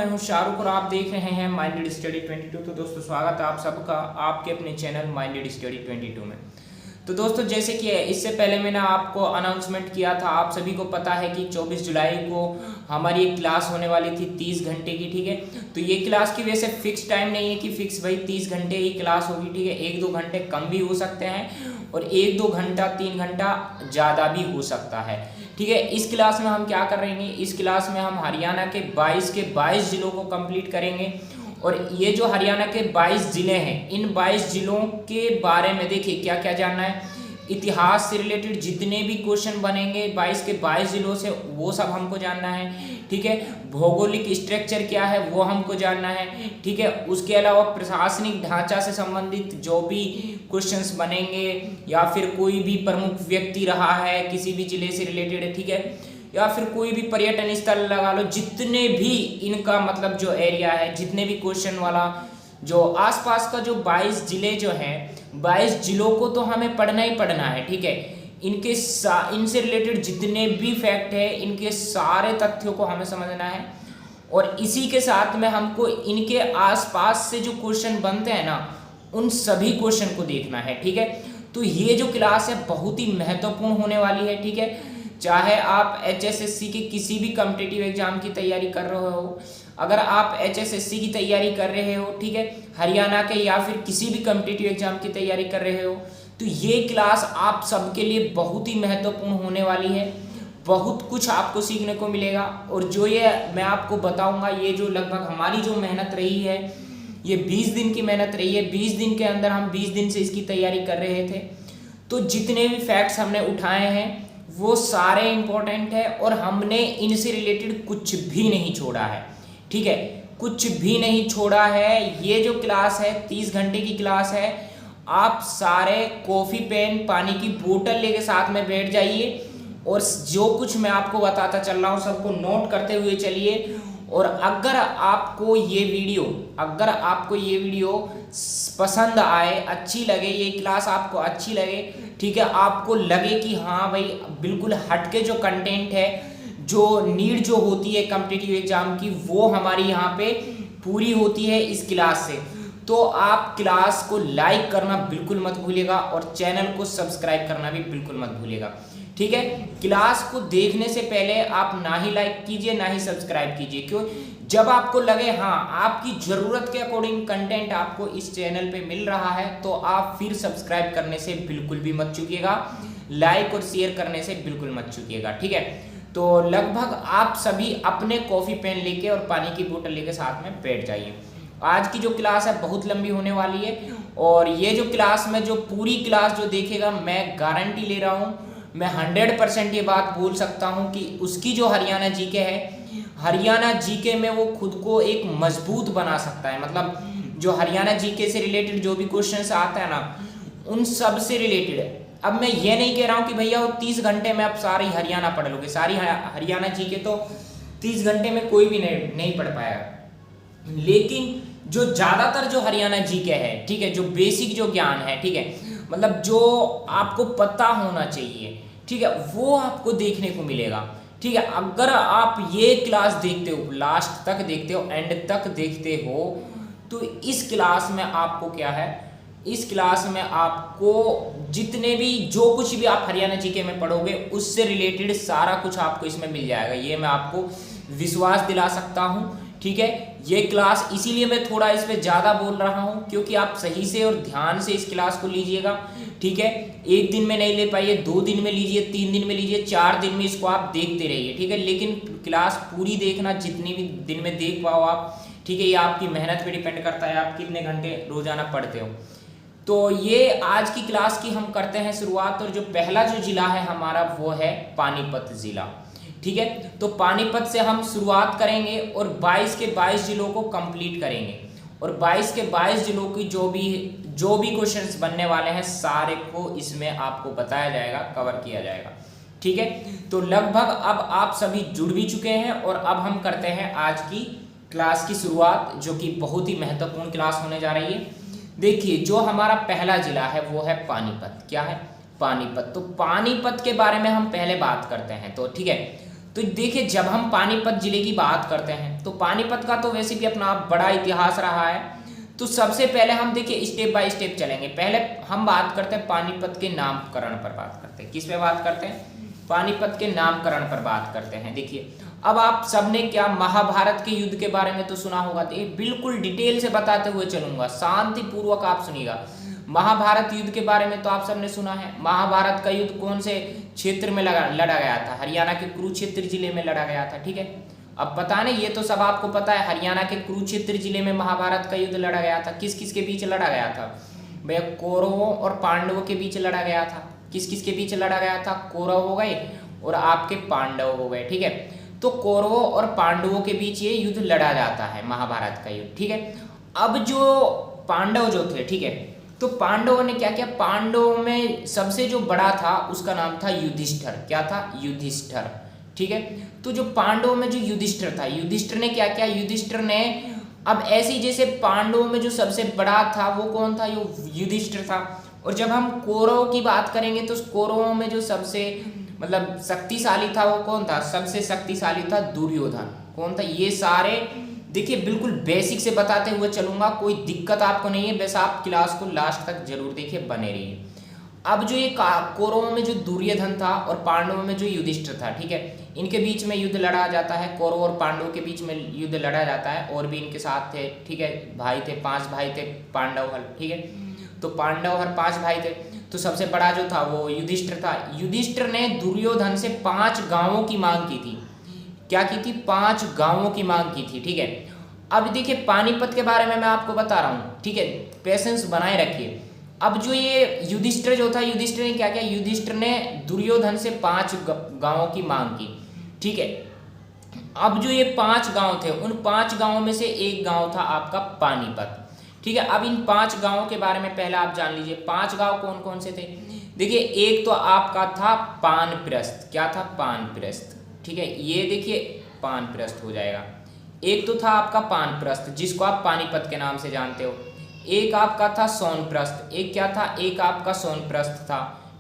हूं शाहरुख और आप देख रहे हैं माइंडेड स्टडी 22। तो दोस्तों स्वागत है आप सबका आपके अपने चैनल माइंडेड स्टडी 22 में। तो दोस्तों जैसे कि इससे पहले मैंने आपको अनाउंसमेंट किया था, आप सभी को पता है कि 24 जुलाई को हमारी एक क्लास होने वाली थी 30 घंटे की। ठीक है, तो ये क्लास की वैसे फिक्स टाइम नहीं है कि फिक्स भाई 30 घंटे ही क्लास होगी। ठीक है, 1-2 घंटे कम भी हो सकते हैं और 1-2 घंटा 3 घंटा ज़्यादा भी हो सकता है। ठीक है, इस क्लास में हम क्या करेंगे, इस क्लास में हम हरियाणा के 22 जिलों को कंप्लीट करेंगे। और ये जो हरियाणा के 22 जिले हैं, इन 22 जिलों के बारे में देखिए क्या क्या जानना है। इतिहास से रिलेटेड जितने भी क्वेश्चन बनेंगे 22 के 22 जिलों से, वो सब हमको जानना है। ठीक है, भौगोलिक स्ट्रक्चर क्या है वो हमको जानना है। ठीक है, उसके अलावा प्रशासनिक ढांचा से संबंधित जो भी क्वेश्चंस बनेंगे या फिर कोई भी प्रमुख व्यक्ति रहा है किसी भी जिले से रिलेटेड, ठीक है, या फिर कोई भी पर्यटन स्थल लगा लो, जितने भी इनका मतलब जो एरिया है, जितने भी क्वेश्चन वाला जो आसपास का जो 22 जिले जो हैं, 22 जिलों को तो हमें पढ़ना ही पढ़ना है। ठीक है, इनसे रिलेटेड जितने भी फैक्ट है, इनके सारे तथ्यों को हमें समझना है। और इसी के साथ में हमको इनके आसपास से जो क्वेश्चन बनते हैं ना, उन सभी क्वेश्चन को देखना है। ठीक है, तो ये जो क्लास है बहुत ही महत्वपूर्ण होने वाली है। ठीक है, चाहे आप HSSC के किसी भी कॉम्पिटिटिव एग्जाम की तैयारी कर रहे हो, अगर आप HSSC की तैयारी कर रहे हो, ठीक है, हरियाणा के या फिर किसी भी कॉम्पिटिटिव एग्जाम की तैयारी कर रहे हो, तो ये क्लास आप सबके लिए बहुत ही महत्वपूर्ण होने वाली है। बहुत कुछ आपको सीखने को मिलेगा। और जो ये मैं आपको बताऊंगा, ये जो लगभग हमारी जो मेहनत रही है, ये 20 दिन की मेहनत रही है। 20 दिन के अंदर हम 20 दिन से इसकी तैयारी कर रहे थे। तो जितने भी फैक्ट्स हमने उठाए हैं वो सारे इंपॉर्टेंट है और हमने इनसे रिलेटेड कुछ भी नहीं छोड़ा है। ठीक है, कुछ भी नहीं छोड़ा है। ये जो क्लास है 30 घंटे की क्लास है। आप सारे कॉफ़ी पेन पानी की बोतल लेके साथ में बैठ जाइए और जो कुछ मैं आपको बताता चल रहा हूँ सबको नोट करते हुए चलिए। और अगर आपको ये वीडियो पसंद आए, अच्छी लगे, ये क्लास आपको अच्छी लगे, ठीक है, आपको लगे कि हाँ भाई बिल्कुल हटके जो कंटेंट है, जो नीड जो होती है कॉम्पिटिटिव एग्जाम की, वो हमारी यहाँ पे पूरी होती है इस क्लास से, तो आप क्लास को लाइक करना बिल्कुल मत भूलिएगा और चैनल को सब्सक्राइब करना भी बिल्कुल मत भूलिएगा। ठीक है, क्लास को देखने से पहले आप ना ही लाइक कीजिए ना ही सब्सक्राइब कीजिए। क्यों? जब आपको लगे हाँ आपकी ज़रूरत के अकॉर्डिंग कंटेंट आपको इस चैनल पे मिल रहा है, तो आप फिर सब्सक्राइब करने से बिल्कुल भी मत चूकिएगा, लाइक और शेयर करने से बिल्कुल मत चूकिएगा। ठीक है, तो लगभग आप सभी अपने कॉफ़ी पेन लेके और पानी की बोतल लेके साथ में बैठ जाइए। आज की जो क्लास है बहुत लंबी होने वाली है और ये जो क्लास में जो पूरी क्लास जो देखेगा, मैं गारंटी ले रहा हूँ, मैं 100% ये बात बोल सकता हूँ कि उसकी जो हरियाणा जीके है, हरियाणा जीके में वो खुद को एक मजबूत बना सकता है। मतलब जो हरियाणा जीके से रिलेटेड जो भी क्वेश्चन आता है ना, उन सब से रिलेटेड है। अब मैं ये नहीं कह रहा हूँ कि भैया वो 30 घंटे में आप सारी हरियाणा पढ़ लोगे, सारी हरियाणा जीके तो 30 घंटे में कोई भी नहीं पढ़ पाएगा। लेकिन जो ज़्यादातर जो हरियाणा जीके है, ठीक है, जो बेसिक जो ज्ञान है, ठीक है, मतलब जो आपको पता होना चाहिए, ठीक है, वो आपको देखने को मिलेगा। ठीक है, अगर आप ये क्लास देखते हो, लास्ट तक देखते हो, एंड तक देखते हो, तो इस क्लास में आपको क्या है, इस क्लास में आपको जितने भी जो कुछ भी आप हरियाणा जीके में पढ़ोगे उससे रिलेटेड सारा कुछ आपको इसमें मिल जाएगा। ये मैं आपको विश्वास दिला सकता हूँ। ठीक है, ये क्लास इसीलिए मैं थोड़ा इस पर ज़्यादा बोल रहा हूँ क्योंकि आप सही से और ध्यान से इस क्लास को लीजिएगा। ठीक है, एक दिन में नहीं ले पाइए, 2 दिन में लीजिए, 3 दिन में लीजिए, 4 दिन में इसको आप देखते रहिए। ठीक है, लेकिन क्लास पूरी देखना, जितनी भी दिन में देख पाओ आप। ठीक है, ये आपकी मेहनत पे डिपेंड करता है, आप कितने घंटे रोजाना पढ़ते हो। तो ये आज की क्लास की हम करते हैं शुरुआत। और जो पहला जो जिला है हमारा वो है पानीपत जिला। ठीक है, तो पानीपत से हम शुरुआत करेंगे और 22 के 22 जिलों को कंप्लीट करेंगे। और 22 के 22 जिलों की जो भी क्वेश्चंस बनने वाले हैं सारे को इसमें आपको बताया जाएगा, कवर किया जाएगा। ठीक है, तो लगभग अब आप सभी जुड़ भी चुके हैं और अब हम करते हैं आज की क्लास की शुरुआत, जो कि बहुत ही महत्वपूर्ण क्लास होने जा रही है। देखिए, जो हमारा पहला जिला है वो है पानीपत। क्या है? पानीपत। तो पानीपत के बारे में हम पहले बात करते हैं। तो ठीक है, तो देखिए जब हम पानीपत जिले की बात करते हैं तो पानीपत का तो वैसे भी अपना बड़ा इतिहास रहा है। तो सबसे पहले हम देखिए स्टेप बाय स्टेप चलेंगे। पहले हम बात करते हैं पानीपत के नामकरण पर बात करते हैं। किस पे बात करते हैं? पानीपत के नामकरण पर बात करते हैं। देखिए अब आप सबने क्या महाभारत के युद्ध के बारे में तो सुना होगा, तो ये बिल्कुल डिटेल से बताते हुए चलूंगा, शांति पूर्वक आप सुनिएगा। महाभारत युद्ध के बारे में तो आप सबने सुना है। महाभारत का युद्ध कौन से क्षेत्र में लड़ा गया था? हरियाणा के कुरुक्षेत्र जिले में लड़ा गया था। ठीक है, अब पता नहीं, ये तो सब आपको पता है, हरियाणा के कुरुक्षेत्र जिले में महाभारत का युद्ध लड़ा गया था। किस किस के बीच लड़ा गया था भैया? कौरवों और पांडवों के बीच लड़ा गया था। किस किस के बीच लड़ा गया था? कौरव हो गए और आपके पांडव हो गए। ठीक है, तो कौरवों और पांडवों के बीच ये युद्ध लड़ा जाता है, महाभारत का युद्ध। ठीक है, अब जो पांडव जो थे, ठीक है, तो पांडवों ने क्या किया? पांडवों में सबसे जो बड़ा था उसका नाम था युधिष्ठिर। क्या था? युधिष्ठिर। ठीक है, तो जो पांडवों में जो युधिष्ठिर था, युधिष्ठिर ने क्या किया? युधिष्ठिर ने अब ऐसी, जैसे पांडवों में जो सबसे बड़ा था वो कौन था? युधिष्ठिर था। और जब हम कौरवों की बात करेंगे तो कौरवों में जो सबसे मतलब शक्तिशाली था वो कौन था? सबसे शक्तिशाली था दुर्योधन। कौन था? ये सारे देखिए बिल्कुल बेसिक से बताते हुए चलूंगा, कोई दिक्कत आपको नहीं है, बस आप क्लास को लास्ट तक जरूर देखिए, बने रहिए। अब जो ये कौरवों में जो दुर्योधन था और पांडवों में जो युधिष्ठिर था, ठीक है, इनके बीच में युद्ध लड़ा जाता है। कौरव और पांडवों के बीच में युद्ध लड़ा जाता है, और भी इनके साथ थे। ठीक है, भाई थे, 5 भाई थे पांडव हर। ठीक है, तो पांडव हर 5 भाई थे। तो सबसे बड़ा जो था वो युधिष्ठिर था। युधिष्ठिर ने दुर्योधन से 5 गांवों की मांग की थी। क्या की थी? 5 गांवों की मांग की थी। ठीक है, अब देखिए पानीपत के बारे में मैं आपको बता रहा हूँ। ठीक है, पेशेंस बनाए रखिए। अब जो ये युधिष्ठिर जो था, युधिष्ठिर ने क्या किया? युधिष्ठिर ने दुर्योधन से 5 गांवों की मांग की। ठीक है, अब जो ये 5 गांव थे, उन 5 गांवों में से एक गांव था आपका पानीपत। ठीक है, अब इन 5 गांवों के बारे में पहले आप जान लीजिए। 5 गांव कौन कौन से थे? देखिए एक तो आपका था पानप्रस्थ। क्या था? पानप्रस्थ। ठीक है, ये देखिए पानप्रस्थ हो जाएगा। एक तो था आपका पानप्रस्थ, जिसको आप पानीपत के नाम से जानते हो। एक आपका था सोनप्रस्थ। एक क्या था? एक आपका सोनप्रस्थ था।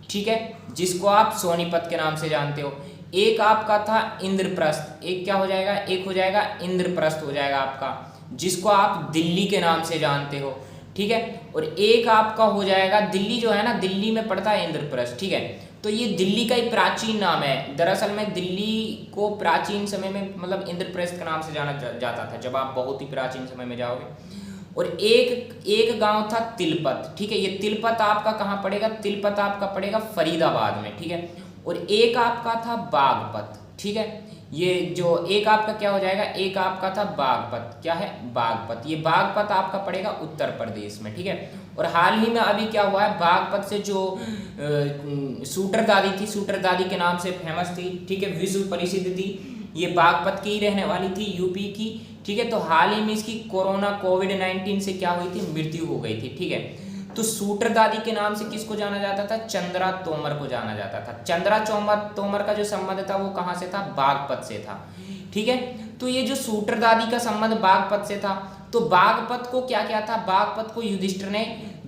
ठीक है, जिसको आप सोनीपत के नाम से जानते हो। एक आपका था इंद्रप्रस्थ। एक क्या हो जाएगा? एक हो जाएगा इंद्रप्रस्थ हो जाएगा आपका, जिसको आप दिल्ली के नाम से जानते हो। ठीक है, और एक आपका हो जाएगा, दिल्ली जो है ना, दिल्ली में पड़ता है इंद्रप्रस्थ। ठीक है, तो ये दिल्ली का ही प्राचीन नाम है। दरअसल में दिल्ली को प्राचीन समय में मतलब इंद्रप्रस्थ के नाम से जाना जाता था, जब आप बहुत ही प्राचीन समय में जाओगे। और एक गांव था तिलपत। ठीक है, ये तिलपत आपका कहाँ पड़ेगा? तिलपत आपका पड़ेगा फरीदाबाद में। ठीक है, और एक आपका था बागपत। ठीक है, ये जो एक आपका क्या हो जाएगा? एक आपका था बागपत। क्या है? बागपत। ये बागपत आपका पड़ेगा उत्तर प्रदेश में। ठीक है, और हाल ही में अभी क्या हुआ है, बागपत से जो शूटर दादी थी, शूटर दादी के नाम से फेमस थी। ठीक है, विश्व प्रसिद्ध थी, ये बागपत की ही रहने वाली थी, यूपी की। ठीक है, तो हाल ही में इसकी कोरोना कोविड-19 से क्या हुई थी? मृत्यु हो गई थी। ठीक है, तो शूटर दादी के नाम से किसको जाना जाता था? चंद्रा तोमर को जाना जाता था। चंद्रा तोमर का जो संबंध था वो कहाँ से था? बागपत से था। ठीक है, तो ये जो शूटर दादी का संबंध बागपत से था, तो बागपत को क्या क्या था? बागपत को युधिष्ठिर ने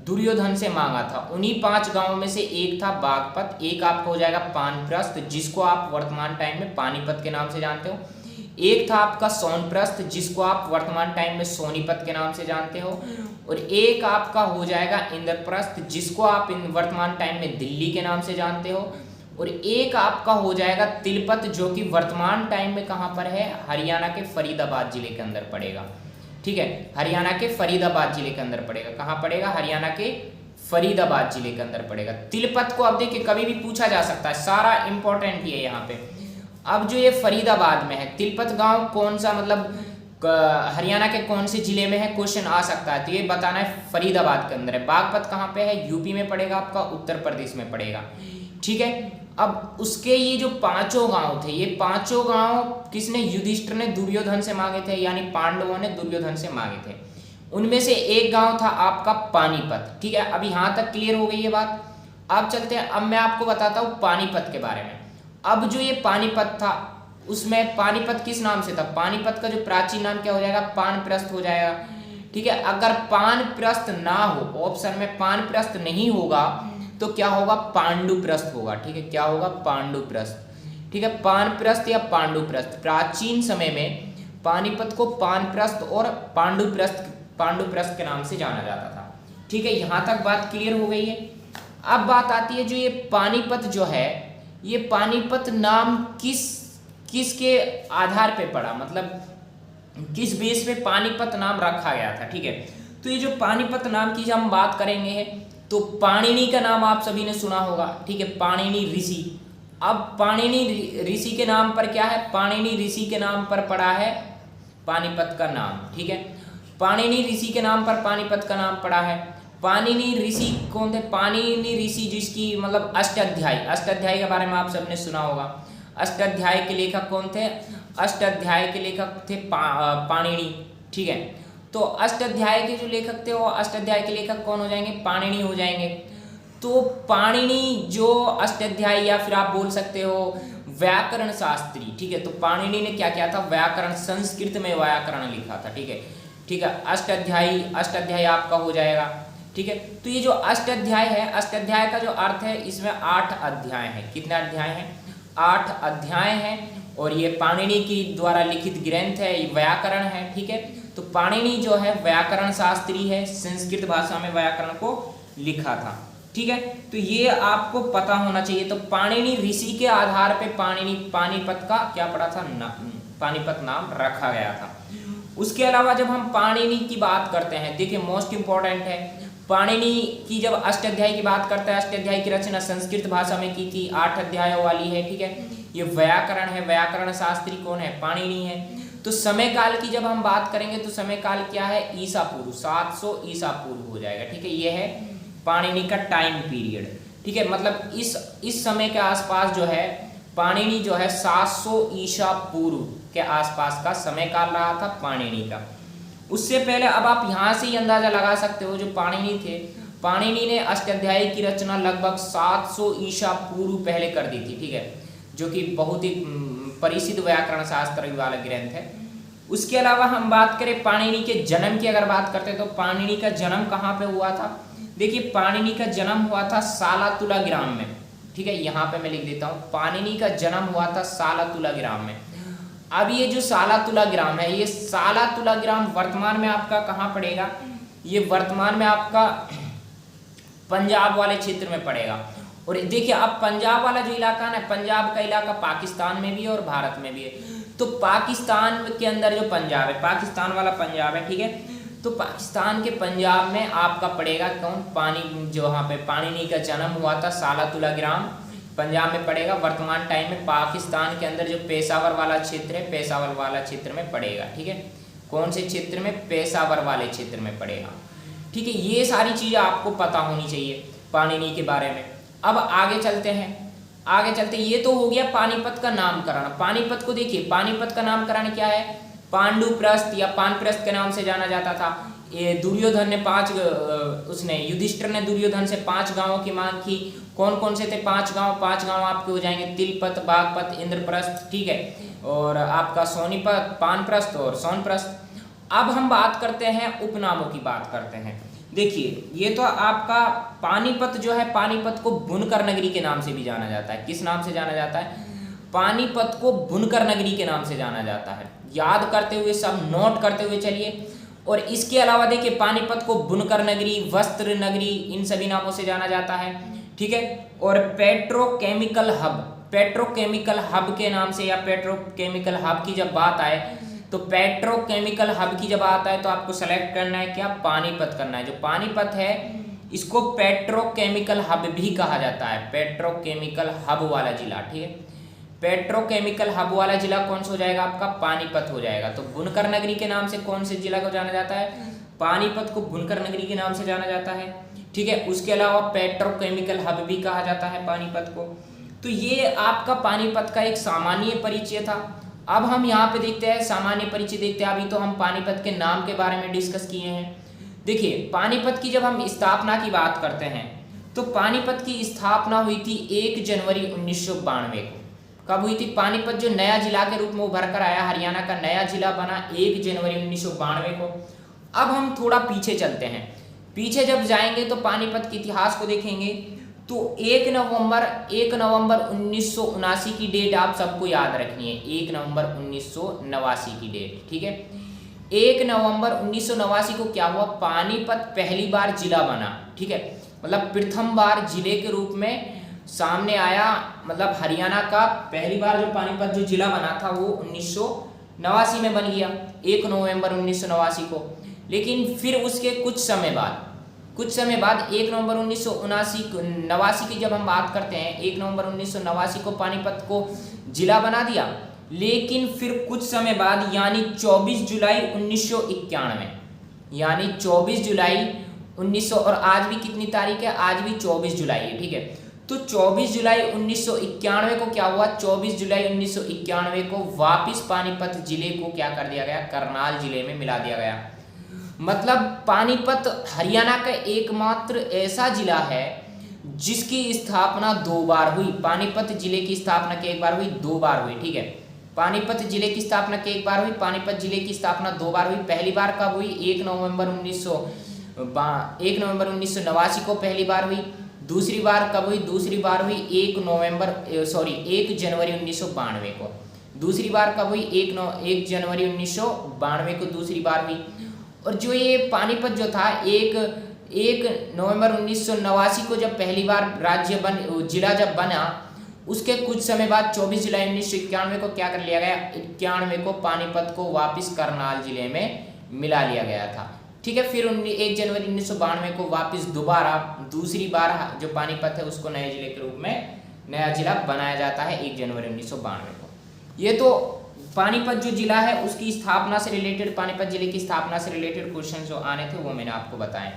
दुर्योधन से मांगा था। उन्हीं 5 गांवों में से एक था बागपत। एक आपका हो जाएगा पानप्रस्थ, जिसको आप वर्तमान टाइम में पानीपत के नाम से जानते हो। एक था आपका सोनप्रस्थ, जिसको आप वर्तमान टाइम में सोनीपत के नाम से जानते हो। और एक आपका हो जाएगा इंद्रप्रस्थ, जिसको आप वर्तमान टाइम में दिल्ली के नाम से जानते हो। और एक आपका हो जाएगा तिलपत, जो कि वर्तमान टाइम में कहाँ पर है? हरियाणा के फरीदाबाद जिले के अंदर पड़ेगा। ठीक है, हरियाणा के फरीदाबाद जिले के अंदर पड़ेगा। कहाँ पड़ेगा? हरियाणा के फरीदाबाद जिले के अंदर पड़ेगा। तिलपत को अब देखिए कभी भी पूछा जा सकता है, सारा इंपॉर्टेंट ही है यहाँ पे। अब जो ये फरीदाबाद में है, तिलपत गांव कौन सा मतलब हरियाणा के कौन से जिले में है? क्वेश्चन आ सकता है, तो ये बताना है फरीदाबाद के अंदर है। बागपत कहाँ पे है? यूपी में पड़ेगा, आपका उत्तर प्रदेश में पड़ेगा। ठीक है, अब उसके ये जो 5 गांव थे, ये 5 गांव किसने? युधिष्ठिर ने दुर्योधन से मांगे थे, यानी पांडवों ने दुर्योधन से मांगे थे। उनमें से एक गांव था आपका पानीपत। ठीक है, अब यहाँ तक क्लियर हो गई ये बात। अब चलते हैं, अब मैं आपको बताता हूँ पानीपत के बारे में। अब जो ये पानीपत था, उसमें पानीपत किस नाम से था? पानीपत का जो प्राचीन नाम क्या हो जाएगा? पानप्रस्थ हो जाएगा। ठीक है, अगर पानप्रस्थ ना हो, ऑप्शन में पानप्रस्थ नहीं होगा, तो क्या होगा? पांडुप्रस्थ होगा। ठीक है, क्या होगा? पांडुप्रस्थ। ठीक है, पानप्रस्थ या पांडुप्रस्थ। प्राचीन समय में पानीपत को पानप्रस्थ और पांडुप्रस्थ के नाम से जाना जाता था। ठीक है, यहाँ तक बात क्लियर हो गई है। अब बात आती है जो ये पानीपत जो है, ये पानीपत नाम किसके आधार पे पड़ा, मतलब किस बेस पे पानीपत नाम रखा गया था। ठीक है, तो ये जो पानीपत नाम की जब हम बात करेंगे तो पाणिनि का नाम आप सभी ने सुना होगा। ठीक है, पाणिनि ऋषि। अब पाणिनि ऋषि के नाम पर क्या है, पाणिनि ऋषि के नाम पर पड़ा है पानीपत का नाम। ठीक है, पाणिनि ऋषि के नाम पर पानीपत का नाम पड़ा है। पाणिनि ऋषि कौन थे, पाणिनि ऋषि जिसकी मतलब अष्टाध्यायी के बारे में आप सबने सुना होगा। अष्टाध्यायी के लेखक कौन थे, अष्टाध्यायी के लेखक थे पाणिनि। ठीक है, तो अष्टाध्यायी के जो लेखक थे वो अष्टाध्यायी के लेखक कौन हो जाएंगे, पाणिनि हो जाएंगे। तो पाणिनि जो अष्टाध्यायी या फिर आप बोल सकते हो व्याकरण शास्त्री। ठीक है, तो पाणिनि ने क्या किया था, व्याकरण, संस्कृत में व्याकरण लिखा था। ठीक है, ठीक है, अष्टाध्यायी आपका हो जाएगा। ठीक है, तो ये जो अष्टाध्याय है, अष्टाध्याय का जो अर्थ है, इसमें 8 अध्याय हैं। कितने अध्याय हैं, 8 अध्याय हैं। और ये पाणिनि की द्वारा लिखित ग्रंथ है, ये व्याकरण है। ठीक है, तो पाणिनि जो है व्याकरण शास्त्री है, संस्कृत भाषा में व्याकरण को लिखा था। ठीक है, तो ये आपको पता होना चाहिए। तो पाणिनि ऋषि के आधार पे पानीपत का क्या पड़ा था, पानीपत नाम रखा गया था। उसके अलावा जब हम पाणिनि की बात करते हैं, देखिए मोस्ट इंपॉर्टेंट है, पाणिनि की जब अष्टाध्यायी की बात करते हैं, अष्टाध्यायी की रचना संस्कृत भाषा में की थी, 8 अध्यायों वाली है। ठीक है, ये व्याकरण है, व्याकरण शास्त्री कौन है, पाणिनि है। तो समय काल की जब हम बात करेंगे तो समय काल क्या है, ईसा पूर्व, 700 ईसा पूर्व हो जाएगा। ठीक है, ये है पाणिनि का टाइम पीरियड। ठीक है, मतलब इस समय के आसपास जो है पाणिनि जो है 700 ईसा पूर्व के आसपास का समय काल रहा था पाणिनि का। उससे पहले अब आप यहाँ से ही अंदाजा लगा सकते हो, जो पाणिनि थे, पाणिनि ने अष्टाध्यायी की रचना लगभग 700 ईसा पूर्व पहले कर दी थी। ठीक है, जो कि बहुत ही परिचित व्याकरण शास्त्र वाला ग्रंथ है। उसके अलावा हम बात करें पाणिनि के जन्म की, अगर बात करते हैं तो पाणिनि का जन्म कहाँ पे हुआ था। देखिए, पाणिनि का जन्म हुआ था सालातुला ग्राम में। ठीक है, यहाँ पे मैं लिख देता हूँ, पाणिनि का जन्म हुआ था सालातुला ग्राम में। अब ये जो सालातुला ग्राम है, ये सालातुला ग्राम वर्तमान में आपका कहाँ पड़ेगा, ये वर्तमान में आपका पंजाब वाले क्षेत्र में पड़ेगा। और देखिए, अब पंजाब वाला जो इलाका है ना, पंजाब का इलाका पाकिस्तान में भी है और भारत में भी है। तो पाकिस्तान के अंदर जो पंजाब है, पाकिस्तान वाला पंजाब है। ठीक है, तो पाकिस्तान के पंजाब में आपका पड़ेगा कौन, जो वहाँ पे पाणिनि का जन्म हुआ था, सालातुला ग्राम पंजाब में पड़ेगा। वर्तमान टाइम में पाकिस्तान के अंदर जो पेशावर वाला क्षेत्र है, पेशावर वाला क्षेत्र में पड़ेगा। ठीक है, कौन से क्षेत्र में, पेशावर वाले क्षेत्र में पड़ेगा। ठीक है, ये सारी चीज़ें आपको पता होनी चाहिए पाणिनि के बारे में। अब आगे चलते हैं, ये तो हो गया पानीपत का नामकरण। पानीपत को देखिए, पानीपत का नामकरण क्या है, पांडुप्रस्थ या पानप्रस्थ के नाम से जाना जाता था। ये दुर्योधन ने युधिष्ठिर ने दुर्योधन से 5 गांवों की मांग की। कौन कौन से थे 5 गांव, 5 गांव आपके हो जाएंगे, तिलपत, बागपत, इंद्रप्रस्थ। ठीक है, और आपका सोनीपत, पानप्रस्थ और सोनप्रस्थ। अब हम बात करते हैं उपनामों की बात करते हैं। देखिए, ये तो आपका पानीपत जो है, पानीपत को बुनकर नगरी के नाम से भी जाना जाता है। किस नाम से जाना जाता है, पानीपत को बुनकर नगरी के नाम से जाना जाता है। याद करते हुए, सब नोट करते हुए चलिए। और इसके अलावा देखिए, पानीपत को बुनकर नगरी, वस्त्र नगरी, इन सभी नामों से जाना जाता है। ठीक है, और पेट्रोकेमिकल हब के नाम से, या पेट्रोकेमिकल हब की जब बात आए तो पेट्रोकेमिकल हब की जब बात आए तो आपको सेलेक्ट करना है क्या, पानीपत करना है। जो पानीपत है इसको पेट्रोकेमिकल हब भी कहा जाता है, पेट्रोकेमिकल हब वाला जिला। ठीक है, पेट्रोकेमिकल हब वाला जिला कौन सा हो जाएगा आपका, पानीपत हो जाएगा। तो बुनकर नगरी के नाम से कौन से जिला को जाना जाता है, पानीपत को बुनकर नगरी के नाम से जाना जाता है। ठीक है, उसके अलावा पेट्रोकेमिकल हब भी कहा जाता है पानीपत को। तो ये आपका पानीपत का एक सामान्य परिचय था। अब हम यहाँ पे देखते हैं सामान्य परिचय देखते हैं। अभी तो हम पानीपत के नाम के बारे में डिस्कस किए हैं। देखिए, पानीपत की जब हम स्थापना की बात करते हैं तो पानीपत की स्थापना हुई थी 1 जनवरी 1992 को। कब हुई थी, पानीपत जो नया जिला के रूप में उभर कर आया, हरियाणा का नया जिला बना 1 जनवरी 1992 को। अब हम थोड़ा पीछे चलते हैं। पीछे जब जाएंगे तो पानीपत के इतिहास को देखेंगे तो 1 नवंबर 1979 की डेट आप सबको याद रखनी है, 1 नवंबर 1989 की डेट, ठीक है। 1 नवंबर 1989 को क्या हुआ, पानीपत पहली बार जिला बना, ठीक है, मतलब प्रथम बार जिले के रूप में सामने आया, मतलब हरियाणा का पहली बार जो पानीपत जो जिला बना था वो 1989 में बन गया, 1 नवंबर 1989 को। लेकिन फिर उसके कुछ समय बाद 1 नवंबर 1989 की जब हम बात करते हैं, 1 नवंबर 1989 को पानीपत को जिला बना दिया। लेकिन फिर कुछ समय बाद यानी 24 जुलाई 1991, यानी 24 जुलाई 1900, और आज भी कितनी तारीख है, आज भी 24 जुलाई है, ठीक है। तो 24 जुलाई 1991 को क्या हुआ, 24 जुलाई 1991 को वापिस पानीपत जिले को क्या कर दिया गया, करनाल जिले में मिला दिया गया। मतलब पानीपत हरियाणा का एकमात्र ऐसा जिला है जिसकी स्थापना 2 बार हुई। पानीपत जिले की स्थापना एक बार हुई, 2 बार हुई, ठीक है। पानीपत जिले की स्थापना एक बार हुई, पानीपत जिले की स्थापना 2 बार हुई। पहली बार कब हुई, 1 नवंबर 1989 को पहली बार हुई। दूसरी बार कब हुई, दूसरी बार हुई 1 जनवरी 1992 को। दूसरी बार कब हुई, 1 जनवरी 1992 को दूसरी बार हुई। और जो ये पानीपत जो था, 1 नवंबर 1989 को जब पहली बार जिला जब बना, उसके कुछ समय बाद 24 जुलाई 1991 को क्या कर लिया गया, 91 को पानीपत को वापस करनाल जिले में मिला लिया गया था, ठीक है। फिर 1 जनवरी 1992 को वापस दोबारा दूसरी बार जो पानीपत है उसको नए जिले के रूप में नया जिला बनाया जाता है 1 जनवरी 1992 को। ये तो पानीपत जो जिला है उसकी स्थापना से रिलेटेड, पानीपत जिले की स्थापना से रिलेटेड क्वेश्चन जो आने थे वो मैंने आपको बताए।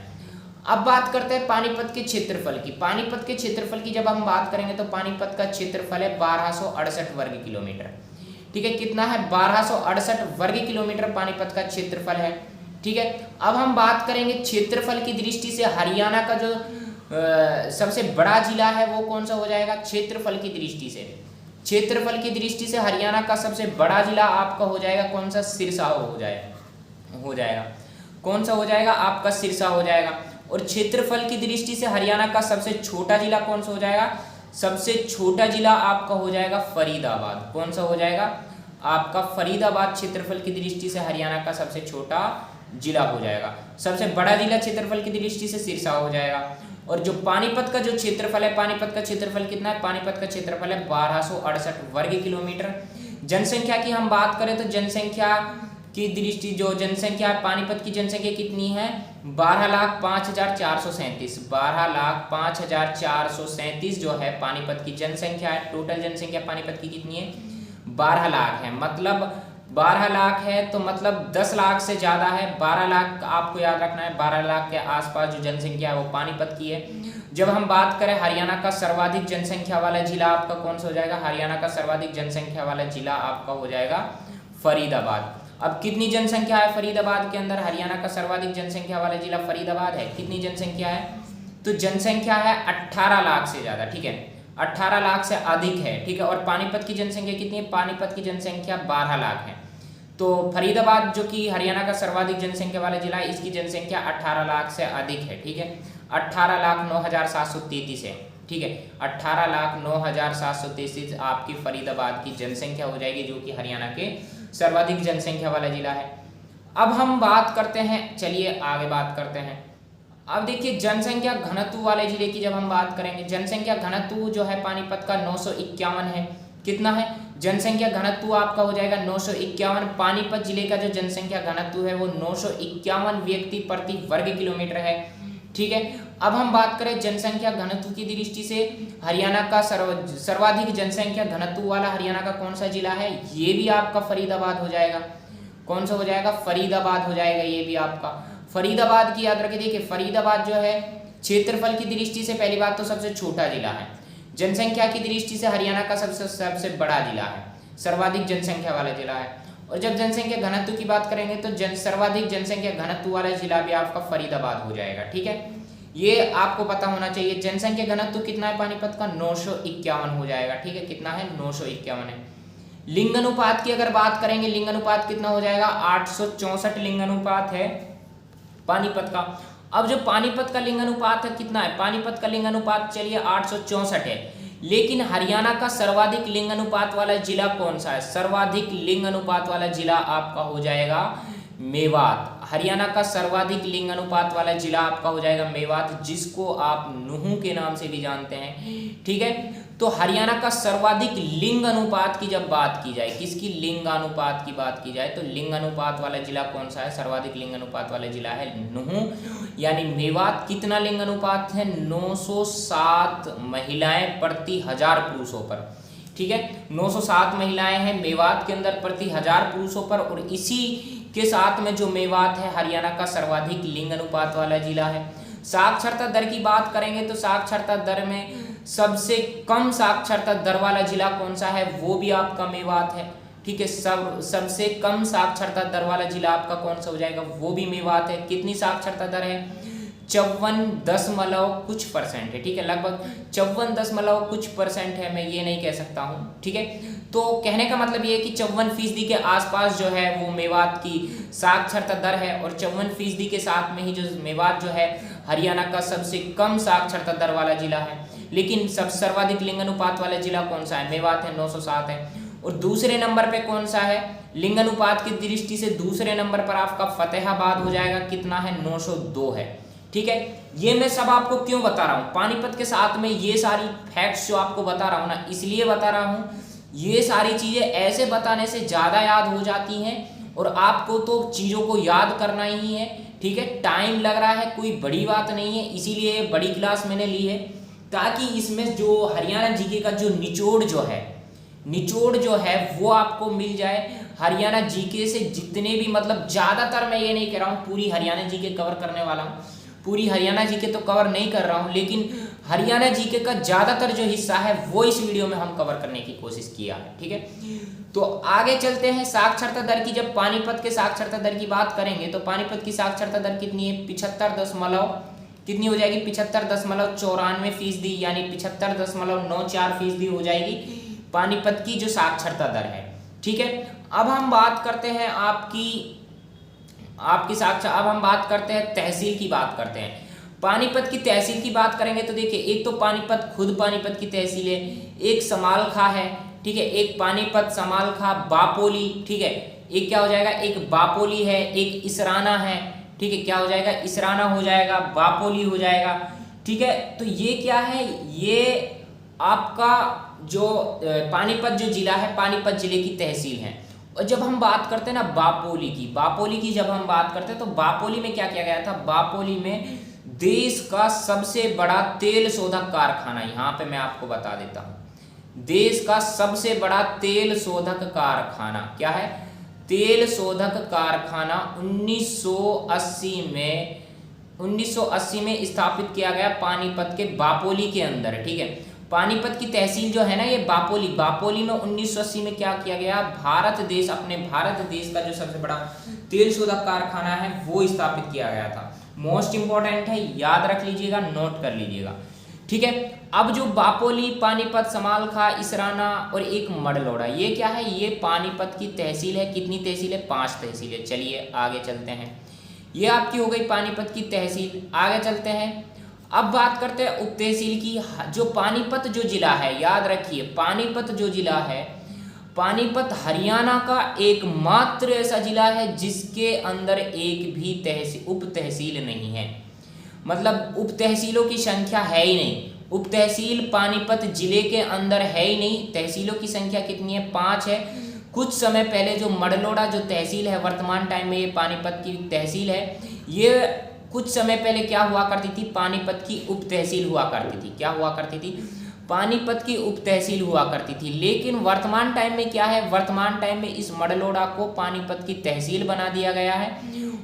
अब बात करते हैं पानीपत के क्षेत्रफल की। पानीपत के क्षेत्रफल की जब हम बात करेंगे तो पानीपत का क्षेत्रफल है 1268 वर्ग किलोमीटर, ठीक है। कितना है, 1268 वर्ग किलोमीटर पानीपत का क्षेत्रफल है, ठीक है। अब हम बात करेंगे क्षेत्रफल की दृष्टि से हरियाणा का जो सबसे बड़ा जिला है वो कौन सा हो जाएगा, क्षेत्रफल की दृष्टि से। क्षेत्रफल की दृष्टि से हरियाणा का सबसे बड़ा जिला आपका हो जाएगा कौन सा, सिरसा हो जाएगा। कौन सा हो जाएगा, आपका सिरसा हो जाएगा। और क्षेत्रफल की दृष्टि से हरियाणा का सबसे छोटा जिला कौन सा हो जाएगा, सबसे छोटा जिला आपका हो जाएगा फरीदाबाद। कौन सा हो जाएगा, आपका फरीदाबाद क्षेत्रफल की दृष्टि से हरियाणा का सबसे छोटा जिला हो जाएगा। सबसे बड़ा जिला क्षेत्रफल की दृष्टि से सिरसा हो जाएगा। और जो पानीपत का जो क्षेत्रफल है, पानीपत का क्षेत्रफल कितना है, पानीपत का क्षेत्रफल है 1268 वर्ग किलोमीटर। जनसंख्या की हम बात करें तो जनसंख्या की दृष्टि जो जनसंख्या पानीपत की जनसंख्या कितनी है, 12,05,437। 12,05,437 जो है पानीपत की जनसंख्या है। टोटल जनसंख्या पानीपत की कितनी है, 12 लाख है। मतलब 12 लाख है तो मतलब 10 लाख से ज़्यादा है। 12 लाख आपको याद रखना है, 12 लाख के आसपास जो जनसंख्या है वो पानीपत की है। जब हम बात करें हरियाणा का सर्वाधिक जनसंख्या वाला जिला आपका कौन सा हो जाएगा, हरियाणा का सर्वाधिक जनसंख्या वाला जिला आपका हो जाएगा फरीदाबाद। अब कितनी जनसंख्या है फरीदाबाद के अंदर, हरियाणा का सर्वाधिक जनसंख्या वाला जिला फरीदाबाद है। कितनी जनसंख्या है, तो जनसंख्या है 18 लाख से ज़्यादा, ठीक है, 18 लाख से अधिक है, ठीक है। और पानीपत की जनसंख्या कितनी है, पानीपत की जनसंख्या 12 लाख है। तो फरीदाबाद जो कि हरियाणा का सर्वाधिक जनसंख्या वाला जिला है, इसकी जनसंख्या 18 लाख से अधिक है, ठीक है। 18,09,733 है, ठीक है। 18,09,733 आपकी फरीदाबाद की जनसंख्या हो जाएगी, जो कि हरियाणा के सर्वाधिक जनसंख्या वाला जिला है। अब हम बात करते हैं, चलिए आगे बात करते हैं। अब देखिए जनसंख्या घनत्व वाले जिले की जब हम बात करेंगे, जनसंख्या घनत्व जो है पानीपत का 951 है। कितना है, जनसंख्या घनत्व आपका हो जाएगा 951। पानीपत जिले का जो जनसंख्या घनत्व है वो 951 व्यक्ति प्रति वर्ग किलोमीटर है, ठीक है। अब हम बात करें जनसंख्या घनत्व की दृष्टि से, हरियाणा का सर्वाधिक जनसंख्या घनत्व वाला हरियाणा का कौन सा जिला है, ये भी आपका फरीदाबाद हो जाएगा। कौन सा हो जाएगा, फरीदाबाद हो जाएगा, ये भी आपका फरीदाबाद की याद रखिए। देखिए फरीदाबाद जो है क्षेत्रफल की दृष्टि से पहली बात तो सबसे छोटा जिला है, जनसंख्या की दृष्टि से हरियाणा का सबसे बड़ा जिला है, सर्वाधिक जनसंख्या वाला जिला है। और जब जनसंख्या घनत्व की बात करेंगे तो सर्वाधिक जनसंख्या घनत्व वाला जिला भी आपका फरीदाबाद हो जाएगा, ठीक है। ये आपको पता होना चाहिए। जनसंख्या घनत्व कितना है पानीपत का, 951 हो जाएगा, ठीक है। कितना है, 951 है। लिंगानुपात की अगर बात करेंगे, लिंगानुपात कितना हो जाएगा, 864 लिंगानुपात है पानीपत का। अब जो पानीपत का लिंग अनुपात है कितना है, पानीपत का लिंग अनुपात चलिए 864 है, लेकिन हरियाणा का सर्वाधिक लिंग अनुपात वाला जिला कौन सा है, सर्वाधिक लिंग अनुपात वाला जिला आपका हो जाएगा मेवात। हरियाणा का सर्वाधिक लिंग अनुपात वाला जिला आपका हो जाएगा मेवात, जिसको आप नुहू के नाम से भी जानते हैं, ठीक है। तो हरियाणा का सर्वाधिक लिंग अनुपात की जब बात की जाए, किसकी लिंग अनुपात की बात की जाए, तो लिंग अनुपात वाला जिला कौन सा है, सर्वाधिक लिंग अनुपात वाला जिला है नुहू यानी मेवात। कितना लिंग अनुपात है, 907 महिलाएं प्रति 1000 पुरुषों पर, ठीक है। 907 महिलाएं हैं मेवात के अंदर प्रति 1000 पुरुषों पर, और इसी के साथ में जो मेवात है हरियाणा का सर्वाधिक लिंग अनुपात वाला जिला है। साक्षरता दर की बात करेंगे तो साक्षरता दर में सबसे कम साक्षरता दर वाला जिला कौन सा है, वो भी आपका मेवात है, ठीक है। सबसे कम साक्षरता दर वाला जिला आपका कौन सा हो जाएगा, वो भी मेवात है। कितनी साक्षरता दर है, 54 कुछ परसेंट है, ठीक है, लगभग 54 कुछ परसेंट है, मैं ये नहीं कह सकता हूँ, ठीक है। तो कहने का मतलब ये है कि 54% के आसपास जो है वो मेवात की साक्षरता दर है, और 54% के साथ में ही जो मेवात जो है हरियाणा का सबसे कम साक्षरता दर वाला जिला है। लेकिन सब सर्वाधिक लिंग अनुपात वाला जिला कौन सा है, मेवात है, 907 है। और दूसरे नंबर पे कौन सा है, लिंग अनुपात की दृष्टि से दूसरे नंबर पर आपका फतेहाबाद हो जाएगा, कितना है, 902 है, ठीक है। ये मैं सब आपको क्यों बता रहा हूँ, पानीपत के साथ में ये सारी फैक्ट्स जो आपको बता रहा हूँ ना, इसलिए बता रहा हूँ, ये सारी चीजें ऐसे बताने से ज्यादा याद हो जाती हैं, और आपको तो चीजों को याद करना ही है, ठीक है। टाइम लग रहा है, कोई बड़ी बात नहीं है, इसीलिए बड़ी क्लास मैंने ली है, ताकि इसमें जो हरियाणा जीके का जो निचोड़ जो है वो आपको मिल जाए। हरियाणा जीके से जितने भी, मतलब ज़्यादातर, मैं ये नहीं कह रहा हूँ पूरी हरियाणा जीके कवर करने वाला हूँ, पूरी हरियाणा जीके तो कवर नहीं कर रहा हूँ, लेकिन हरियाणा जीके का ज़्यादातर जो हिस्सा है वो इस वीडियो में हम कवर करने की कोशिश किया है, ठीक है। तो आगे चलते हैं साक्षरता दर की। जब पानीपत के साक्षरता दर की बात करेंगे तो पानीपत की साक्षरता दर कितनी है, 75 कितनी हो जाएगी, 75.94%, यानी 75.94% हो जाएगी पानीपत की जो साक्षरता दर है, ठीक है। अब हम बात करते हैं अब हम बात करते हैं तहसील की बात करते हैं। पानीपत की तहसील की बात करेंगे तो देखिए, एक तो पानीपत खुद पानीपत की तहसील है, एक समालखा है, ठीक है, एक पानीपत समालखा बापोली, ठीक है, एक क्या हो जाएगा, एक बापोली है, एक इसराना है, ठीक है, क्या हो जाएगा, इसराना हो जाएगा, बापोली हो जाएगा, ठीक है। तो ये क्या है, ये आपका जो पानीपत जो जिला है, पानीपत जिले की तहसील है। और जब हम बात करते हैं ना बापोली की जब हम बात करते हैं तो बापोली में क्या किया गया था, बापोली में देश का सबसे बड़ा तेल शोधक कारखाना, यहाँ पे मैं आपको बता देता हूँ, देश का सबसे बड़ा तेल शोधक कारखाना क्या है, तेल शोधक कारखाना 1980 में स्थापित किया गया पानीपत के बापोली के अंदर, ठीक है। पानीपत की तहसील जो है ना ये बापोली में 1980 में क्या किया गया, भारत देश का जो सबसे बड़ा तेल शोधक कारखाना है वो स्थापित किया गया था। मोस्ट इंपॉर्टेंट है, याद रख लीजिएगा, नोट कर लीजिएगा, ठीक है। अब जो बापोली, पानीपत, समालखा, इसराना और एक मडलोड़ा, ये क्या है, ये पानीपत की तहसील है। कितनी तहसील है, 5 तहसील है। चलिए आगे चलते हैं, ये आपकी हो गई पानीपत की तहसील। आगे चलते हैं, अब बात करते हैं उप तहसील की। जो पानीपत जो जिला है, याद रखिए, पानीपत जो जिला है, पानीपत हरियाणा का एकमात्र ऐसा जिला है जिसके अंदर एक भी उप तहसील नहीं है, मतलब उप तहसीलों की संख्या है ही नहीं। उप तहसील पानीपत जिले के अंदर है ही नहीं। तहसीलों की संख्या कितनी है, 5 है। कुछ समय पहले जो मडलोड़ा जो तहसील है, वर्तमान टाइम में ये पानीपत की तहसील है, ये कुछ समय पहले क्या हुआ करती थी, पानीपत की उप तहसील हुआ करती थी। क्या हुआ करती थी, पानीपत की उप तहसील हुआ करती थी। लेकिन वर्तमान टाइम में क्या है, वर्तमान टाइम में इस मडलोड़ा को पानीपत की तहसील बना दिया गया है,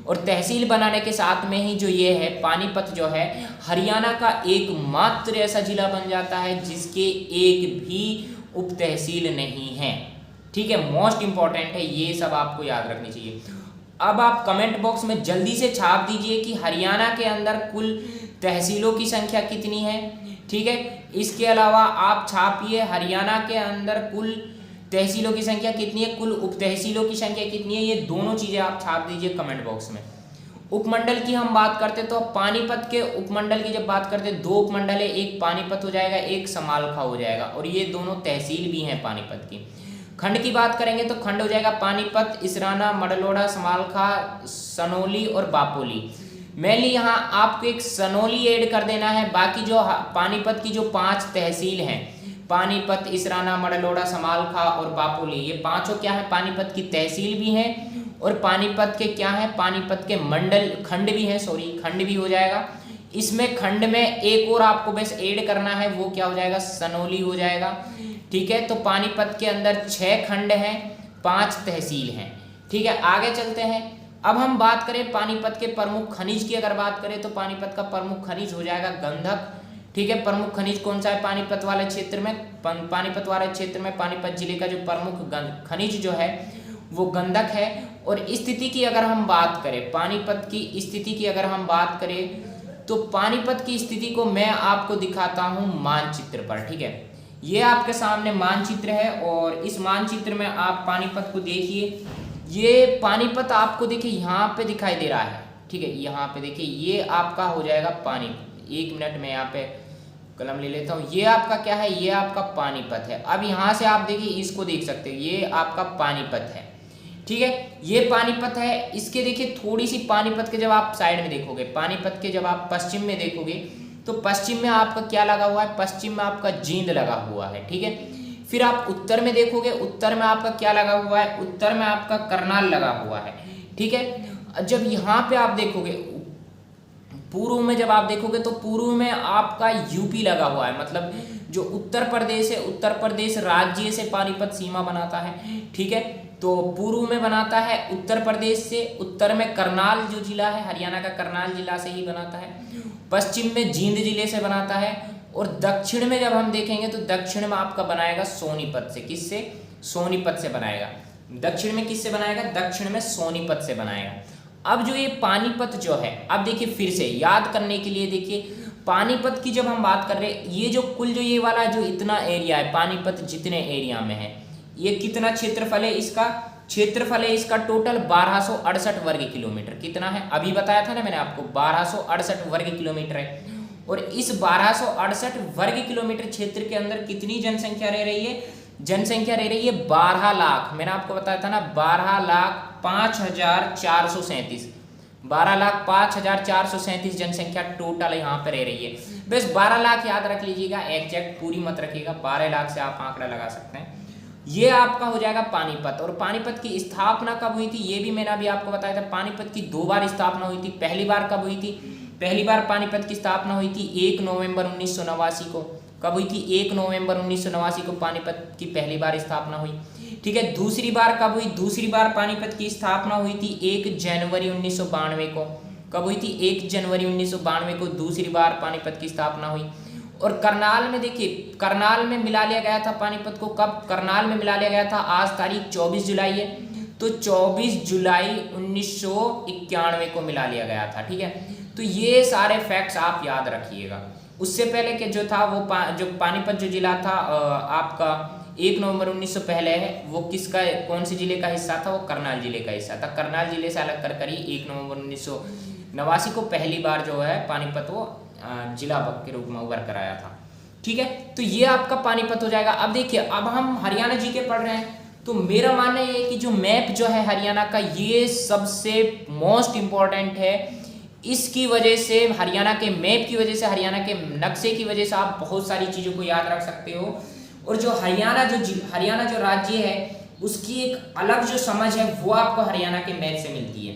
और तहसील बनाने के साथ में ही जो ये है, पानीपत जो है हरियाणा का एकमात्र ऐसा जिला बन जाता है जिसके एक भी उप तहसील नहीं है, ठीक है। मोस्ट इंपॉर्टेंट है, ये सब आपको याद रखनी चाहिए। अब आप कमेंट बॉक्स में जल्दी से छाप दीजिए कि हरियाणा के अंदर कुल तहसीलों की संख्या कितनी है, ठीक है। इसके अलावा आप छापिए हरियाणा के अंदर कुल तहसीलों की संख्या कितनी है, कुल उप तहसीलों की संख्या कितनी है, ये दोनों चीज़ें आप छाप दीजिए कमेंट बॉक्स में। उपमंडल की हम बात करते तो पानीपत के उपमंडल की जब बात करते 2 उपमंडल है, एक पानीपत हो जाएगा, एक समालखा हो जाएगा, और ये दोनों तहसील भी हैं पानीपत की। खंड की बात करेंगे तो खंड हो जाएगा पानीपत, इसराना, मडलोड़ा, समालखा, सनोली और बापोली। मेनली यहाँ आपको एक सनोली ऐड कर देना है। बाकी जो पानीपत की जो 5 तहसील हैं, पानीपत, इसराना, मडलोड़ा, समालखा और बापोली, ये पांचों क्या है, पानीपत की तहसील भी हैं और पानीपत के क्या है, पानीपत के मंडल खंड भी है, सॉरी खंड भी हो जाएगा। इसमें खंड में एक और आपको बस ऐड करना है, वो क्या हो जाएगा, सनोली हो जाएगा। ठीक है, तो पानीपत के अंदर 6 खंड हैं, 5 तहसील हैं। ठीक है, आगे चलते हैं। अब हम बात करें पानीपत के प्रमुख खनिज की, अगर बात करें तो पानीपत का प्रमुख खनिज हो जाएगा गंधक। ठीक है, प्रमुख खनिज कौन सा है पानीपत वाले क्षेत्र में, पानीपत वाले क्षेत्र में पानीपत जिले का जो प्रमुख खनिज जो है वो गंधक है। और स्थिति की अगर हम बात करें, पानीपत की स्थिति की अगर हम बात करें तो पानीपत की स्थिति को मैं आपको दिखाता हूं मानचित्र पर। ठीक है, ये आपके सामने मानचित्र है और इस मानचित्र में आप पानीपत को देखिए। ये पानीपत आपको देखिए यहाँ पे दिखाई दे रहा है। ठीक है, यहाँ पे देखिए ये आपका हो जाएगा पानीपत। 1 मिनट में यहाँ पे कलम ले लेता हूँ। ये आपका क्या है, ये आपका पानीपत है। अब यहाँ से आप देखिए इसको देख सकते हो, ये आपका पानीपत है। ठीक है, ये पानीपत है। इसके देखिए थोड़ी सी पानीपत के जब आप साइड में देखोगे, पानीपत के जब आप पश्चिम में देखोगे तो पश्चिम में आपका क्या लगा हुआ है, पश्चिम में आपका जींद लगा हुआ है। ठीक है, फिर आप उत्तर में देखोगे, उत्तर में आपका क्या लगा हुआ है, उत्तर में आपका करनाल लगा हुआ है। ठीक है, जब यहाँ पे आप देखोगे पूर्व में, जब आप देखोगे तो पूर्व में आपका यूपी लगा हुआ है, मतलब जो उत्तर प्रदेश है, उत्तर प्रदेश राज्य से पानीपत सीमा बनाता है। ठीक है, तो पूर्व में बनाता है उत्तर प्रदेश से, उत्तर में करनाल जो जिला है, हरियाणा का करनाल जिला से ही बनाता है, पश्चिम में जींद जिले से बनाता है, और दक्षिण में जब हम देखेंगे तो दक्षिण में आपका बनाएगा सोनीपत से। किससे, सोनीपत से बनाएगा। दक्षिण में किससे बनाएगा, दक्षिण में सोनीपत से बनाएगा। अब जो ये पानीपत जो है, अब देखिए फिर से याद करने के लिए देखिए, पानीपत की जब हम बात कर रहे हैं, ये जो कुल जो ये वाला जो इतना एरिया है, पानीपत जितने एरिया में है, ये कितना क्षेत्रफल है इसका, क्षेत्रफल है इसका टोटल 1268 वर्ग किलोमीटर। कितना है, अभी बताया था ना मैंने आपको, 1268 वर्ग किलोमीटर है। और इस 1268 वर्ग किलोमीटर क्षेत्र के अंदर कितनी जनसंख्या रह रही है, जनसंख्या रह रही है 12 लाख। मैंने आपको बताया था ना 12,05,437, 12,05,437 जनसंख्या टोटल यहाँ पे रह रही है। बस 12 लाख याद रख लीजिएगा, एग्जैक्ट पूरी मत रखिएगा, 12 लाख से आप आंकड़ा लगा सकते हैं। ये आपका हो जाएगा पानीपत। और पानीपत की स्थापना कब हुई थी, ये भी मैंने अभी आपको बताया था। पानीपत की 2 बार स्थापना हुई थी। पहली बार कब हुई थी, पहली बार पानीपत की स्थापना हुई थी 1 नवंबर 1989 को। कब हुई थी, 1 नवंबर 1989 को पानीपत की पहली बार स्थापना हुई। ठीक है, दूसरी बार कब हुई, दूसरी बार पानीपत की स्थापना हुई थी 1 जनवरी 1992 को। कब हुई थी, 1 जनवरी 1992 को दूसरी बार पानीपत की स्थापना हुई। और करनाल में देखिए, करनाल में मिला लिया गया था पानीपत को। कब करनाल में मिला लिया गया था, आज तारीख 24 जुलाई है, तो 24 जुलाई 1991 को मिला लिया गया था। ठीक है, तो ये सारे फैक्ट्स आप याद रखिएगा। उससे पहले के जो था वो जो पानीपत जो जिला था आपका 1 नवंबर 1900 पहले है, वो किसका, कौन से जिले का हिस्सा था, वो करनाल जिले का हिस्सा था। करनाल जिले से अलग कर ही 1 नवंबर 1989 को पहली बार जो है पानीपत वो जिला के रूप में उभर कर आया था। ठीक है, तो ये आपका पानीपत हो जाएगा। अब देखिए, अब हम हरियाणा जी के पढ़ रहे हैं, तो मेरा मानना ये है कि जो मैप जो है हरियाणा का, ये सबसे मोस्ट इम्पॉर्टेंट है। इसकी वजह से, हरियाणा के मैप की वजह से, हरियाणा के नक्शे की वजह से आप बहुत सारी चीज़ों को याद रख सकते हो। और जो हरियाणा जो राज्य है, उसकी एक अलग जो समझ है वो आपको हरियाणा के मैप से मिलती है।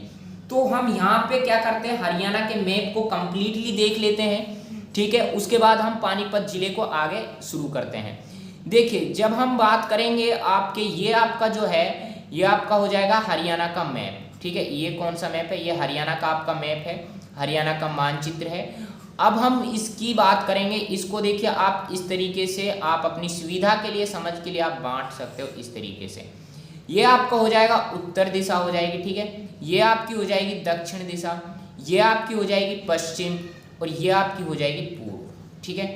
तो हम यहाँ पे क्या करते हैं, हरियाणा के मैप को कंप्लीटली देख लेते हैं। ठीक है, उसके बाद हम पानीपत जिले को आगे शुरू करते हैं। देखिए, जब हम बात करेंगे आपके, ये आपका जो है, ये आपका हो जाएगा हरियाणा का मैप। ठीक है, ये कौन सा मैप है, ये हरियाणा का आपका मैप है, हरियाणा का मानचित्र है। अब हम इसकी बात करेंगे, इसको देखिए आप इस तरीके से, आप अपनी सुविधा के लिए, समझ के लिए आप बांट सकते हो इस तरीके से। ये आपका हो जाएगा उत्तर दिशा हो जाएगी। ठीक है, ये आपकी हो जाएगी दक्षिण दिशा, ये आपकी हो जाएगी पश्चिम, और ये आपकी हो जाएगी पूर्व। ठीक है,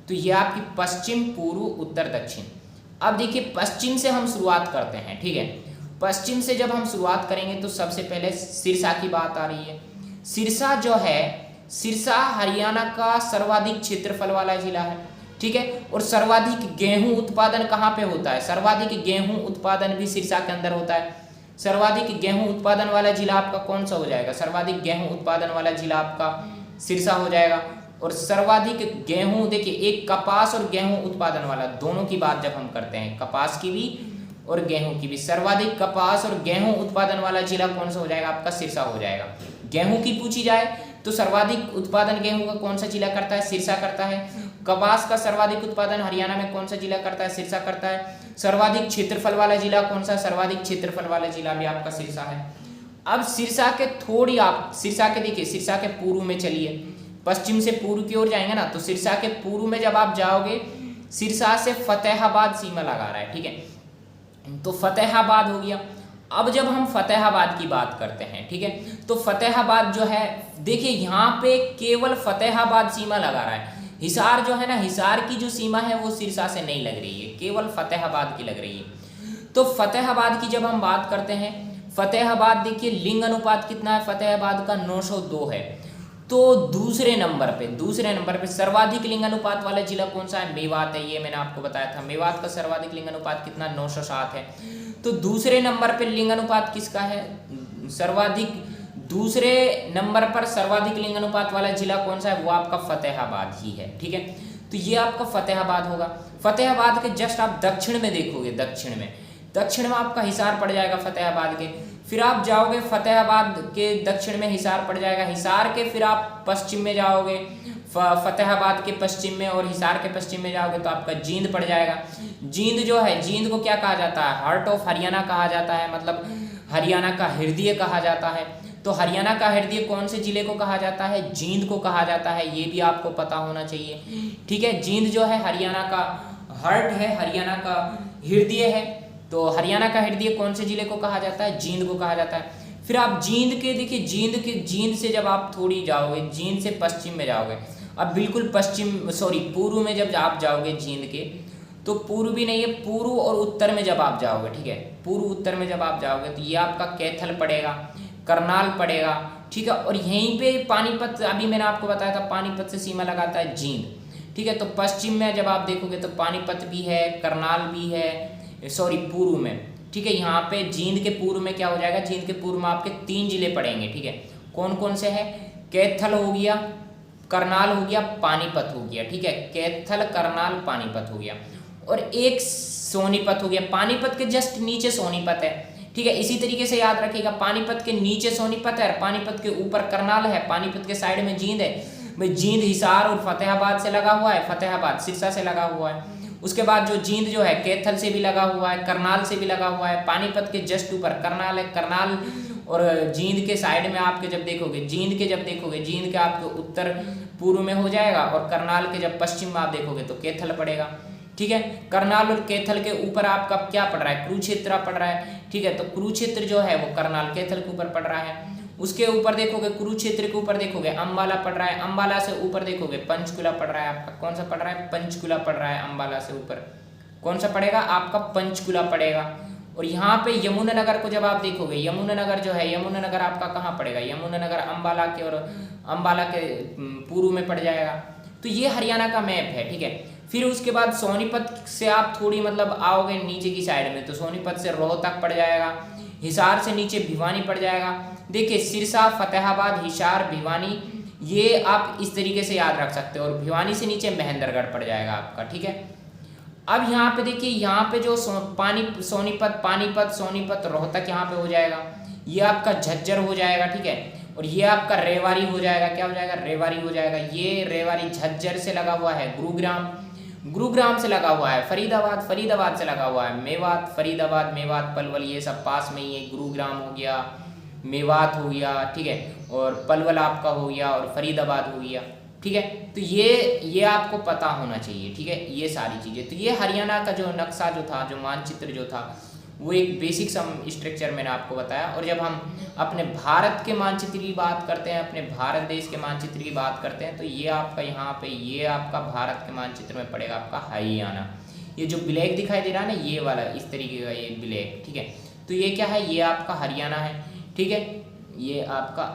तो ये आपकी पश्चिम, पूर्व, उत्तर, दक्षिण। अब देखिए, पश्चिम से हम शुरुआत करते हैं। ठीक है, पश्चिम से जब हम शुरुआत करेंगे तो सबसे पहले सिरसा की बात आ रही है। सिरसा जो है, सिरसा हरियाणा का सर्वाधिक क्षेत्रफल वाला जिला है, ठीक है। और सर्वाधिक गेहूं उत्पादन कहाँ पे होता है? सर्वाधिक गेहूं उत्पादन भी सिरसा के अंदर होता है। सर्वाधिक गेहूं उत्पादन वाला जिला आपका कौन सा हो जाएगा? सर्वाधिक गेहूं उत्पादन वाला जिला आपका सिरसा हो जाएगा। और सर्वाधिक गेहूं, देखिए एक कपास और गेहूं उत्पादन वाला, दोनों की बात जब हम करते हैं, कपास की भी और गेहूं की भी, सर्वाधिक कपास और गेहूं उत्पादन वाला जिला कौन सा हो जाएगा? आपका सिरसा हो जाएगा। गेहूं की पूछी जाए तो सर्वाधिक उत्पादन गेहूं का कौन सा जिला करता है? सिरसा करता है। कपास का सर्वाधिक उत्पादन हरियाणा में कौन सा जिला करता है? सिरसा करता है। सर्वाधिक क्षेत्रफल वाला जिला कौन सा? सर्वाधिक क्षेत्रफल वाला जिला भी आपका सिरसा है। अब सिरसा के थोड़ी, आप सिरसा के देखिए, सिरसा के पूर्व में चलिए, पश्चिम से पूर्व की ओर जाएंगे ना, तो सिरसा के पूर्व में जब आप जाओगे, सिरसा से फतेहाबाद सीमा लगा रहा है, ठीक है। तो फतेहाबाद हो गया। अब जब हम फतेहाबाद की बात करते हैं, ठीक है, तो फतेहाबाद जो है, देखिए यहाँ पे केवल फतेहाबाद सीमा लगा रहा है। हिसार जो है ना, हिसार की जो सीमा है वो सिरसा से नहीं लग रही है, केवल फतेहाबाद की लग रही है। तो फतेहाबाद की जब हम बात करते हैं, फतेहाबाद देखिए लिंग अनुपात कितना है फतेहाबाद का? 902 है। तो दूसरे नंबर पे सर्वाधिक लिंग अनुपात वाला जिला कौन सा है? मेवात है। ये मैंने आपको बताया था, मेवात का सर्वाधिक लिंग अनुपात कितना? 907 है। तो दूसरे नंबर पे लिंग अनुपात किसका है? दूसरे नंबर पर सर्वाधिक लिंग अनुपात वाला जिला कौन सा है? वो आपका फतेहाबाद ही है, ठीक है। तो ये आपका फतेहाबाद होगा। फतेहाबाद के जस्ट आप दक्षिण में देखोगे, दक्षिण में आपका हिसार पड़ जाएगा फतेहाबाद के। फिर आप जाओगे फतेहाबाद के दक्षिण में हिसार पड़ जाएगा, हिसार के फिर आप पश्चिम में जाओगे, फतेहाबाद के पश्चिम में, और हिसार के पश्चिम में जाओगे तो आपका जींद पड़ जाएगा। जींद जो है, जींद को क्या कहा जाता है? हार्ट ऑफ हरियाणा कहा जाता है, मतलब हरियाणा का हृदय कहा जाता है। तो हरियाणा का हृदय कौन से जिले को कहा जाता है? जींद को कहा जाता है। ये भी आपको पता होना चाहिए, ठीक है। जींद जो है हरियाणा का हार्ट है, हरियाणा का हृदय है। तो हरियाणा का हृदय कौन से जिले को कहा जाता है? जींद को कहा जाता है। फिर आप जींद के देखिए, जींद से जब आप थोड़ी जाओगे, जींद से पश्चिम में जाओगे, अब बिल्कुल पूर्व में जब आप जाओगे जींद के, तो पूर्व भी नहीं है, पूर्व और उत्तर में जब आप जाओगे, ठीक है, पूर्व उत्तर में जब आप जाओगे तो ये आपका कैथल पड़ेगा, करनाल पड़ेगा, ठीक है। और यहीं पे पानीपत, अभी मैंने आपको बताया था पानीपत से सीमा लगाता है जींद, ठीक है। तो पश्चिम में जब आप देखोगे तो पानीपत भी है, करनाल भी है, पूर्व में, ठीक है। यहाँ पे जींद के पूर्व में क्या हो जाएगा? जींद के पूर्व में आपके 3 जिले पड़ेंगे, ठीक है। कौन कौन से है? कैथल हो गया, करनाल हो गया, पानीपत हो गया, ठीक है। कैथल, करनाल, पानीपत हो गया, और एक सोनीपत हो गया। पानीपत के जस्ट नीचे सोनीपत है, ठीक है। इसी तरीके से याद रखिएगा, पानीपत के नीचे सोनीपत है, पानीपत के ऊपर करनाल है, पानीपत के साइड में जींद है। भाई जींद हिसार और फतेहाबाद से लगा हुआ है, फतेहाबाद सिरसा से लगा हुआ है। उसके बाद जो जींद जो है कैथल से भी लगा हुआ है, करनाल से भी लगा हुआ है, पानीपत के जस्ट ऊपर करनाल है। करनाल और जींद के साइड में आपके जब देखोगे, जींद के आपके उत्तर पूर्व में हो जाएगा, और करनाल के जब पश्चिम में आप देखोगे तो कैथल पड़ेगा, ठीक है। करनाल और कैथल के ऊपर आपका क्या पड़ रहा है? कुरुक्षेत्र पड़ रहा है, ठीक है। तो कुरुक्षेत्र जो है वो करनाल कैथल के ऊपर पड़ रहा है। उसके ऊपर देखोगे, कुरुक्षेत्र के ऊपर देखोगे अंबाला पड़ रहा है, अंबाला से ऊपर देखोगे पंचकुला पड़ रहा है आपका। कौन सा पड़ रहा है? पंचकुला पड़ रहा है। अंबाला से ऊपर कौन सा पड़ेगा? आपका पंचकुला पड़ेगा। और यहाँ पे यमुनानगर को जब आप देखोगे, यमुनानगर जो है, यमुनानगर आपका कहाँ पड़ेगा? यमुनानगर अंबाला के, और अंबाला के पूर्व में पड़ जाएगा। तो ये हरियाणा का मैप है, ठीक है। फिर उसके बाद सोनीपत से आप थोड़ी मतलब आओगे नीचे की साइड में, तो सोनीपत से रोहतक पड़ जाएगा, हिसार से नीचे भिवानी पड़ जाएगा। देखिए सिरसा, फतेहाबाद, हिसार, भिवानी, ये आप इस तरीके से याद रख सकते हो। और भिवानी से नीचे महेंद्रगढ़ पड़ जाएगा आपका, ठीक है। अब यहाँ पे देखिए, यहाँ पे जो सोनीपत, पानीपत, सोनीपत, रोहतक यहाँ पे हो जाएगा। ये आपका झज्जर हो जाएगा, ठीक है। और ये आपका रेवाड़ी हो जाएगा। क्या हो जाएगा? रेवाड़ी हो जाएगा। ये रेवाड़ी झज्जर से लगा हुआ है, गुरुग्राम से लगा हुआ है, फरीदाबाद से लगा हुआ है, मेवात, फरीदाबाद, मेवात, पलवल, ये सब पास में ही है। गुरुग्राम हो गया, मेवात हो गया, ठीक है, और पलवल आपका हो गया, और फरीदाबाद हो गया, ठीक है। तो ये आपको पता होना चाहिए, ठीक है, ये सारी चीज़ें। तो ये हरियाणा का जो नक्शा जो था, जो मानचित्र जो था, वो एक बेसिक सम स्ट्रक्चर मैंने आपको बताया। और जब हम अपने भारत के मानचित्र की बात करते हैं, अपने भारत देश के मानचित्र की बात करते हैं, तो ये आपका यहाँ पे, ये आपका भारत के मानचित्र में पड़ेगा आपका हरियाणा। ये जो ब्लैक दिखाई दे रहा है ना, ये वाला इस तरीके का ये ब्लैक, ठीक है। तो ये क्या है? ये आपका हरियाणा है, ठीक है। ये आपका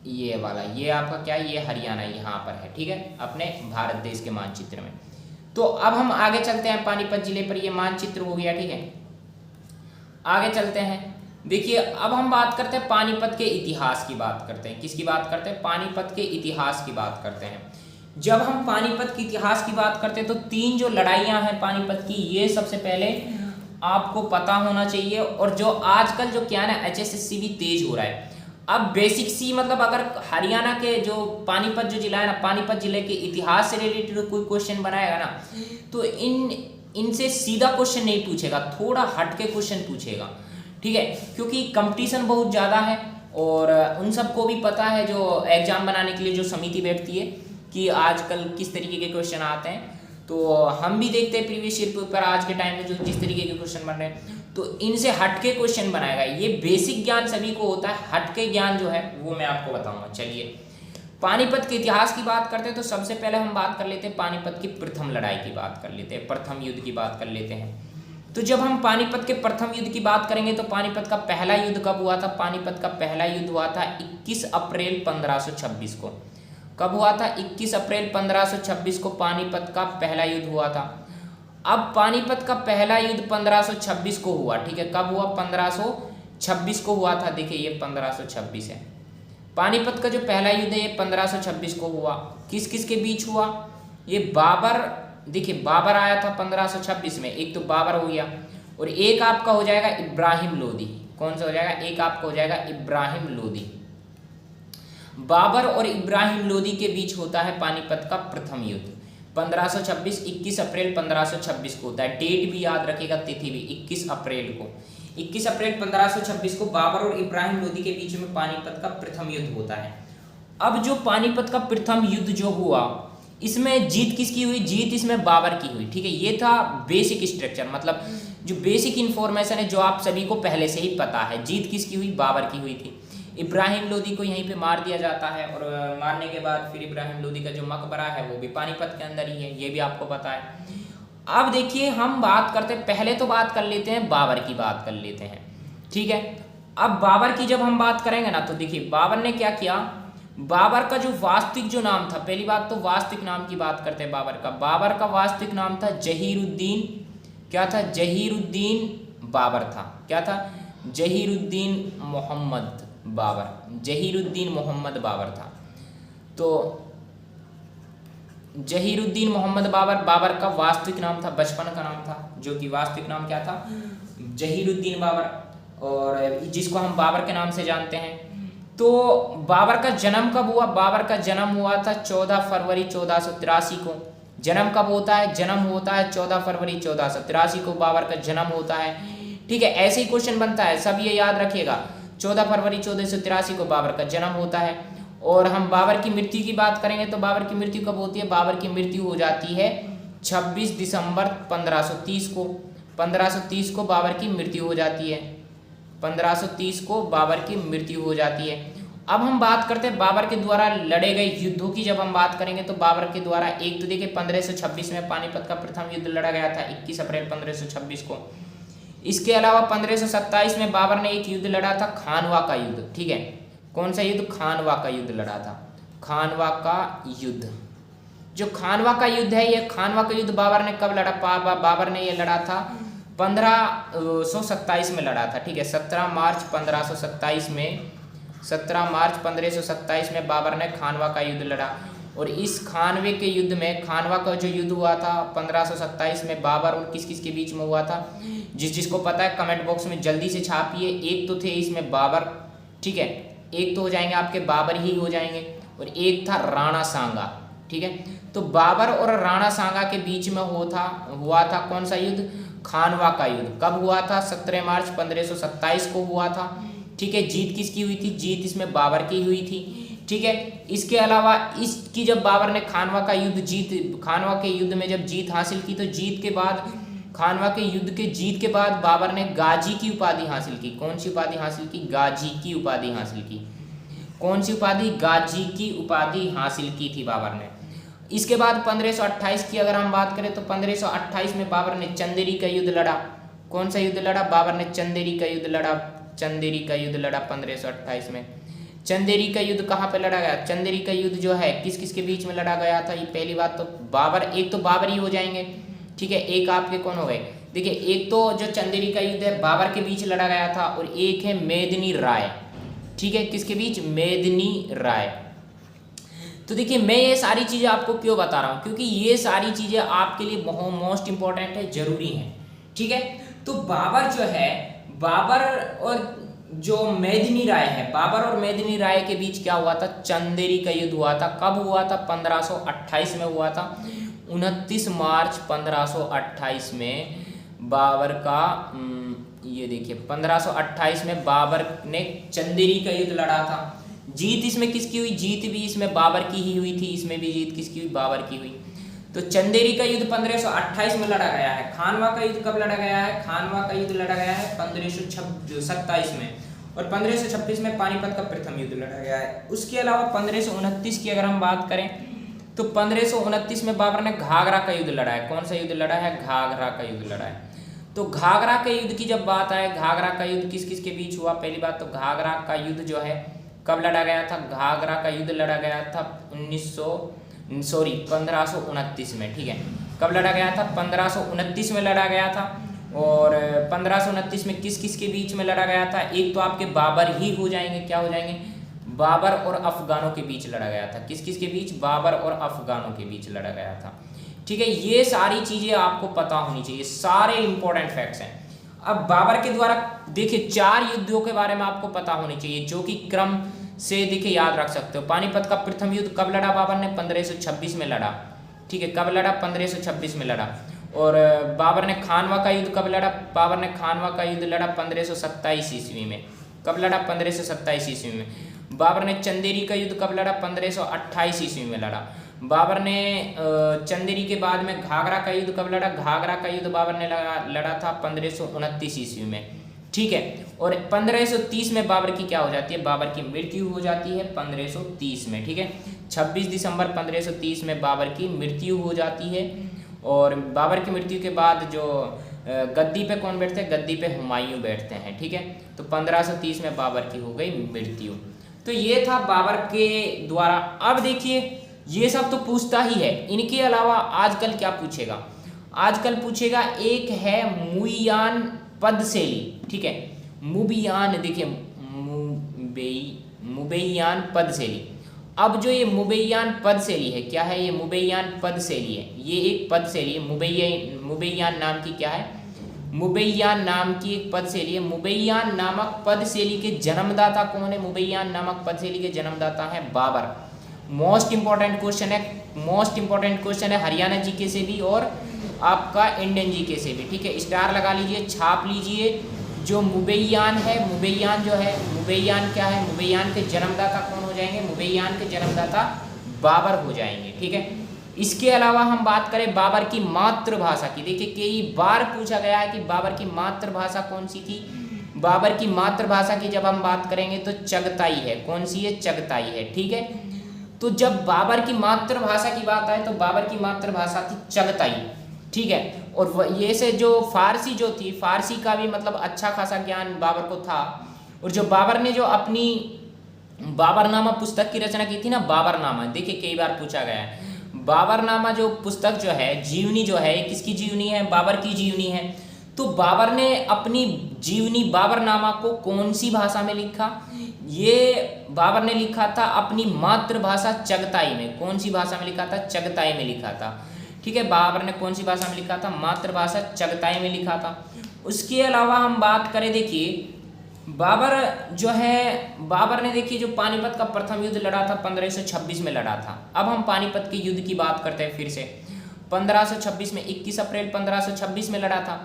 ये वाला, ये आपका क्या है, ये हरियाणा यहाँ पर है, ठीक है, अपने भारत देश के मानचित्र में। तो अब हम आगे चलते हैं पानीपत जिले पर, ये मानचित्र हो गया, ठीक है। आगे चलते हैं, देखिए अब हम बात करते हैं पानीपत के इतिहास की बात करते हैं। किसकी बात करते हैं? पानीपत के इतिहास की बात करते हैं। जब हम पानीपत के इतिहास की बात करते हैं तो 3 जो लड़ाइयाँ हैं पानीपत की, ये सबसे पहले आपको पता होना चाहिए। और जो आजकल जो क्या है ना, HSSC भी तेज हो रहा है। अब बेसिक सी मतलब अगर हरियाणा के जो पानीपत जो जिला है ना, पानीपत जिले के इतिहास से रिलेटेड कोई क्वेश्चन बनाएगा ना, तो इनसे सीधा क्वेश्चन नहीं पूछेगा, थोड़ा हट के क्वेश्चन पूछेगा, ठीक है, क्योंकि कंपटीशन बहुत ज़्यादा है। और उन सबको भी पता है जो एग्जाम बनाने के लिए जो समिति बैठती है कि आजकल किस तरीके के क्वेश्चन आते हैं। तो हम भी देखते हैं प्रीवियस ईयर पेपर आज के टाइम में जो जिस तरीके के क्वेश्चन बन रहे हैं, तो इनसे हटके क्वेश्चन बनाएगा। ये बेसिक ज्ञान सभी को होता है, हटके ज्ञान जो है वो मैं आपको बताऊंगा। चलिए पानीपत के इतिहास की बात करते हैं तो सबसे पहले हम बात कर लेते हैं पानीपत की प्रथम लड़ाई की बात कर लेते हैं, प्रथम युद्ध की बात कर लेते हैं। तो जब हम पानीपत के प्रथम युद्ध की बात करेंगे तो पानीपत का पहला युद्ध कब हुआ था? पानीपत का पहला युद्ध हुआ था 21 अप्रैल 1526 को। कब हुआ था? 21 अप्रैल 1526 को पानीपत का पहला युद्ध हुआ था। अब पानीपत का पहला युद्ध 1526 को हुआ, ठीक है। कब हुआ? 1526 को हुआ था। देखिए ये 1526 है। पानीपत का जो पहला युद्ध है ये 1526 को हुआ। किस किस के बीच हुआ? ये बाबर, देखिए बाबर आया था 1526 में, एक तो बाबर हो गया और एक आपका हो जाएगा इब्राहिम लोदी। कौन सा हो जाएगा? एक आपका हो जाएगा इब्राहिम लोदी। बाबर और इब्राहिम लोदी के बीच होता है पानीपत का प्रथम युद्ध। 1526 21 अप्रैल 1526 को होता है। डेट भी याद रखेगा, तिथि भी 21 अप्रैल को। 21 अप्रैल 1526 को बाबर और इब्राहिम लोदी के बीच में पानीपत का प्रथम युद्ध होता है। अब जो पानीपत का प्रथम युद्ध जो हुआ, इसमें जीत किसकी हुई? जीत इसमें बाबर की हुई, ठीक है। ये था बेसिक स्ट्रक्चर, मतलब जो बेसिक इन्फॉर्मेशन है जो आप सभी को पहले से ही पता है। जीत किसकी हुई? बाबर की हुई थी। इब्राहिम लोदी को यहीं पे मार दिया जाता है और मारने के बाद फिर इब्राहिम लोदी का जो मकबरा है वो भी पानीपत के अंदर ही है, ये भी आपको पता है। अब देखिए हम बात करते हैं, पहले तो बात कर लेते हैं बाबर की, बात कर लेते हैं, ठीक है। अब बाबर की जब हम बात करेंगे ना, तो देखिए बाबर ने क्या किया। बाबर का जो वास्तविक जो नाम था, पहली बात तो वास्तविक नाम की बात करते हैं बाबर का। बाबर का वास्तविक नाम था जहीरुद्दीन, क्या था? जहीरुद्दीन बाबर था। क्या था? जहीरुद्दीन मोहम्मद बाबर, जहीरुद्दीन मोहम्मद बाबर था। तो जहीरुद्दीन मोहम्मद बाबर, बाबर का वास्तविक नाम था, बचपन का नाम था, जो कि वास्तविक नाम क्या था? जहीरुद्दीन बाबर, और जिसको हम बाबर के नाम से जानते हैं। तो बाबर का जन्म कब हुआ? बाबर का जन्म हुआ था 14 फरवरी 1483 को। जन्म कब होता है? जन्म होता है 14 फरवरी 1483 को बाबर का जन्म होता है, ठीक है। ऐसे ही क्वेश्चन बनता है, सब ये याद रखिएगा। 14 फरवरी 1483 को बाबर का जन्म होता है। और हम बाबर की मृत्यु की बात करेंगे तो बाबर की मृत्यु कब होती है? बाबर की मृत्यु हो जाती है 26 दिसंबर 1530 को। 1530 को बाबर की मृत्यु हो जाती है। 1530 को बाबर की मृत्यु हो जाती है। अब हम बात करते हैं बाबर के द्वारा लड़े गए युद्धों की। जब हम बात करेंगे तो बाबर के द्वारा एक तो देखिए 1526 में पानीपत का प्रथम युद्ध लड़ा गया था 21 अप्रैल 1526 को। इसके अलावा 1527 में बाबर ने एक युद्ध लड़ा था, खानवा का युद्ध, ठीक है। कौन सा युद्ध? खानवा का युद्ध लड़ा था। खानवा का युद्ध, जो खानवा का युद्ध है, ये खानवा का युद्ध बाबर ने कब लड़ा? बाबर ने ये लड़ा था 1527 में लड़ा था, ठीक है। 17 मार्च 1527 में, 17 मार्च 1527 में बाबर ने खानवा का युद्ध लड़ा। और इस खानवे के युद्ध में, खानवा का जो युद्ध हुआ था 1527 में, बाबर और किस किस के बीच में हुआ था? जिसको पता है कमेंट बॉक्स में जल्दी से छापिए। एक तो थे इसमें बाबर, ठीक है, एक तो हो जाएंगे आपके बाबर ही हो जाएंगे, और एक था राणा सांगा, ठीक है। तो बाबर और राणा सांगा के बीच में हुआ था कौन सा युद्ध? खानवा का युद्ध। कब हुआ था? 17 मार्च 1527 को हुआ था, ठीक है। जीत किसकी हुई थी? जीत इसमें बाबर की हुई थी, ठीक है। इसके अलावा इसकी जब बाबर ने खानवा के युद्ध में जब जीत हासिल की, तो जीत के बाद, खानवा के युद्ध के जीत के बाद बाबर ने गाजी की उपाधि हासिल की। कौन सी उपाधि हासिल की? गाजी की उपाधि हासिल की। कौन सी उपाधि? गाजी की उपाधि हासिल की थी बाबर ने। इसके बाद 1528 की अगर हम बात करें तो 1528 में बाबर ने चंदेरी का युद्ध लड़ा। कौन सा युद्ध लड़ा? बाबर ने चंदेरी का युद्ध लड़ा। चंदेरी का युद्ध लड़ा 1528 में। चंदेरी का युद्ध कहाँ पे लड़ा गया? चंदेरी का युद्ध जो है किस किस के बीच में लड़ा गया था? ये पहली बात तो बाबर, एक तो बाबर ही हो जाएंगे, ठीक है। एक आपके कौन हो गए? देखिए एक तो जो चंदेरी का युद्ध है बाबर के बीच लड़ा गया था, और एक है मेदिनी राय, ठीक है। किसके बीच? मेदिनी राय। तो देखिए मैं ये सारी चीज़ें आपको क्यों बता रहा हूँ, क्योंकि ये सारी चीज़ें आपके लिए बहुत मोस्ट इंपॉर्टेंट है, जरूरी हैं, ठीक है। तो बाबर जो है, बाबर और जो मेदिनी राय है, बाबर और मेदिनी राय के बीच क्या हुआ था? चंदेरी का युद्ध हुआ था। कब हुआ था? 1528 में हुआ था। 29 मार्च 1528 में बाबर का ये देखिए 1528 में बाबर ने चंदेरी का युद्ध लड़ा था। जीत इसमें किसकी हुई? जीत भी इसमें बाबर की ही हुई थी, इसमें भी जीत किसकी हुई? बाबर की हुई। तो चंदेरी का युद्ध 1528 में लड़ा गया है। खानवा का युद्ध कब लड़ा गया है? खानवा का युद्ध लड़ा गया है 1527 में, और 1526 में पानीपत का प्रथम युद्ध लड़ा गया है। उसके अलावा 1529 की अगर हम बात करें तो 1529 में बाबर ने घाघरा का युद्ध लड़ा है। कौन सा युद्ध लड़ा है? घाघरा का युद्ध लड़ा है। तो घाघरा के युद्ध की जब बात आए, घाघरा का युद्ध किस किस के बीच हुआ? पहली बात तो घाघरा का युद्ध जो है कब लड़ा गया था? घाघरा का युद्ध लड़ा गया था 1529 में, ठीक है। कब लड़ा गया था? 1529 में लड़ा गया था। और 1529 में किस किस के बीच में लड़ा गया था? एक तो आपके बाबर ही हो जाएंगे, क्या हो जाएंगे? बाबर और अफगानों के बीच लड़ा गया था। किस किस के बीच? बाबर और अफगानों के बीच लड़ा गया था, ठीक है। ये सारी चीज़ें आपको पता होनी चाहिए, सारे इंपॉर्टेंट फैक्ट्स हैं। अब बाबर के द्वारा देखिए 4 युद्धों के बारे में आपको पता होनी चाहिए, जो कि क्रम से देखिए याद रख सकते हो। पानीपत का प्रथम युद्ध कब लड़ा बाबर ने? 1526 में लड़ा, ठीक है। कब लड़ा? 1526 में लड़ा। और बाबर ने खानवा का युद्ध कब लड़ा? बाबर ने खानवा का युद्ध लड़ा 1527 ईस्वी में। कब लड़ा? 1527 ईस्वी में। बाबर ने चंदेरी का युद्ध कब लड़ा? 1528 ईस्वी में लड़ा। बाबर ने चंदेरी के बाद में घाघरा का युद्ध कब लड़ा? घाघरा का युद्ध बाबर ने लड़ा था 1529 ईस्वी में, ठीक है। और 1530 में बाबर की क्या हो जाती है? बाबर की मृत्यु हो जाती है 1530 में, ठीक है। 26 दिसंबर 1530 में बाबर की मृत्यु हो जाती है। और बाबर की मृत्यु के बाद जो गद्दी पे कौन बैठते हैं? गद्दी पे हुमायूं बैठते हैं, ठीक है। तो 1530 में बाबर की हो गई मृत्यु। तो ये था बाबर के द्वारा। अब देखिए ये सब तो पूछता ही है, इनके अलावा आजकल क्या पूछेगा? आजकल पूछेगा एक है मुइयान पदशैली, ठीक है। मुबियान, देखिए मुबेयान पदशैली। अब जो ये मुबेयान पदशैली है, क्या है? ये मुबेयान पदशैली है, ये एक पदशैली है। मुबेयान नाम की क्या है? मुबेयान नाम की एक पदशैली है। मुबेयान नामक पदशैली के जन्मदाता कौन है? मुबेयान नामक पदशैली के जन्मदाता है बाबर। मोस्ट इंपॉर्टेंट क्वेश्चन है, मोस्ट इंपॉर्टेंट क्वेश्चन है हरियाणा जीके से भी और आपका इंडियन जीके से भी, ठीक है। स्टार लगा लीजिए, छाप लीजिए। जो मुबेयान है, मुबेयान जो है, मुबेयान क्या है? मुबेयान के जन्मदाता कौन हो जाएंगे? मुबेयान के जन्मदाता बाबर हो जाएंगे, ठीक है। इसके अलावा हम बात करें बाबर की मातृभाषा की। देखिए कई बार पूछा गया है कि बाबर की मातृभाषा कौन सी थी। बाबर की मातृभाषा की जब हम बात करेंगे तो चगताई है। कौन सी है? चगताई है, ठीक है। तो जब बाबर की मातृभाषा की बात आए तो बाबर की मातृभाषा थी चगताई, ठीक है। और ये से जो फारसी जो थी, फारसी का भी मतलब अच्छा खासा ज्ञान बाबर को था। और जो बाबर ने जो अपनी बाबरनामा पुस्तक की रचना की थी ना, बाबरनामा, देखिए कई बार पूछा गया है। बाबरनामा जो पुस्तक जो है, जीवनी जो है, किसकी जीवनी है? बाबर की जीवनी है। तो बाबर ने अपनी जीवनी बाबरनामा को कौन सी भाषा में लिखा? ये बाबर ने लिखा था अपनी मातृभाषा चगताई में। कौन सी भाषा में लिखा था? चगताई में लिखा था, ठीक है। बाबर ने कौन सी भाषा में लिखा था? मातृभाषा चगताई में लिखा था। उसके अलावा हम बात करें, देखिए बाबर जो है, बाबर ने देखिए जो पानीपत का प्रथम युद्ध लड़ा था 1526 में लड़ा था। अब हम पानीपत के युद्ध की बात करते हैं फिर से। 1526 में 21 अप्रैल 1526 में लड़ा था।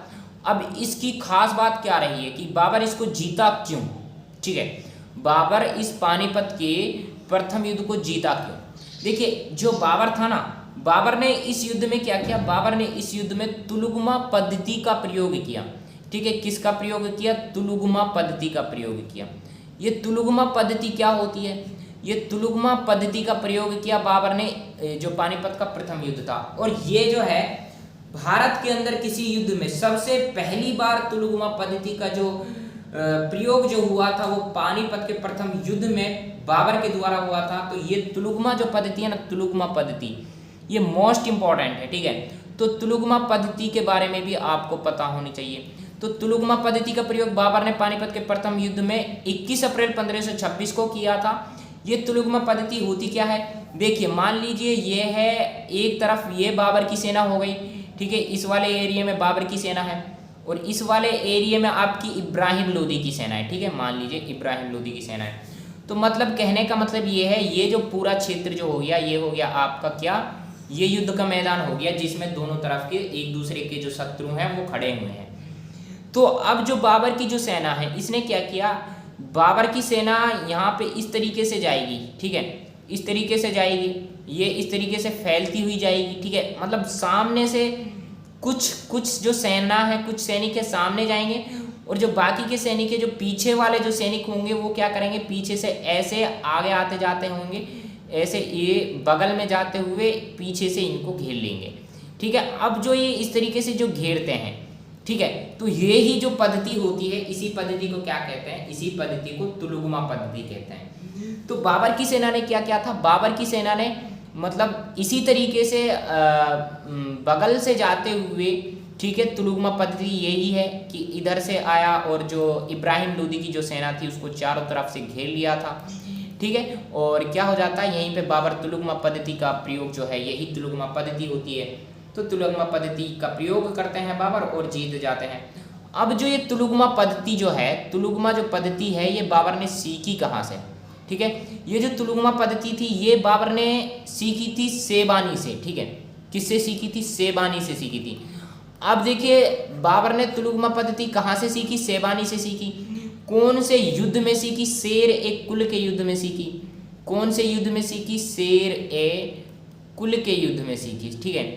अब इसकी खास बात क्या रही है कि बाबर इसको जीता क्यों, ठीक है। बाबर इस पानीपत के प्रथम युद्ध को जीता क्यों? देखिए जो बाबर था ना, बाबर ने इस युद्ध में क्या किया? बाबर ने इस युद्ध में तुलुगमा पद्धति का प्रयोग किया, ठीक है। किसका प्रयोग किया? तुलुगमा पद्धति का प्रयोग किया। ये तुलुगमा पद्धति क्या होती है? ये तुलुगमा पद्धति का प्रयोग किया बाबर ने जो पानीपत का प्रथम युद्ध था। और ये जो है भारत के अंदर किसी युद्ध में सबसे पहली बार तुलुगमा पद्धति का जो प्रयोग जो हुआ था वो पानीपत के प्रथम युद्ध में बाबर के द्वारा हुआ था। तो ये तुलुगमा जो पद्धति है ना, तुलुगमा पद्धति, ये मोस्ट इंपॉर्टेंट है, ठीक है। तो तुलुगमा पद्धति के बारे में भी आपको पता होनी चाहिए। तो तुलुगमा पद्धति का प्रयोग बाबर ने पानीपत के प्रथम युद्ध में 21 अप्रैल 1526 को किया था। ये तुलुगमा पद्धति होती क्या है, देखिए मान लीजिए ये है एक तरफ ये बाबर की सेना हो गई, ठीक है, इस वाले एरिया में बाबर की सेना है और इस वाले एरिया में आपकी इब्राहिम लोदी की सेना है, ठीक है, मान लीजिए इब्राहिम लोदी की सेना है। तो मतलब कहने का मतलब ये है, ये जो पूरा क्षेत्र जो हो गया ये हो गया आपका क्या, ये युद्ध का मैदान हो गया जिसमें दोनों तरफ के एक दूसरे के जो शत्रु हैं वो खड़े हुए हैं। तो अब जो बाबर की जो सेना है इसने क्या किया, बाबर की सेना यहाँ पे इस तरीके से जाएगी, ठीक है, इस तरीके से जाएगी, ये इस तरीके से फैलती हुई जाएगी, ठीक है। मतलब सामने से कुछ जो सेना है, कुछ सैनिक है सामने जाएंगे और जो बाकी के सैनिक है, जो पीछे वाले जो सैनिक होंगे वो क्या करेंगे, पीछे से ऐसे आगे आते जाते होंगे, ऐसे ये बगल में जाते हुए पीछे से इनको घेर लेंगे, ठीक है। अब जो ये इस तरीके से जो घेरते हैं, ठीक है, तो ये ही जो पद्धति होती है, इसी पद्धति को क्या कहते हैं, इसी पद्धति को तुलुगमा पद्धति कहते हैं। तो बाबर की सेना ने क्या किया था, बाबर की सेना ने मतलब इसी तरीके से बगल से जाते हुए, ठीक है, तुलुगमा पद्धति यही है कि इधर से आया और जो इब्राहिम लोदी की जो सेना थी उसको चारों तरफ से घेर लिया था, ठीक है। और क्या हो जाता है, यहीं पे बाबर तुलुगमा पद्धति का प्रयोग जो है यही तुलुगमा पद्धति होती है। तो तुलुगमा पद्धति का प्रयोग करते हैं बाबर और जीत जाते हैं। अब जो ये तुलुगमा पद्धति जो है, तुलुगमा जो पद्धति है ये बाबर ने सीखी कहाँ से, ठीक है। ये जो तुलुगमा पद्धति थी ये बाबर ने सीखी थी सेबानी से, ठीक है, किससे सीखी थी, सेबानी से सीखी थी। अब देखिए बाबर ने तुलुगमा पद्धति कहाँ से सीखी, सेबानी से सीखी। कौन से युद्ध में सीखी, शेर ए कुल के युद्ध में सीखी। कौन से युद्ध में सीखी, शेर ए कुल के युद्ध में सीखी, ठीक है।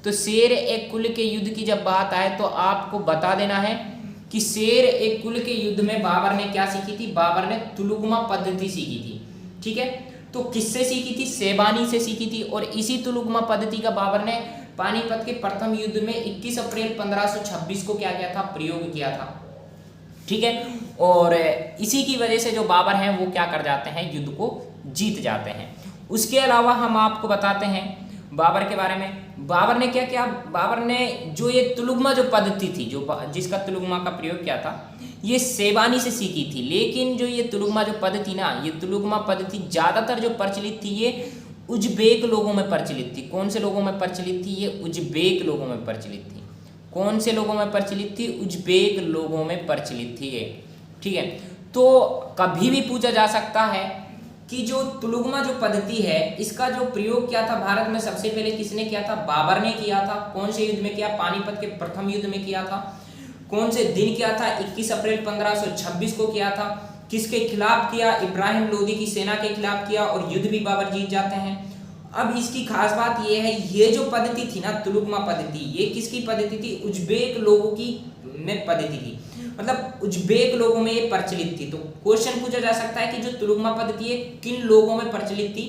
तो शेर ए कुल के युद्ध की जब बात आए तो आपको बता देना है कि शेर ए कुल के युद्ध में बाबर ने क्या सीखी थी, बाबर ने तुलुगमा पद्धति सीखी थी, ठीक है। तो किससे सीखी थी, सेबानी से सीखी थी। और इसी तुलुगमा पद्धति का बाबर ने पानीपत के प्रथम युद्ध में 21 अप्रैल 1526 को क्या किया था, प्रयोग किया था, ठीक है। और इसी की वजह से जो बाबर हैं वो क्या कर जाते हैं, युद्ध को जीत जाते हैं। उसके अलावा हम आपको बताते हैं बाबर के बारे में। बाबर ने क्या किया, बाबर ने जो ये तुलुगमा जो पद्धति थी, जो जिसका तुलुगमा का प्रयोग किया था, ये सेबानी से सीखी थी। लेकिन जो ये तुलुगमा जो पद्धति ना, ये तुलुगमा पद्धति ज़्यादातर जो प्रचलित थी ये उज्बेक लोगों में प्रचलित थी। कौन से लोगों में प्रचलित थी, ये उज्बेक लोगों में प्रचलित थी। कौन से लोगों में प्रचलित थी, उज्बेक लोगों में प्रचलित थी ये, ठीक है। तो कभी भी पूछा जा सकता है कि जो तुलुगमा जो पद्धति है इसका जो प्रयोग किया था भारत में सबसे पहले किसने किया था, बाबर ने किया था। कौन से युद्ध में किया, पानीपत के प्रथम युद्ध में किया था। कौन से दिन किया था, 21 अप्रैल 1526 को किया था। किसके खिलाफ किया, इब्राहिम लोदी की सेना के खिलाफ किया और युद्ध भी बाबर जीत जाते हैं। अब इसकी खास बात यह है, ये जो पद्धति थी ना तुलुगमा पद्धति, ये किसकी पद्धति थी, उज्बेक लोगों की में पद्धति थी, मतलब उज्बेक लोगों में ये प्रचलित थी। तो क्वेश्चन पूछा जा सकता है कि जो तुलुगमा पद्धति है किन लोगों में प्रचलित थी,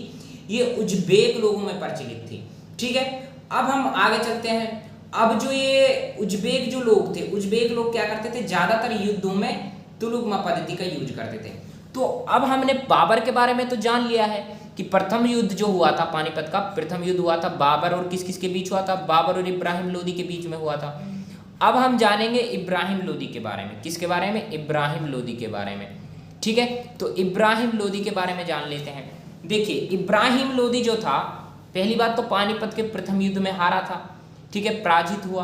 ये उज्बेक लोगों में प्रचलित थी, ठीक है। अब हम आगे चलते हैं। अब जो ये उज्बेक जो लोग थे, उज्बेक लोग क्या करते थे, ज्यादातर युद्धों में तुलुगमा पद्धति का यूज करते थे। तो अब हमने बाबर के बारे में तो जान लिया है कि प्रथम युद्ध जो हुआ था, पानीपत का प्रथम युद्ध हुआ था, बाबर और किस किस के बीच हुआ था, बाबर और इब्राहिम लोदी के बीच में हुआ था। अब हम जानेंगे इब्राहिम लोदी के बारे में। किसके बारे में, इब्राहिम लोदी के बारे में, ठीक है। तो इब्राहिम लोदी के बारे में जान लेते हैं। देखिए इब्राहिम लोदी जो था, पहली बात तो पानीपत के प्रथम युद्ध में हारा था, ठीक है, पराजित हुआ।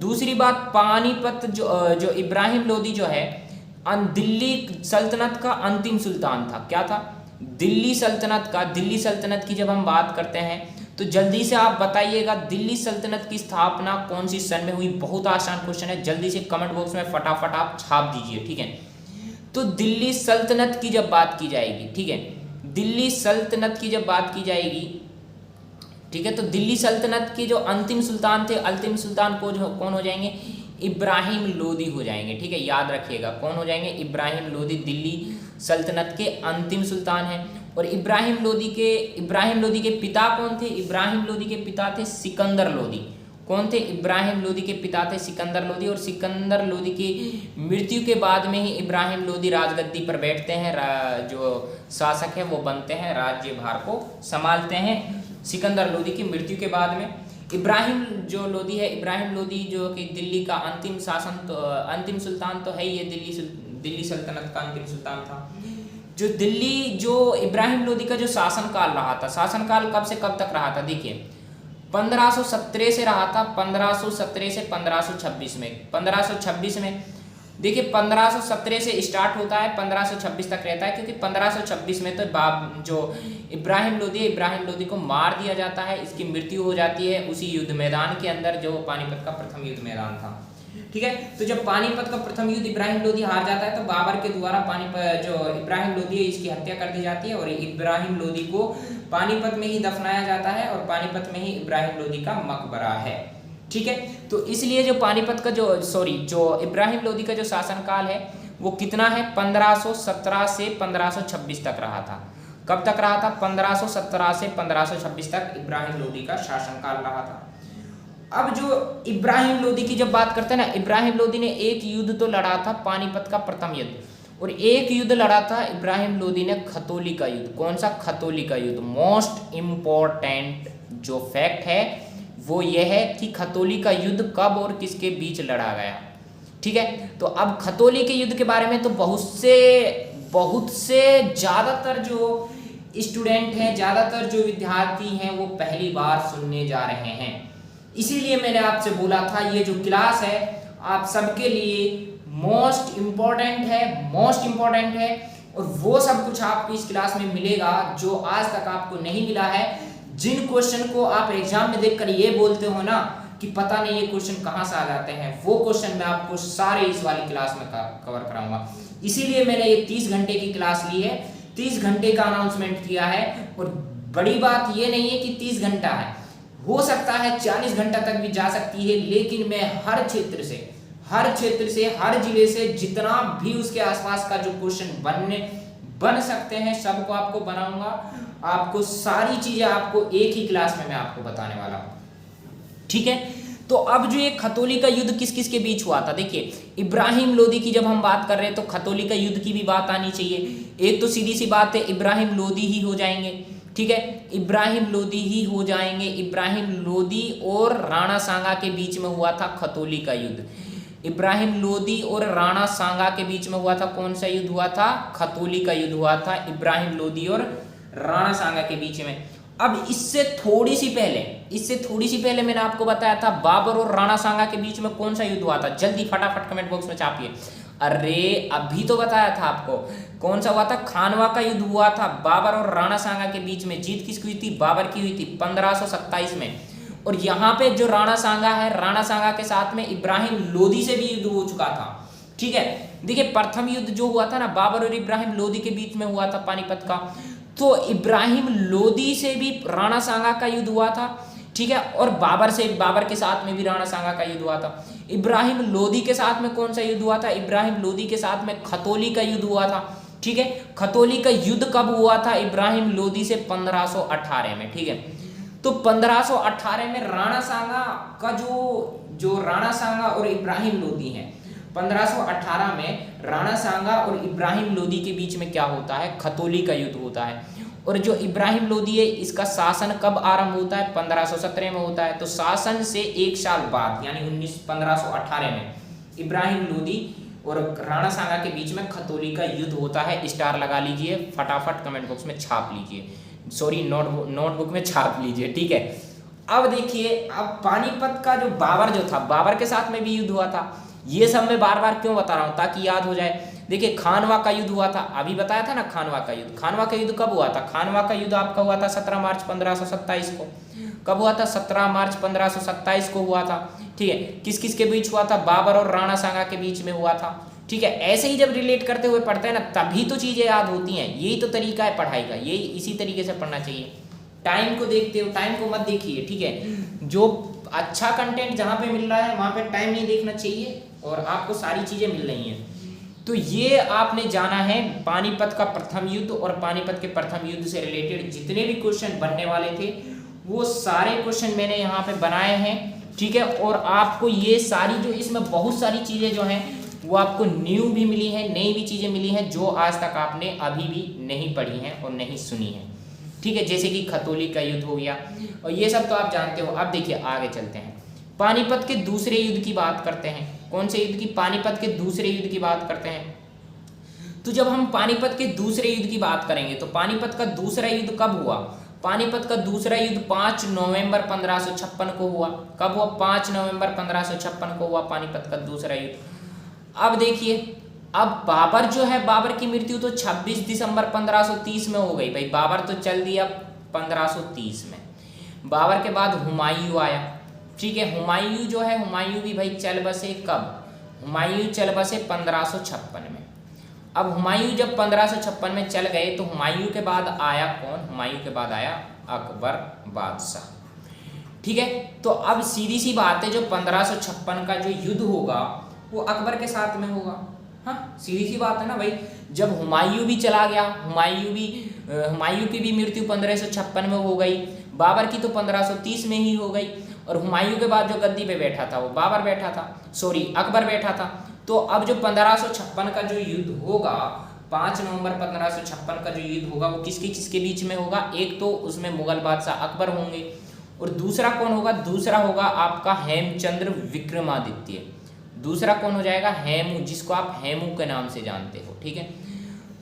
दूसरी बात, पानीपत जो इब्राहिम लोदी जो है दिल्ली सल्तनत का अंतिम सुल्तान था। क्या था, दिल्ली सल्तनत का। दिल्ली सल्तनत की जब हम बात करते हैं तो जल्दी से आप बताइएगा दिल्ली सल्तनत की स्थापना कौन सी सन में हुई। बहुत आसान क्वेश्चन है, जल्दी से कमेंट बॉक्स में फटाफट आप छाप दीजिए, ठीक है। तो दिल्ली सल्तनत की जब बात की जाएगी, ठीक है, दिल्ली सल्तनत की जब बात की जाएगी, ठीक है, तो दिल्ली सल्तनत के जो अंतिम सुल्तान थे, अंतिम सुल्तान कौन हो जाएंगे, इब्राहिम लोदी हो जाएंगे, ठीक है, याद रखिएगा कौन हो जाएंगे, इब्राहिम लोदी दिल्ली सल्तनत के अंतिम सुल्तान हैं। और इब्राहिम लोदी के पिता कौन थे, इब्राहिम लोदी के पिता थे सिकंदर लोदी। कौन थे? इब्राहिम लोदी के पिता थे सिकंदर लोदी, और सिकंदर लोदी की मृत्यु के बाद में ही इब्राहिम लोदी राजगद्दी पर बैठते हैं, जो शासक है वो बनते हैं, राज्यभार को संभालते हैं सिकंदर लोदी की मृत्यु के बाद में। इब्राहिम जो लोदी है, इब्राहिम लोदी जो कि दिल्ली का अंतिम शासन तो अंतिम सुल्तान तो है, ये दिल्ली सल्तनत का अंतिम सुल्तान था। जो दिल्ली जो इब्राहिम लोदी का जो शासनकाल रहा था, शासनकाल कब से कब तक रहा था? देखिए 1517 से रहा था, 1517 से 1526 में। 1526 में देखिए 1517 से स्टार्ट होता है, 1526 तक रहता है, क्योंकि 1526 में तो जो इब्राहिम लोदी है, इब्राहिम लोदी को मार दिया जाता है, इसकी मृत्यु हो जाती है उसी युद्ध मैदान के अंदर, जो पानीपत का प्रथम युद्ध मैदान था। ठीक है, तो जब पानीपत का प्रथम युद्ध इब्राहिम लोदी हार जाता है, तो बाबर के द्वारा पानीपत जो इब्राहिम लोदी है इसकी हत्या कर दी जाती है, और इब्राहिम लोदी को पानीपत में ही दफनाया जाता है, और पानीपत में ही इब्राहिम लोदी का मकबरा है। ठीक है, तो इसलिए जो पानीपत का जो इब्राहिम लोदी का जो शासनकाल है वो कितना है? 1517 से 1526 तक रहा था। कब तक रहा था? 1517 से 1526 तक इब्राहिम लोदी का शासनकाल रहा था। अब जो इब्राहिम लोदी की जब बात करते हैं ना, इब्राहिम लोदी ने एक युद्ध तो लड़ा था, पानीपत का प्रथम युद्ध, और एक युद्ध लड़ा था इब्राहिम लोदी ने खतौली का युद्ध। कौन सा? खतौली का युद्ध। मोस्ट इम्पोर्टेंट जो फैक्ट है वो ये है कि खतौली का युद्ध कब और किसके बीच लड़ा गया। ठीक है, तो अब खतौली के युद्ध के बारे में तो बहुत से ज़्यादातर जो स्टूडेंट हैं, ज़्यादातर जो विद्यार्थी हैं वो पहली बार सुनने जा रहे हैं। इसीलिए मैंने आपसे बोला था ये जो क्लास है आप सबके लिए मोस्ट इम्पॉर्टेंट है, और वो सब कुछ आपको इस क्लास में मिलेगा जो आज तक आपको नहीं मिला है। जिन क्वेश्चन को आप एग्जाम में देखकर ये बोलते हो ना कि पता नहीं ये क्वेश्चन कहाँ से आ जाते हैं, वो क्वेश्चन मैं आपको सारे इस वाली क्लास में कवर कराऊंगा। इसीलिए मैंने ये 30 घंटे की क्लास ली है, 30 घंटे का अनाउंसमेंट किया है, और बड़ी बात ये नहीं है कि 30 घंटा है, हो सकता है 40 घंटा तक भी जा सकती है, लेकिन मैं हर क्षेत्र से हर जिले से जितना भी उसके आसपास का जो क्वेश्चन बन सकते हैं सबको आपको बनाऊंगा। आपको सारी चीजें आपको एक ही क्लास में मैं आपको बताने वाला हूं। ठीक है, तो अब जो ये खतौली का युद्ध किस किस के बीच हुआ था, देखिए इब्राहिम लोदी की जब हम बात कर रहे हैं तो खतौली का युद्ध की भी बात आनी चाहिए। एक तो सीधी सी बात है इब्राहिम लोदी ही हो जाएंगे। ठीक है, इब्राहिम लोदी ही हो जाएंगे। इब्राहिम लोदी और राणा सांगा के बीच में हुआ था खतौली का युद्ध। इब्राहिम लोदी और राणा सांगा के बीच में हुआ था कौन सा युद्ध हुआ था? खतौली का युद्ध हुआ था इब्राहिम लोदी और राणा सांगा के बीच में। अब इससे थोड़ी सी पहले मैंने आपको बताया था बाबर और राणा सांगा के बीच में कौन सा युद्ध हुआ था। जल्दी फटाफट कमेंट बॉक्स में छापिए। अरे अभी तो बताया था आपको, कौन सा हुआ था? खानवा का युद्ध हुआ था बाबर और राणा सांगा के बीच में। जीत किसकी हुई थी? बाबर की हुई थी 1527 में। और यहाँ पे जो राणा सांगा है, राणा सांगा के साथ में इब्राहिम लोदी से भी युद्ध हो चुका था। ठीक है, देखिए प्रथम युद्ध जो हुआ था ना बाबर और इब्राहिम लोदी के बीच में हुआ था पानीपत का, तो इब्राहिम लोदी से भी राणा सांगा का युद्ध हुआ था। ठीक है, और बाबर के साथ में भी राणा सांगा का युद्ध हुआ था। इब्राहिम लोदी के साथ में कौन सा युद्ध हुआ था? इब्राहिम लोदी के साथ में खतौली का युद्ध हुआ था। ठीक है, खतौली का युद्ध कब हुआ था? इब्राहिम लोदी से 1518 में। ठीक है, तो 1518 में राणा सांगा का जो राणा सांगा और इब्राहिम लोदी है, 1518 में राणा सांगा और इब्राहिम लोदी के बीच में क्या होता है? खतौली का युद्ध होता है। और जो इब्राहिम लोदी है इसका शासन कब आरंभ होता है? 1517 में होता है। तो शासन से एक साल बाद यानी 1518 में इब्राहिम लोदी और राणा सांगा के बीच में खतौली का युद्ध होता है। स्टार लगा लीजिए, फटाफट कमेंट बॉक्स में छाप लीजिए, सॉरी नोटबुक में छाप लीजिए। ठीक है, अब देखिए अब पानीपत का जो बाबर के साथ में भी युद्ध हुआ था। ये सब मैं बार बार क्यों बता रहा हूँ? ताकि याद हो जाए। देखिए खानवा का युद्ध हुआ था, अभी बताया था ना खानवा का युद्ध। खानवा का युद्ध कब हुआ था? खानवा का युद्ध आपका हुआ था 17 मार्च 1527 को। कब हुआ था? 17 मार्च 1527 को हुआ था। ठीक है, किस किस के बीच हुआ था? बाबर और राणा सांगा के बीच में हुआ था। ठीक है, ऐसे ही जब रिलेट करते हुए पढ़ते हैं ना तभी तो चीजें याद होती हैं। यही तो तरीका है पढ़ाई का, यही इसी तरीके से पढ़ना चाहिए। टाइम को देखते हो, टाइम को मत देखिए। ठीक है, जो अच्छा कंटेंट जहाँ पे मिल रहा है वहाँ पे टाइम नहीं देखना चाहिए, और आपको सारी चीजें मिल रही हैं। तो ये आपने जाना है पानीपत का प्रथम युद्ध, और पानीपत के प्रथम युद्ध से रिलेटेड जितने भी क्वेश्चन बनने वाले थे वो सारे क्वेश्चन मैंने यहाँ पे बनाए हैं। ठीक है। और आपको ये सारी जो इसमें बहुत सारी चीज़ें जो हैं वो आपको न्यू भी मिली हैं, नई भी चीज़ें मिली हैं जो आज तक आपने अभी भी नहीं पढ़ी हैं और नहीं सुनी हैं, ठीक है। जैसे कि खतौली का युद्ध हो गया और ये सब तो आप जानते हो। अब देखिए आगे चलते हैं, पानीपत के दूसरे युद्ध की बात करते हैं। कौन से युद्ध की? पानीपत के दूसरे युद्ध की बात करते हैं। तो जब हम पानीपत के दूसरे युद्ध की बात करेंगे तो पानीपत का दूसरा युद्ध कब हुआ? पानीपत का दूसरा युद्ध 5 नवंबर 1556 को हुआ। कब हुआ? 5 नवंबर 1556 को हुआ पानीपत का दूसरा युद्ध। अब देखिए, अब बाबर जो है, बाबर की मृत्यु तो 26 दिसंबर 1530 में हो गई। भाई बाबर तो चल दिया 1530 में। बाबर के बाद हुमायूं आया, ठीक है। हुमायूं जो है, हुमायूं भी भाई चल बसे कब? हुमायूं चल बसे 1556 में। अब हुमायूं जब 1556 में चल गए तो हुमायूं के बाद आया कौन? हुमायूं के बाद आया अकबर बादशाह, ठीक है। तो अब सीधी सी बात है, जो 1556 का जो युद्ध होगा वो अकबर के साथ में होगा। हाँ, सीधी सी बात है ना भाई। जब हुमायूं भी चला गया, हुमायूं की भी मृत्यु 1556 में हो गई, बाबर की तो 1530 में ही हो गई, और हुमायूं के बाद जो गद्दी पे बैठा था वो बाबर बैठा था, सॉरी अकबर बैठा था। तो अब जो 1556 का जो युद्ध होगा, 5 नवंबर 1556 का जो युद्ध होगा वो किसके किसके बीच में होगा? एक तो उसमें मुगल बादशाह अकबर होंगे, और दूसरा कौन होगा? दूसरा होगा आपका हेमचंद्र विक्रमादित्य। दूसरा कौन हो जाएगा? हेमू, जिसको आप हेमू के नाम से जानते हो, ठीक है।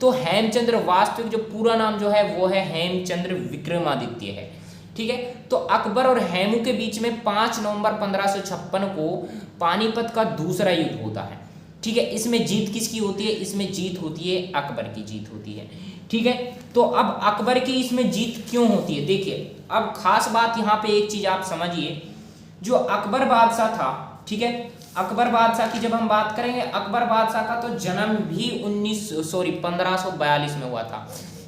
तो हेमचंद्र, वास्तविक जो पूरा नाम जो है वो है हेमचंद्र विक्रमादित्य है, ठीक है। तो अकबर और हेमू के बीच में 5 नवंबर 1556 को पानीपत का दूसरा युद्ध होता है, ठीक है। इसमें जीत किसकी होती है? इसमें जीत होती है अकबर की जीत होती है, ठीक है। तो अब अकबर की इसमें जीत क्यों होती है? देखिए, अब खास बात यहाँ पे एक चीज आप समझिए, जो अकबर बादशाह था, ठीक है, अकबर बादशाह की जब हम बात करेंगे, अकबर बादशाह का तो जन्म भी 1542 में हुआ था।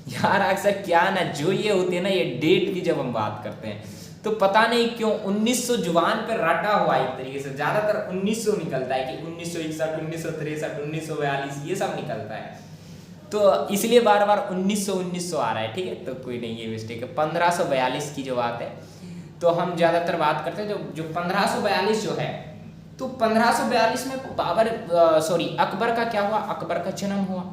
यार अक्सर क्या ना, जो ये होते हैं ना, ये डेट की जब हम बात करते हैं तो पता नहीं क्यों 1900 जुबान पर रटा हुआ एक तरीके से, ज्यादातर 1900 निकलता है कि 1961, 1963, 1942 ये सब निकलता है, तो इसलिए बार बार 1900 आ रहा है, ठीक है। तो कोई नहीं, ये मिस्टेक है। 1542 की जो बात है तो हम ज्यादातर बात करते हैं जो 1542 जो है, तो 1542 में अकबर का क्या हुआ? अकबर का जन्म हुआ।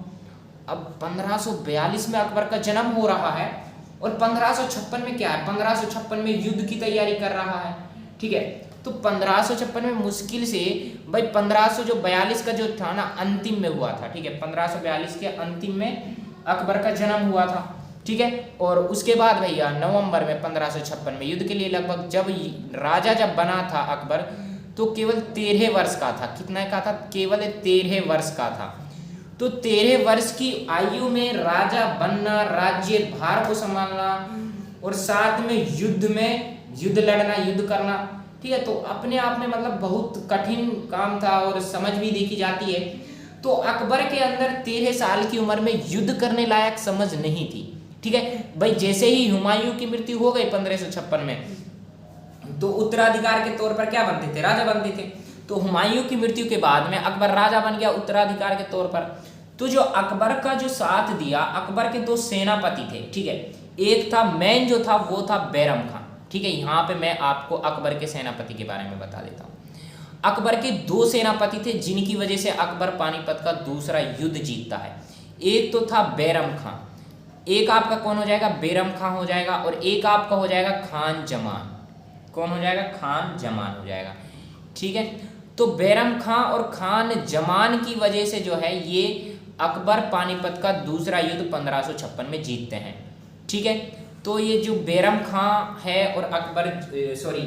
अब 1542 में अकबर का जन्म हो रहा है और 1556 में क्या है? 1556 में युद्ध की तैयारी कर रहा है, ठीक है। तो 1556 में मुश्किल से भाई 1542 का जो था ना अंतिम में हुआ था, ठीक है। 1542 के अंतिम में अकबर का जन्म हुआ था, ठीक है। और उसके बाद भैया नवंबर में 1556 में युद्ध के लिए लगभग जब राजा जब बना था अकबर, तो केवल 13 वर्ष का था। कितना का था? केवल 13 वर्ष का था। तो 13 वर्ष की आयु में राजा बनना, राज्य भार को संभालना और साथ में युद्ध लड़ना, युद्ध करना, ठीक है। तो अपने आप में मतलब बहुत कठिन काम था और समझ भी देखी जाती है। तो अकबर के अंदर 13 साल की उम्र में युद्ध करने लायक समझ नहीं थी, ठीक है भाई। जैसे ही हुमायूं की मृत्यु हो गई 1556 में, तो उत्तराधिकार के तौर पर क्या बनते थे? राजा बनते थे। तो हुमायूं की मृत्यु के बाद में अकबर राजा बन गया उत्तराधिकार के तौर पर। तो जो अकबर का जो साथ दिया, अकबर के 2 सेनापति थे, ठीक है। एक था मेन जो था वो था बैरम खान, ठीक है। यहाँ पे मैं आपको अकबर के सेनापति के बारे में बता देता हूँ। अकबर के 2 सेनापति थे जिनकी वजह से अकबर पानीपत का दूसरा युद्ध जीतता है। एक तो था बैरम खान, एक आपका कौन हो जाएगा? बैरम खान हो जाएगा, और एक आपका हो जाएगा खान जमान। कौन हो जाएगा? खान जमान हो जाएगा, ठीक है। तो बैरम खान और खान जमान की वजह से जो है ये अकबर पानीपत का दूसरा युद्ध 1556 में जीतते हैं, ठीक है। तो ये जो बैरम खान है और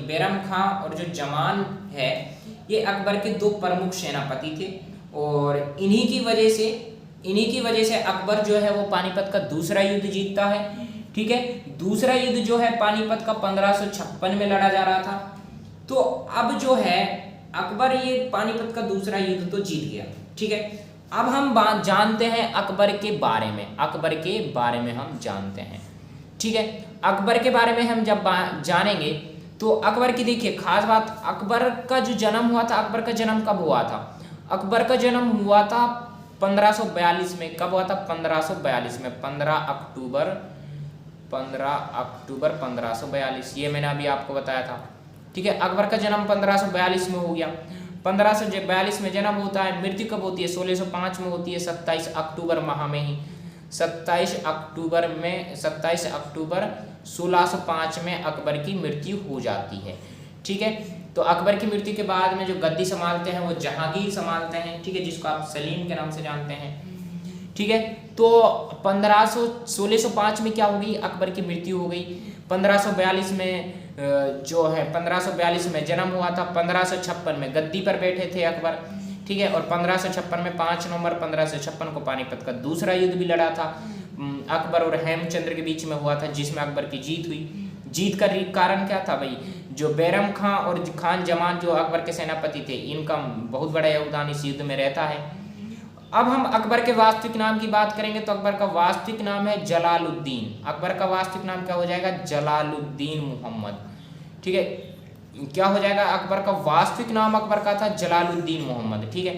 बैरम खान और जो जमान है, ये अकबर के 2 प्रमुख सेनापति थे, और इन्हीं की वजह से अकबर जो है वो पानीपत का दूसरा युद्ध जीतता है, ठीक है। दूसरा युद्ध जो है पानीपत का 1556 में लड़ा जा रहा था। तो अब जो है अकबर ये पानीपत का दूसरा युद्ध तो जीत गया, ठीक है। अब हम जानते हैं अकबर के बारे में हम जानते हैं, ठीक है। अकबर के बारे में हम जब जानेंगे तो अकबर की देखिए खास बात, अकबर का जो जन्म हुआ था, अकबर का जन्म कब हुआ था? अकबर का जन्म हुआ था 1542 में। कब हुआ था? 1542 में, 15 अक्टूबर 1542, ये मैंने अभी आपको बताया था। ठीक है। अकबर का जन्म 1542 में हो गया। 1542 में जन्म होता है, मृत्यु कब होती है? 1605 में होती है, 27 अक्टूबर माह में ही, 27 अक्टूबर 1605 में अकबर की मृत्यु हो जाती है। ठीक है। तो अकबर की मृत्यु के बाद में जो गद्दी संभालते हैं वो जहांगीर संभालते हैं, ठीक है, जिसको आप सलीम के नाम से जानते हैं। ठीक है। तो 1605 में क्या हो गई? अकबर की मृत्यु हो गई। 1542 में जो है 1542 में जन्म हुआ था, 1556 में गद्दी पर बैठे थे अकबर। ठीक है। और 1556 में 5 नवंबर 1556 को पानीपत का दूसरा युद्ध भी लड़ा था अकबर और हेमचंद्र के बीच में हुआ था, जिसमें अकबर की जीत हुई। जीत का कारण क्या था भाई? जो बैरम खां और खान जमान जो अकबर के सेनापति थे, इनका बहुत बड़ा योगदान इस युद्ध में रहता है। अब हम अकबर के वास्तविक नाम की बात करेंगे तो अकबर का वास्तविक नाम है जलालुद्दीन। अकबर का वास्तविक नाम क्या हो जाएगा? जलालुद्दीन मोहम्मद। ठीक है। क्या हो जाएगा? अकबर का वास्तविक नाम अकबर का था जलालुद्दीन मोहम्मद। ठीक है।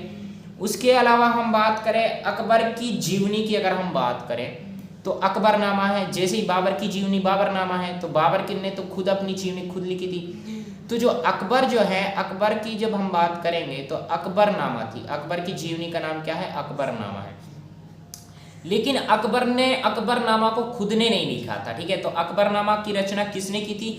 उसके अलावा हम बात करें अकबर की जीवनी की, अगर हम बात करें तो अकबरनामा है। जैसे ही बाबर की जीवनी बाबरनामा है, तो बाबर ने तो खुद अपनी जीवनी खुद लिखी थी। तो जो अकबर जो है, अकबर की जब हम बात करेंगे तो अकबरनामा थी। अकबर की जीवनी का नाम क्या है? अकबरनामा है। लेकिन अकबर ने अकबरनामा को खुद ने नहीं लिखा था। ठीक है। तो अकबरनामा की रचना किसने की थी?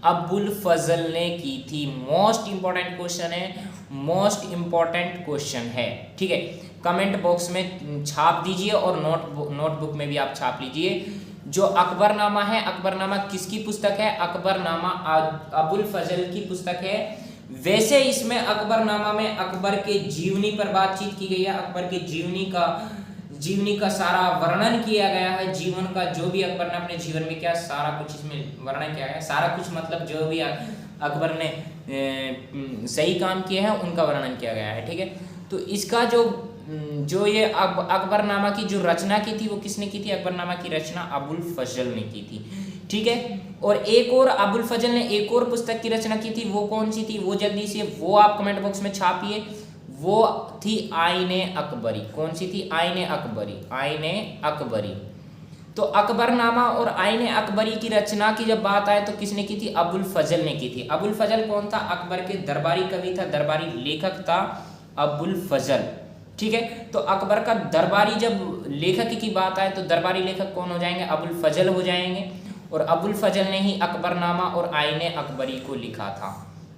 अबुल फजल ने की थी। मोस्ट इंपॉर्टेंट क्वेश्चन है, मोस्ट इंपॉर्टेंट क्वेश्चन है। ठीक है। कमेंट बॉक्स में छाप दीजिए और नोटबुक में भी आप छाप लीजिए। जो अकबरनामा है, अकबरनामा किसकी पुस्तक है? अकबरनामा अबुल फजल की पुस्तक है। वैसे इसमें अकबरनामा में अकबर के जीवनी पर बातचीत की गई है। अकबर के जीवनी का सारा वर्णन किया गया है। जीवन का जो भी अकबर ने अपने जीवन में किया, सारा कुछ इसमें वर्णन किया गया है। सारा कुछ मतलब जो भी अकबर ने सही काम किए हैं उनका वर्णन किया गया है। ठीक है। तो इसका जो ये अकबरनामा की जो रचना की थी वो किसने की थी? अकबरनामा की रचना अबुल फजल ने की थी। ठीक है। और एक और अबुल फजल ने एक और पुस्तक की रचना की थी, वो कौन सी थी? वो जल्दी से वो आप कमेंट बॉक्स में छापिए। वो थी आईने अकबरी। कौन सी थी? आईने अकबरी। आईने अकबरी। तो अकबरनामा और आईने अकबरी की रचना की जब बात आए तो किसने की थी? अबुल फजल ने की थी। अबुल फजल कौन था? अकबर के दरबारी कवि था, दरबारी लेखक था अबुल फजल। ठीक है। तो अकबर का दरबारी जब लेखक की बात आए तो दरबारी लेखक कौन हो जाएंगे? अबुल फजल हो जाएंगे। और अबुल फजल ने ही अकबरनामा और आईने अकबरी को लिखा था।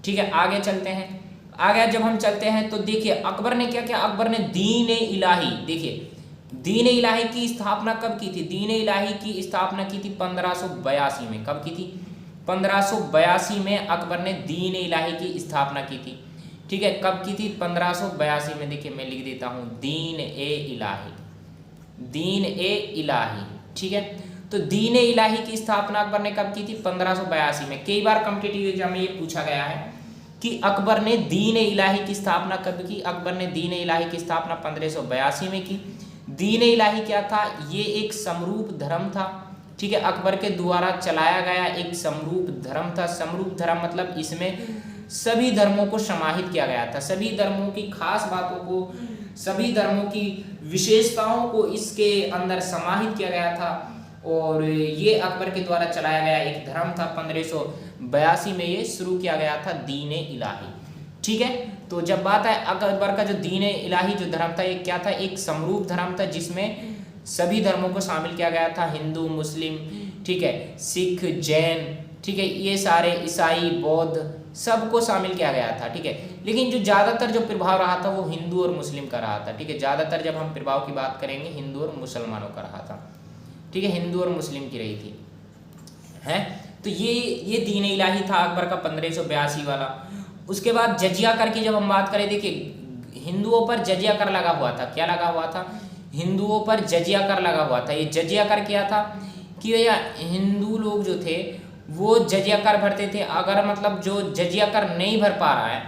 ठीक है। आगे चलते हैं। आगे जब हम चलते हैं तो देखिए अकबर ने क्या किया? अकबर ने दीन इलाही, देखिए दीन इलाही की स्थापना कब की थी? दीन इलाही की स्थापना की थी 1582 में। कब की थी? 1582 में अकबर ने दीन इलाही की स्थापना की थी। ठीक है। कब की थी? 1582 में। देखिए मैं लिख देता हूँ, दीन ए इलाही, दीन ए इलाही। ठीक है। तो दीन ए इलाही की स्थापना अकबर ने कब की थी? 1582 में। कई बार कॉम्पिटिटिव एग्जाम में ये पूछा गया है कि अकबर ने दीन ए इलाही की स्थापना कब की? अकबर ने दीन ए इलाही की स्थापना 1582 में की। दीन ए इलाही क्या था? ये एक समरूप धर्म था। ठीक है। अकबर के द्वारा चलाया गया एक समरूप धर्म था। समरूप धर्म मतलब इसमें सभी धर्मों को समाहित किया गया था, सभी धर्मों की खास बातों को, सभी धर्मों की विशेषताओं को इसके अंदर समाहित किया गया था। और ये अकबर के द्वारा चलाया गया एक धर्म था। 1582 में ये शुरू किया गया था दीन ए इलाही। ठीक है। तो जब बात है अकबर का जो दीन ए इलाही जो धर्म था, ये क्या था? एक समरूप धर्म था जिसमें सभी धर्मों को शामिल किया गया था। हिंदू, मुस्लिम, ठीक है, सिख, जैन, ठीक है, ये सारे ईसाई, बौद्ध, सबको शामिल किया गया था। ठीक है। लेकिन जो ज़्यादातर जो प्रभाव रहा था वो हिंदू और मुस्लिम का रहा था। ठीक है। ज़्यादातर जब हम प्रभाव की बात करेंगे हिंदू और मुसलमानों का रहा था। ठीक है। हिंदू और मुस्लिम की रही थी है। तो ये दीन इलाही था अकबर का 1582 वाला। उसके बाद जजिया कर की जब हम बात करें, देखिए हिंदुओं पर जजिया कर लगा हुआ था। क्या लगा हुआ था? हिंदुओं पर जजिया कर लगा हुआ था। ये जजिया कर क्या था कि भैया हिंदू लोग जो थे वो जजिया कर भरते थे। अगर मतलब जो जजिया कर नहीं भर पा रहा है,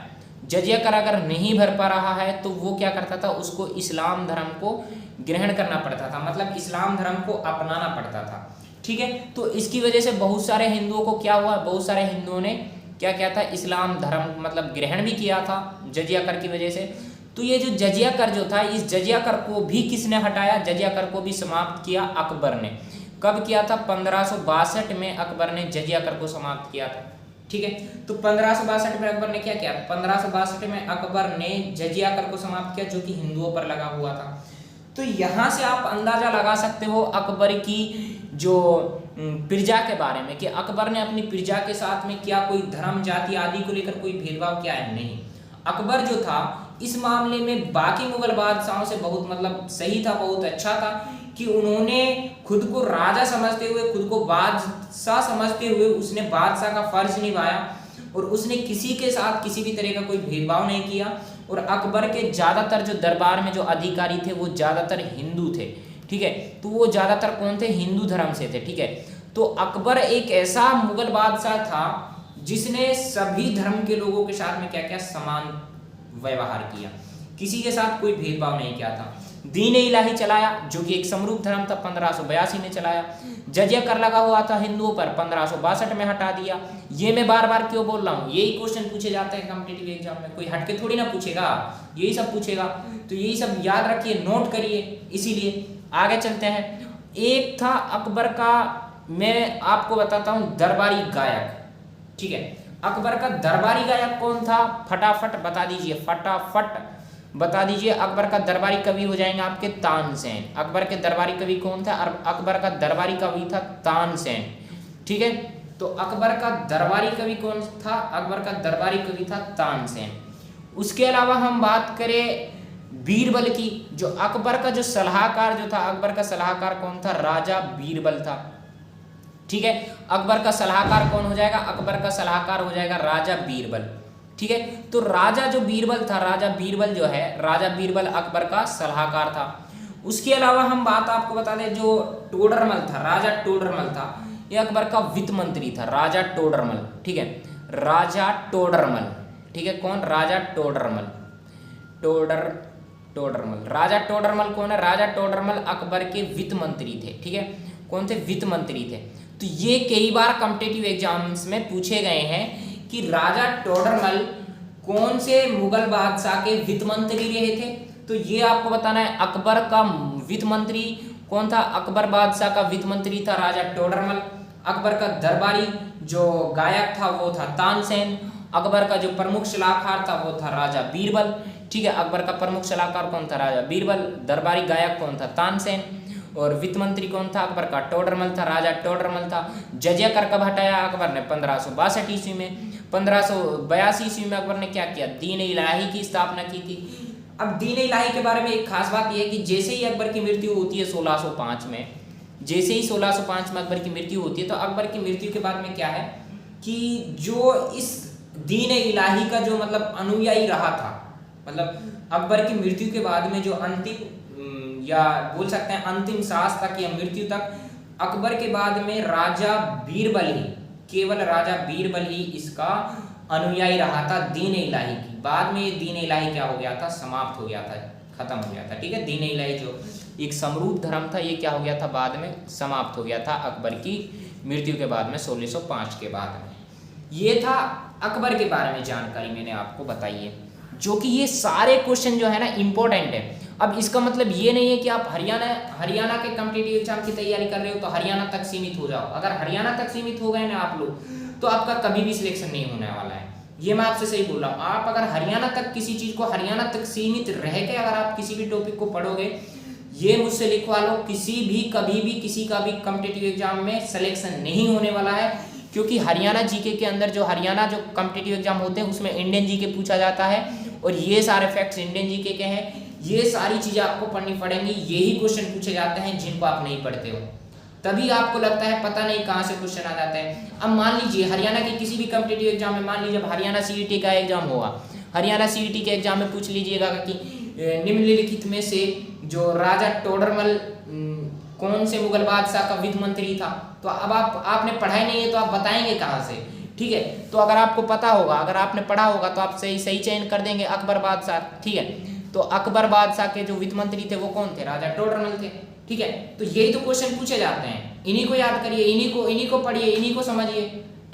जजिया कर अगर नहीं भर पा रहा है तो वो क्या करता था? उसको इस्लाम धर्म को ग्रहण करना पड़ता था, मतलब इस्लाम धर्म को अपनाना पड़ता था। ठीक है। तो इसकी वजह से बहुत सारे हिंदुओं को क्या हुआ? बहुत सारे हिंदुओं ने क्या किया था? इस्लाम धर्म मतलब ग्रहण भी किया था जजिया कर की वजह से। तो ये जो जजिया कर जो था, इस जजिया कर को भी किसने हटाया? जजिया कर को भी समाप्त किया अकबर ने। कब किया था? 1562 में अकबर ने जजिया कर को समाप्त किया था। ठीक है। तो 1562 में अकबर ने क्या किया, 1562 में अकबर ने जजिया कर को समाप्त किया जो कि हिंदुओं पर लगा हुआ था। तो यहाँ से आप अंदाजा लगा सकते हो अकबर की जो प्रजा के बारे में कि अकबर ने अपनी प्रजा के साथ में क्या कोई धर्म जाति आदि को लेकर कोई भेदभाव किया है, नहीं। अकबर जो था इस मामले में बाकी मुगल बादशाहों से बहुत मतलब सही था, बहुत अच्छा था कि उन्होंने खुद को राजा समझते हुए, खुद को बादशाह समझते हुए उसने बादशाह का फर्ज निभाया और उसने किसी के साथ किसी भी तरह का कोई भेदभाव नहीं किया। और अकबर के ज़्यादातर जो दरबार में जो अधिकारी थे वो ज़्यादातर हिंदू थे, ठीक है। तो वो ज़्यादातर कौन थे, हिंदू धर्म से थे, ठीक है। तो अकबर एक ऐसा मुगल बादशाह था जिसने सभी धर्म के लोगों के साथ में क्या क्या समान व्यवहार किया, किसी के साथ कोई भेदभाव नहीं किया था। दीन इलाही चलाया जो कि एक समरूप धर्म था, 1582 में चलाया। जजिया कर लगा हुआ था हिंदुओं पर, 1562 में हटा दिया। ये मैं बार बार क्यों बोल रहा हूँ, यही क्वेश्चन पूछे जाते हैं कॉम्पिटिटिव एग्जाम में, कोई हटके थोड़ी ना पूछेगा, यही सब पूछेगा। तो यही सब याद रखिए, नोट करिए। इसीलिए आगे चलते हैं। एक था अकबर का, मैं आपको बताता हूँ, दरबारी गायक, ठीक है। अकबर का दरबारी गायक कौन था, फटाफट बता दीजिए, फटाफट बता दीजिए। अकबर का दरबारी कवि हो जाएंगे आपके तानसेन। अकबर के दरबारी कवि कौन था, अकबर का दरबारी कवि था तानसेन, ठीक है। तो अकबर का दरबारी कवि कौन था, अकबर का दरबारी कवि था तानसेन। उसके अलावा हम बात करें बीरबल की, जो अकबर का जो सलाहकार जो था, अकबर का सलाहकार कौन था, राजा बीरबल था, ठीक है। अकबर का सलाहकार कौन हो जाएगा, अकबर का सलाहकार हो जाएगा राजा बीरबल, ठीक है। तो राजा जो बीरबल था, राजा बीरबल जो है, राजा बीरबल अकबर का सलाहकार था। उसके अलावा हम बात आपको बता दें, जो टोडरमल था, राजा टोडरमल था, ये अकबर का वित्त मंत्री था, राजा टोडरमल, ठीक है। राजा टोडरमल, ठीक है। कौन, राजा टोडरमल, टोडरमल। राजा टोडरमल कौन है, राजा टोडरमल अकबर के वित्त मंत्री थे, ठीक है। कौन थे, वित्त मंत्री थे। तो ये कई बार कॉम्पिटिटिव एग्जाम्स में पूछे गए हैं कि राजा टोडरमल कौन से मुगल बादशाह के वित्त मंत्री रहे थे। तो ये आपको बताना है। अकबर का वित्त मंत्री कौन था, अकबर बादशाह का वित्त मंत्री था राजा टोडरमल। अकबर का दरबारी जो गायक था वो था तानसेन। अकबर का जो प्रमुख सलाहकार था वो था राजा बीरबल, ठीक है। अकबर का प्रमुख सलाहकार कौन था, राजा बीरबल। दरबारी गायक कौन था, तानसेन। और वित्त मंत्री कौन था, अकबर का टोडरमल था, राजा टोडरमल था। जजिया कर कब हटाया अकबर ने, 1562 ईस्वी में। 1582 ईस्वी में अकबर ने क्या किया, दीन इलाही की स्थापना की थी। अब दीन इलाही के बारे में एक खास बात यह है कि जैसे ही अकबर की मृत्यु होती है 1605 में, जैसे ही 1605 में अकबर की मृत्यु होती है, तो अकबर की मृत्यु के बाद में क्या है कि जो इस दीन इलाही का जो मतलब अनुयायी रहा था, मतलब अकबर की मृत्यु के बाद में जो अंतिम या बोल सकते हैं अंतिम सांस तक या मृत्यु तक, अकबर के बाद में राजा बीरबल ही, केवल राजा बीरबल ही इसका अनुयायी रहा था दीन इलाही की। बाद में ये दीन इलाही क्या हो गया था, समाप्त हो गया था, खत्म हो गया था, ठीक है। दीन इलाही जो एक समरूप धर्म था, ये क्या हो गया था, बाद में समाप्त हो गया था अकबर की मृत्यु के बाद में, 1605 के बाद में। ये था अकबर के बारे में जानकारी मैंने आपको बताई है, जो कि ये सारे क्वेश्चन जो है ना इम्पोर्टेंट है। अब इसका मतलब ये नहीं है कि आप हरियाणा के कॉम्पिटिटिव एग्जाम की तैयारी कर रहे हो तो हरियाणा तक सीमित हो जाओ। अगर हरियाणा तक सीमित हो गए ना आप लोग, तो आपका कभी भी सिलेक्शन नहीं होने वाला है। ये मैं आपसे सही बोल रहा हूँ। आप अगर हरियाणा तक किसी चीज़ को हरियाणा तक सीमित रह के अगर आप किसी भी टॉपिक को पढ़ोगे, ये मुझसे लिखवा लो, किसी भी कभी भी किसी का भी कॉम्पिटिटिव एग्जाम में सिलेक्शन नहीं होने वाला है। क्योंकि हरियाणा जीके के अंदर जो हरियाणा जो कॉम्पिटिटिव एग्जाम होते हैं उसमें इंडियन जीके पूछा जाता है, और ये सारे फैक्ट्स इंडियन जीके के हैं। ये सारी चीज़ें आपको पढ़नी पड़ेंगी। यही क्वेश्चन पूछे जाते हैं जिनको आप नहीं पढ़ते हो, तभी आपको लगता है पता नहीं कहाँ से क्वेश्चन आ जाते हैं। अब मान लीजिए हरियाणा के किसी भी कॉम्पिटिटिव एग्जाम में, मान लीजिए जब हरियाणा सीईटी का एग्जाम होगा, हरियाणा सीईटी के एग्जाम में पूछ लीजिएगा कि निम्नलिखित में से जो राजा टोडरमल कौन से मुगल बादशाह का वित्त मंत्री था, तो अब आपने पढ़ाई नहीं है तो आप बताएंगे कहाँ से, ठीक है। तो अगर आपको पता होगा, अगर आपने पढ़ा होगा तो आप सही चयन कर देंगे, अकबर बादशाह, ठीक है। तो अकबर बादशाह के जो वित्त मंत्री थे वो कौन थे, राजा टोडरमल थे, ठीक है। तो यही तो क्वेश्चन पूछे जाते हैं, इन्हीं को याद करिए, इन्हीं को पढ़िए, इन्हीं को समझिए,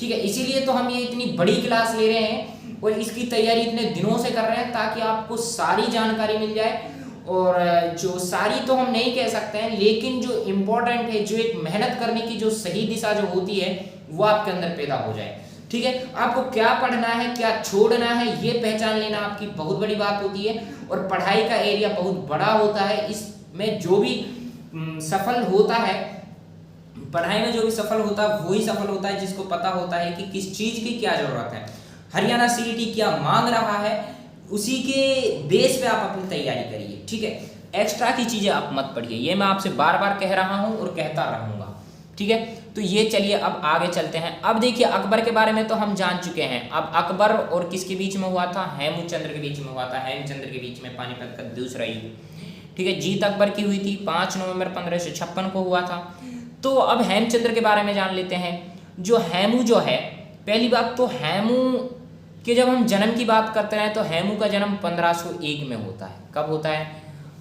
ठीक है। इसीलिए तो हम ये इतनी बड़ी क्लास ले रहे हैं और इसकी तैयारी इतने दिनों से कर रहे हैं ताकि आपको सारी जानकारी मिल जाए। और जो सारी तो हम नहीं कह सकते हैं, लेकिन जो इम्पोर्टेंट है, जो एक मेहनत करने की जो सही दिशा जो होती है वो आपके अंदर पैदा हो जाए, ठीक है, आपको क्या पढ़ना है क्या छोड़ना है ये पहचान लेना आपकी बहुत बड़ी बात होती है। और पढ़ाई का एरिया बहुत बड़ा होता है, इसमें जो भी सफल होता है, पढ़ाई में जो भी सफल होता है वही सफल होता है जिसको पता होता है कि किस चीज की क्या जरूरत है, हरियाणा सीईटी क्या मांग रहा है, उसी के बेस पे आप अपनी तैयारी करिए। ठीक है, एक्स्ट्रा की चीजें आप मत पढ़िए, ये मैं आपसे बार बार कह रहा हूं और कहता रहूंगा। ठीक है, तो ये चलिए अब आगे चलते हैं। अब देखिए अकबर के बारे में तो हम जान चुके हैं। अब अकबर और किसके बीच में हुआ था? हेमचंद्र के बीच में हुआ था, हेमचंद्र के बीच में पानीपत का दूसरा युद्ध। ठीक है, जीत अकबर की हुई थी 5 नवंबर 1556 को हुआ था। तो अब हेमचंद्र के बारे में जान लेते हैं। जो हेमू जो है, पहली बात तो हेमू के जब हम जन्म की बात करते हैं तो हेमू का जन्म 1501 में होता है। कब होता है?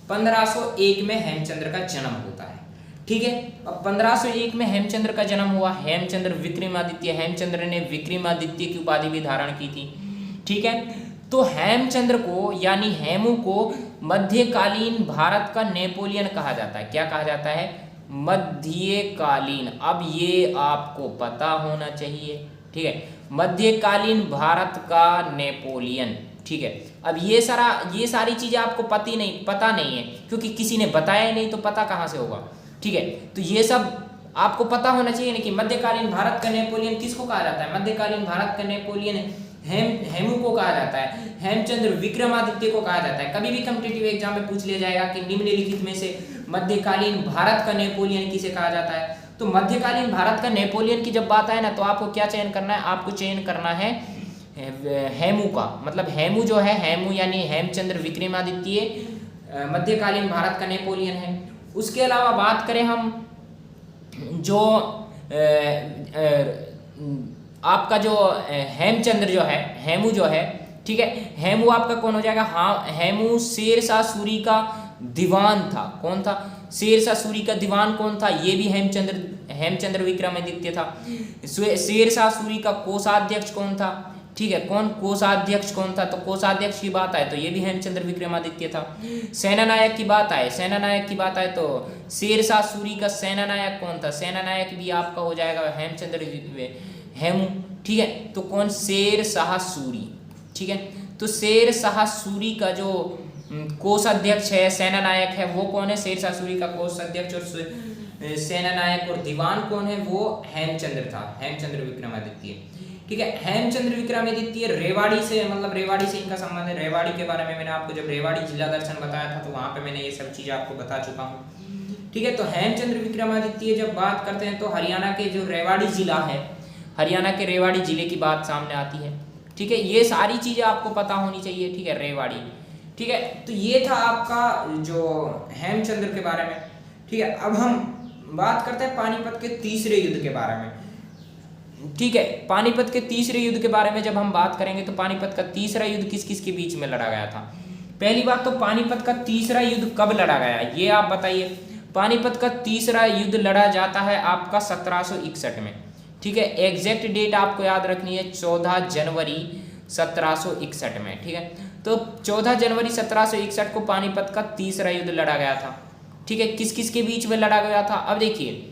1501 में हेमचंद्र का जन्म होता है। ठीक है, अब 1501 में हेमचंद्र का जन्म हुआ। हेमचंद्र विक्रमादित्य, हेमचंद्र ने विक्रमादित्य की उपाधि भी धारण की थी। ठीक है, तो हेमचंद्र को यानी हेमू को मध्यकालीन भारत का नेपोलियन कहा जाता है। क्या कहा जाता है? मध्यकालीन। अब ये आपको पता होना चाहिए। ठीक है, मध्यकालीन भारत का नेपोलियन। ठीक है, अब ये सारी चीजें आपको पता नहीं है क्योंकि किसी ने बताया ही नहीं, तो पता कहाँ से होगा। ठीक है, तो ये सब आपको पता होना चाहिए ना कि मध्यकालीन भारत का नेपोलियन किसको कहा जाता है? मध्यकालीन भारत का नेपोलियन हेमू को कहा जाता है, हेमचंद्र विक्रमादित्य को कहा जाता है। कभी भी कॉम्पिटिटिव एग्जाम में पूछ लिया जाएगा कि निम्नलिखित में से मध्यकालीन भारत का नेपोलियन किसे कहा जाता है, तो मध्यकालीन भारत का नेपोलियन की जब बात आए ना तो आपको क्या चयन करना है? आपको चयन करना है हेमू का। मतलब हेमू जो है, हेमू यानी हेमचंद्र विक्रमादित्य मध्यकालीन भारत का नेपोलियन है। उसके अलावा बात करें हम जो आपका जो हेमचंद्र जो है, हेमू जो है, ठीक है, हेमू आपका कौन हो जाएगा? हाँ, हेमू शेरशाह सूरी का दीवान था। कौन था? शेरशाह सूरी का दीवान कौन था? ये भी हेमचंद्र विक्रमादित्य था। शेरशाह सूरी का कोषाध्यक्ष कौन था? ठीक है, कोषाध्यक्ष कौन था? तो कोषाध्यक्ष की बात आए तो ये भी हेमचंद्र विक्रमादित्य था। सेनानायक की बात आए तो शेरशाह सूरी का सेनानायक कौन था? सेनानायक भी आपका हो जाएगा हेमू। ठीक है, तो कौन? शेरशाह सूरी। ठीक है, तो शेरशाह सूरी का जो कोषाध्यक्ष है, सेनानायक है, वो कौन है? शेरशाह सूरी का कोषाध्यक्ष और सेनानायक और दीवान कौन है? वो हेमचंद्र था, हेमचंद्र विक्रमादित्य। ठीक है, हेमचंद्र विक्रमादित्य रेवाड़ी से इनका संबंध है। रेवाड़ी के बारे में मैंने आपको जब रेवाड़ी जिला दर्शन बताया था तो वहां पे मैंने ये सब चीजें आपको बता चुका हूँ। ठीक है, तो हेमचंद्र विक्रमादित्य जब बात करते हैं तो हरियाणा के जो रेवाड़ी जिला है, हरियाणा के रेवाड़ी जिले की बात सामने आती है। ठीक है, ये सारी चीजें आपको पता होनी चाहिए। ठीक है, रेवाड़ी। ठीक है, तो ये था आपका जो हेमचंद्र के बारे में। ठीक है, अब हम बात करते हैं पानीपत के तीसरे युद्ध के बारे में। ठीक है, पानीपत के तीसरे युद्ध के बारे में जब हम बात करेंगे तो पानीपत का तीसरा युद्ध किस किस के बीच में लड़ा गया था? पहली बात तो पानीपत का तीसरा युद्ध कब लड़ा गया ये आप बताइए। पानीपत का तीसरा युद्ध लड़ा जाता है आपका 1761 में। ठीक है, एग्जैक्ट डेट आपको याद रखनी है 14 जनवरी 1761 में। ठीक है, तो 14 जनवरी 1761 को पानीपत का तीसरा युद्ध लड़ा गया था। ठीक है, किस किस के बीच में लड़ा गया था? अब देखिए,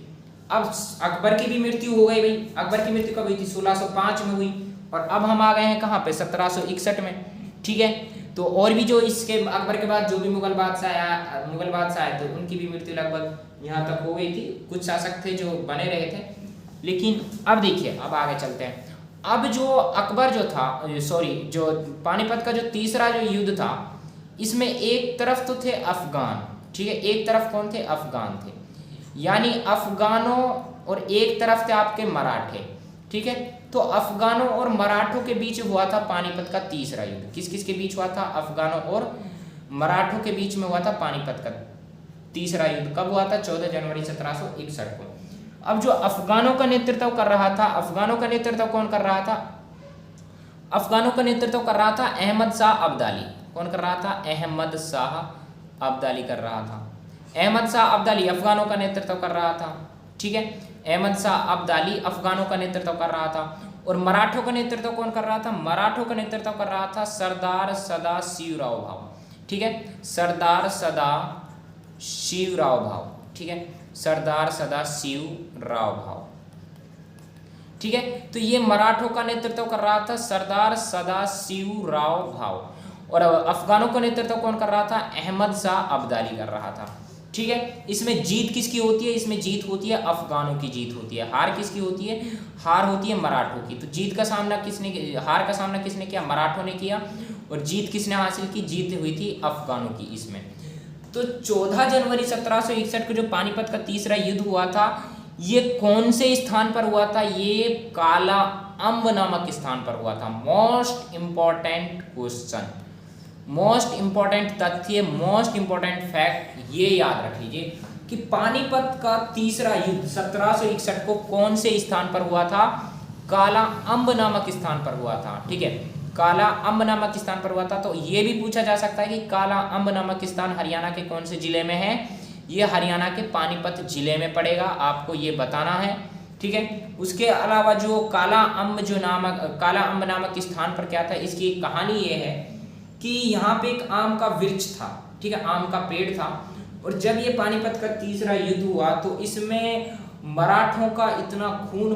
अब अकबर की भी मृत्यु हो गई भाई। अकबर की मृत्यु कब हुई थी? 1605 में हुई। और अब हम आ गए हैं कहाँ पे? 1761 में। ठीक है, तो और भी जो इसके अकबर के बाद जो भी मुगल बादशाह आए तो उनकी भी मृत्यु लगभग यहाँ तक हो गई थी। कुछ शासक थे जो बने रहे थे, लेकिन अब देखिए, अब आगे चलते हैं। अब जो अकबर जो था, जो पानीपत का जो तीसरा जो युद्ध था, इसमें एक तरफ तो थे अफगान। ठीक है, एक तरफ कौन थे? अफगान थे, यानी अफगानों, और एक तरफ थे आपके मराठे। ठीक है, तो अफगानों और मराठों के बीच हुआ था पानीपत का तीसरा युद्ध। किस किस के बीच हुआ था? अफगानों और मराठों के बीच में हुआ था पानीपत का तीसरा युद्ध। कब हुआ था? 14 जनवरी 1761 को। अब जो अफगानों का नेतृत्व कर रहा था, अफगानों का नेतृत्व कौन कर रहा था? अफगानों का नेतृत्व कर रहा था अहमद शाह अब्दाली। कौन कर रहा था? अहमद शाह अब्दाली कर रहा था। अहमद शाह अब्दाली अफगानों का नेतृत्व कर रहा था। ठीक है, अहमद शाह अब्दाली अफगानों का नेतृत्व कर रहा था। और मराठों का नेतृत्व कौन कर रहा था? मराठों का नेतृत्व कर रहा था सरदार सदाशिवराव भाऊ। ठीक है, सरदार सदाशिवराव भाऊ। ठीक है, सरदार सदाशिवराव भाऊ। ठीक है। तो ये मराठों का नेतृत्व कर रहा था सरदार सदाशिवराव भाऊ, और अफगानों का नेतृत्व कौन कर रहा था? अहमद शाह अब्दाली कर रहा था। ठीक है। इसमें जीत किसकी होती है? इसमें जीत होती है अफगानों की जीत होती है। हार किसकी होती है? हार होती है मराठों की। तो जीत का सामना किसने, हार का सामना किसने किया? मराठों ने किया। और जीत किसने हासिल की? जीत हुई थी अफगानों की इसमें। तो 14 जनवरी 1761 को जो पानीपत का तीसरा युद्ध हुआ था, ये कौन से स्थान पर हुआ था? ये काला अम्ब नामक स्थान पर हुआ था। Most important question, most important तथ्य, मोस्ट इंपॉर्टेंट फैक्ट ये याद रख लीजिए कि पानीपत का तीसरा युद्ध 1761 को कौन से स्थान पर हुआ था? काला अम्ब नामक स्थान पर हुआ था। ठीक है, काला अम्ब नामक स्थान पर हुआ था। तो ये भी पूछा जा सकता है कि काला अम्ब नामक स्थान हरियाणा के कौन से जिले में है? ये हरियाणा के पानीपत जिले में पड़ेगा, आपको ये बताना है। ठीक है। उसके अलावा जो काला अम्ब नामक स्थान पर क्या था, इसकी एक कहानी ये है कि यहाँ पे एक आम का वृक्ष था। ठीक है, आम का पेड़ था। और जब ये पानीपत का तीसरा युद्ध हुआ तो इसमें मराठों का इतना खून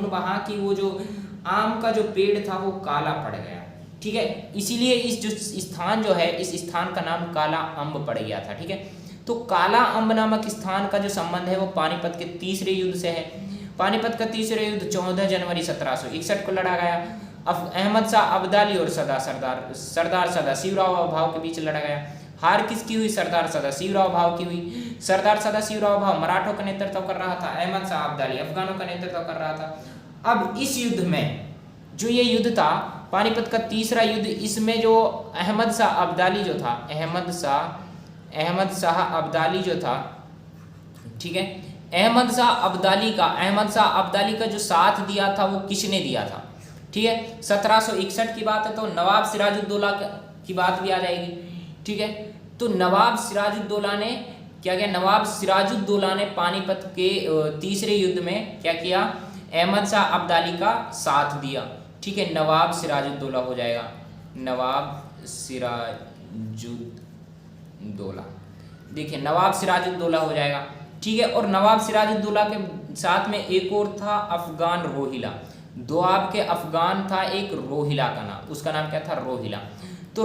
बहा कि वो जो आम का जो पेड़ था वो काला पड़ गया। ठीक है, इसीलिए इस जो स्थान जो है, इस स्थान का नाम काला अम्ब पड़ गया था। ठीक है, तो काला अम्ब नामक स्थान का जो संबंध है वो पानीपत के तीसरे युद्ध से है। पानीपत का तीसरा युद्ध 14 जनवरी 1761 को लड़ा गया। अहमद शाह अब्दाली और सरदार सदाशिवराव भाऊ के बीच लड़ा गया। हार किसकी हुई? सरदार सदाशिवराव भाऊ की हुई। सरदार सदाशिवराव भाऊ मराठों का नेतृत्व कर रहा था, अहमद शाह अब्दाली अफगानों का नेतृत्व कर रहा था। अब इस युद्ध में जो ये युद्ध था पानीपत का तीसरा युद्ध, इसमें जो अहमद शाह अब्दाली जो था, अहमद शाह अब्दाली जो था, ठीक है, अहमद शाह अब्दाली का जो साथ दिया था वो किसने दिया था? ठीक है, 1761 की बात है तो नवाब सिराजुद्दौला की बात भी आ जाएगी। ठीक है, तो नवाब सिराजुद्दौला ने क्या किया? नवाब सिराजुद्दौला ने पानीपत के तीसरे युद्ध में क्या किया? अहमद शाह अब्दाली का साथ दिया। ठीक है, नवाब सिराजुद्दौला हो जाएगा, नवाब सिराजुद्दौला। देखिए, नवाब सिराजुद्दौला हो जाएगा। ठीक है, और नवाब सिराजुद्दौला के साथ में एक और था अफगान रोहिला। दो आपके अफगान था, एक रोहिला का नाम, उसका नाम क्या था? रोहिला। तो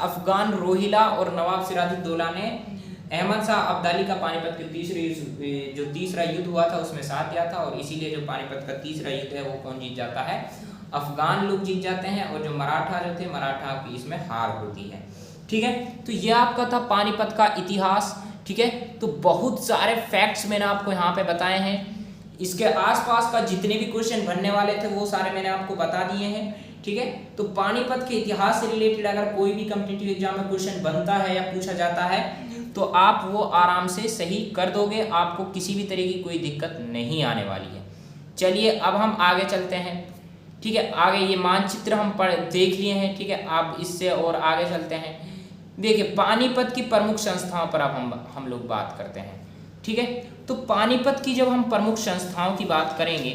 अफगान रोहिला और नवाब सिराजुद्दौला ने अहमद शाह अब्दाली का पानीपत के तीसरा युद्ध हुआ था उसमें साथ दिया था। और इसीलिए जो पानीपत का तीसरा युद्ध है वो कौन जीत जाता है? अफगान लोग जीत जाते हैं। और जो मराठा जो थे, मराठा की इसमें हार होती है। ठीक है, तो ये आपका था पानीपत का इतिहास। ठीक है, तो बहुत सारे फैक्ट्स मैंने आपको यहाँ पे बताए हैं। इसके आसपास का जितने भी क्वेश्चन बनने वाले थे वो सारे मैंने आपको बता दिए हैं। ठीक है, तो पानीपत के इतिहास से रिलेटेड अगर कोई भी कॉम्पिटिटिव एग्जाम में क्वेश्चन बनता है या पूछा जाता है तो आप वो आराम से सही कर दोगे, आपको किसी भी तरह की कोई दिक्कत नहीं आने वाली है। चलिए अब हम आगे चलते हैं। ठीक है, आगे ये मानचित्र हम देख लिए हैं। ठीक है, आप इससे और आगे चलते हैं। देखिए, पानीपत की प्रमुख संस्थाओं पर अब हम लोग बात करते हैं। ठीक है, तो पानीपत की जब हम प्रमुख संस्थाओं की बात करेंगे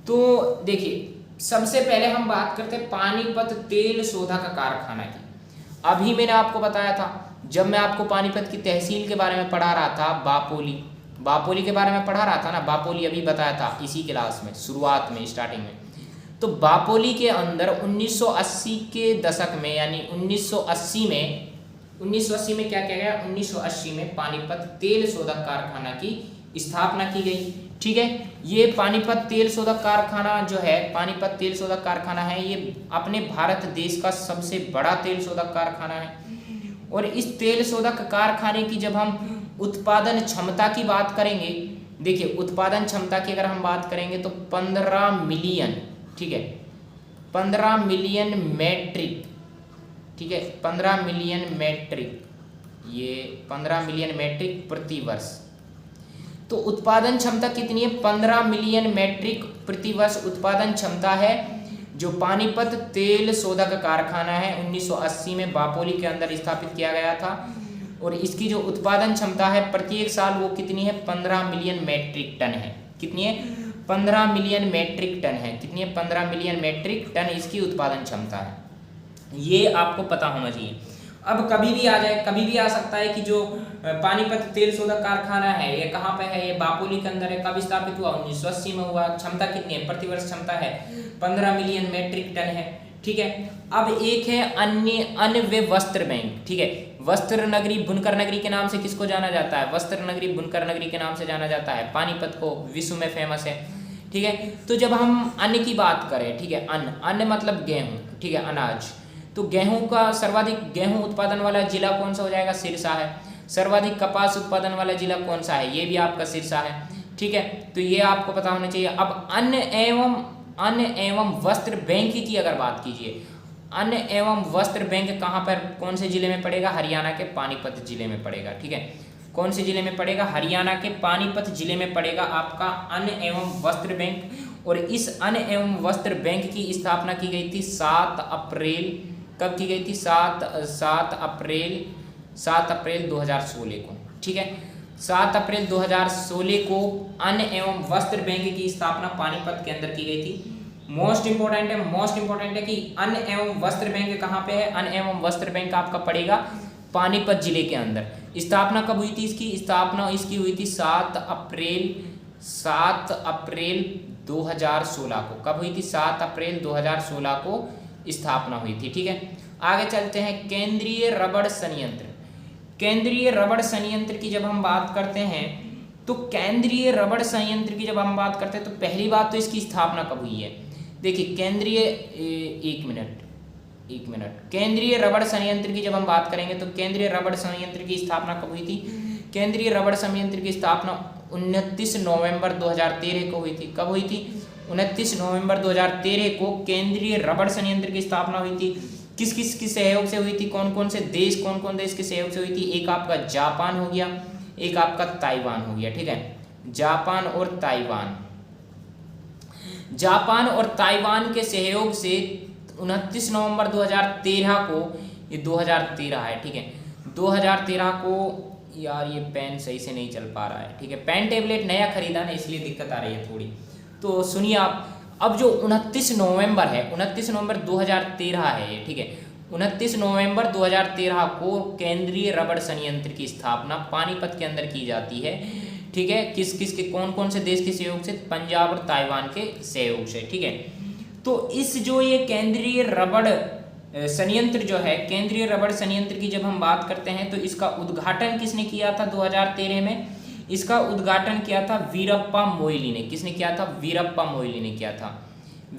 तो देखिए, सबसे पहले हम बात करते हैं पानीपत तेल शोधा का कारखाना की। अभी मैंने आपको बताया था, जब मैं आपको पानीपत की तहसील के बारे में पढ़ा रहा था, बापोली के बारे में पढ़ा रहा था ना, बापोली अभी बताया था इसी क्लास में, शुरुआत में, स्टार्टिंग में। तो बापोली के अंदर 1980 के दशक में, यानी 1980 में क्या किया गया? 1980 में पानीपत तेल शोधक कारखाना की स्थापना की गई। ठीक है, ये पानीपत तेल शोधक कारखाना जो है, पानीपत तेल शोधक कारखाना है, ये अपने भारत देश का सबसे बड़ा तेल शोधक कारखाना है। और इस तेल शोधक कारखाने की जब हम उत्पादन क्षमता की बात करेंगे, देखिए उत्पादन क्षमता की अगर हम बात करेंगे तो 15 मिलियन, ठीक है, 15 मिलियन मैट्रिक, ठीक है, 15 मिलियन मैट्रिक, ये 15 मिलियन मैट्रिक प्रति वर्ष। तो उत्पादन क्षमता कितनी है? 15 मिलियन मैट्रिक प्रति वर्ष उत्पादन क्षमता है जो पानीपत तेल शोधक कारखाना है 1980 में बापोली के अंदर स्थापित किया गया था। और इसकी जो उत्पादन क्षमता है प्रत्येक साल वो कितनी है? 15 मिलियन मैट्रिक टन है। कितनी है? 15 मिलियन मैट्रिक टन है। कितनी है? 15 मिलियन मैट्रिक टन इसकी उत्पादन क्षमता है। ये आपको पता होना चाहिए। अब कभी भी आ जाए, कभी भी आ सकता है कि जो पानीपत तेल शोधक कारखाना है ये कहाँ पे है, ये बापोली के अंदर है। कब स्थापित हुआ, 1980 में हुआ। क्षमता कितनी है, प्रतिवर्ष क्षमता है 15 मिलियन मेट्रिक टन है, ठीक है। अब एक है अन्न व वस्त्र बैंक, ठीक है। वस्त्र नगरी बुनकर नगरी के नाम से किसको जाना जाता है, वस्त्र नगरी बुनकर नगरी के नाम से जाना जाता है, पानीपत को विश्व में फेमस है, ठीक है। तो जब हम अन्न की बात करें, ठीक है, अन्न मतलब गेहूं, ठीक है, अनाज, तो गेहूं का सर्वाधिक गेहूं उत्पादन वाला जिला कौन सा हो जाएगा, सिरसा है। सर्वाधिक कपास उत्पादन वाला जिला कौन सा है, ये भी आपका सिरसा है, ठीक है। तो ये आपको पता होना चाहिए। अब अन्न एवं वस्त्र बैंक की अगर बात कीजिए, अन्न एवं वस्त्र बैंक कहाँ पर, कौन से जिले में पड़ेगा, हरियाणा के पानीपत जिले में पड़ेगा, ठीक है। कौन से जिले में पड़ेगा, हरियाणा के पानीपत जिले में पड़ेगा आपका अन्न एवं वस्त्र बैंक। और इस अन्न एवं वस्त्र बैंक की स्थापना की गई थी 7 अप्रैल, कब की गई थी, 7 अप्रैल 2016 को, ठीक है। 7 अप्रैल 2016 को अन्न एवं वस्त्र बैंक की स्थापना पानीपत के अंदर की गई थी। मोस्ट इंपॉर्टेंट है कि अन्न एवं वस्त्र बैंक कहाँ पे है, अन्न एवं वस्त्र बैंक आपका पड़ेगा पानीपत जिले के अंदर। स्थापना कब हुई थी इसकी, स्थापना इसकी हुई थी 7 अप्रैल 2016 को। कब हुई थी, 7 अप्रैल 2016 को स्थापना हुई थी, ठीक है। आगे चलते हैं, केंद्रीय रबड़ संयंत्र। केंद्रीय रबड़ संयंत्र की जब हम बात करते हैं, तो केंद्रीय रबड़ संयंत्र की जब हम बात करते हैं, तो पहली बात तो इसकी स्थापना कब हुई है, देखिए केंद्रीय एक मिनट केंद्रीय रबड़ संयंत्र की जब हम बात करेंगे, तो केंद्रीय रबड़ संयंत्र की स्थापना कब हुई थी, केंद्रीय रबड़ संयंत्र की स्थापना 29 नवंबर 2013 को हुई थी। कब हुई थी, 29 नवंबर 2013 को केंद्रीय रबड़ संयंत्र की स्थापना हुई थी। किस किस के सहयोग से हुई थी, कौन कौन देश के सहयोग से हुई थी, एक आपका जापान हो गया, एक आपका ताइवान हो गया, ठीक है। जापान और ताइवान के सहयोग से 29 नवंबर 2013 को, ये 2013 है, ठीक है, 2013 को, यार ये पेन सही से नहीं चल पा रहा है, ठीक है, पेन टेबलेट नया खरीदा ना, इसलिए दिक्कत आ रही है थोड़ी। तो सुनिए आप, अब जो 29 नवंबर है, 29 नवंबर 2013 है ये, ठीक है, 29 नवंबर 2013 को केंद्रीय रबड़ संयंत्र की स्थापना पानीपत के अंदर की जाती है, ठीक है। किस किस के, कौन कौन से देश के सहयोग से, पंजाब और ताइवान के सहयोग से, ठीक है। तो इस जो ये केंद्रीय रबड़ संयंत्र जो है, केंद्रीय रबड़ संयंत्र की जब हम बात करते हैं, तो इसका उद्घाटन किसने किया था 2013 में, इसका उद्घाटन किया था वीरप्पा मोइली ने। किसने किया था, वीरप्पा मोइली ने किया था।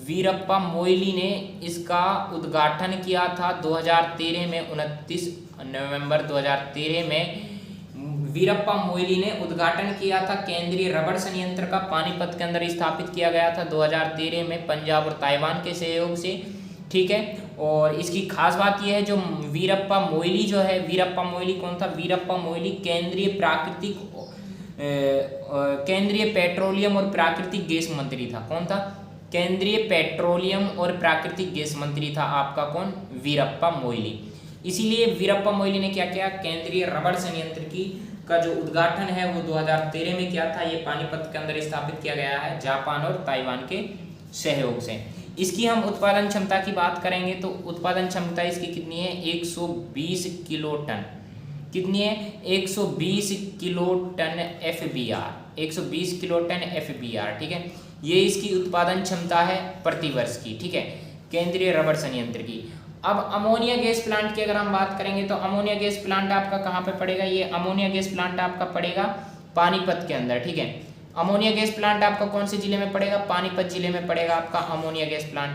वीरप्पा मोइली ने इसका उद्घाटन किया था 2013 में, 29 नवंबर 2013 में वीरप्पा मोइली ने उद्घाटन किया था केंद्रीय रबड़ संयंत्र का। पानीपत के अंदर स्थापित किया गया था 2013 में पंजाब और ताइवान के सहयोग से, ठीक है। और इसकी खास बात यह है, जो वीरप्पा मोइली जो है, वीरप्पा मोइली कौन था, वीरप्पा मोइली केंद्रीय पेट्रोलियम और प्राकृतिक गैस मंत्री था। कौन था, केंद्रीय पेट्रोलियम और प्राकृतिक गैस मंत्री था आपका कौन, वीरप्पा मोइली। इसीलिए वीरप्पा मोइली ने क्या किया, केंद्रीय रबड़ संयंत्र का जो उद्घाटन है वो 2013 में किया था। ये पानीपत के अंदर स्थापित किया गया है जापान और ताइवान के सहयोग से। इसकी हम उत्पादन क्षमता की बात करेंगे, तो उत्पादन क्षमता इसकी कितनी है, 120 किलो टन। कितनी है, 120 kilo ton FBR, 120 kilo ton FBR, ठीक है। ये इसकी उत्पादन क्षमता है प्रतिवर्ष की, ठीक है, केंद्रीय रबड़ संयंत्र की। अब अमोनिया गैस प्लांट की अगर हम बात करेंगे, तो अमोनिया गैस प्लांट आपका कहाँ पे पड़ेगा, ये अमोनिया गैस प्लांट आपका पड़ेगा पानीपत के अंदर, ठीक है। अमोनिया गैस प्लांट आपका कौन से जिले में पड़ेगा, पानीपत जिले में पड़ेगा आपका ammonia gas plant.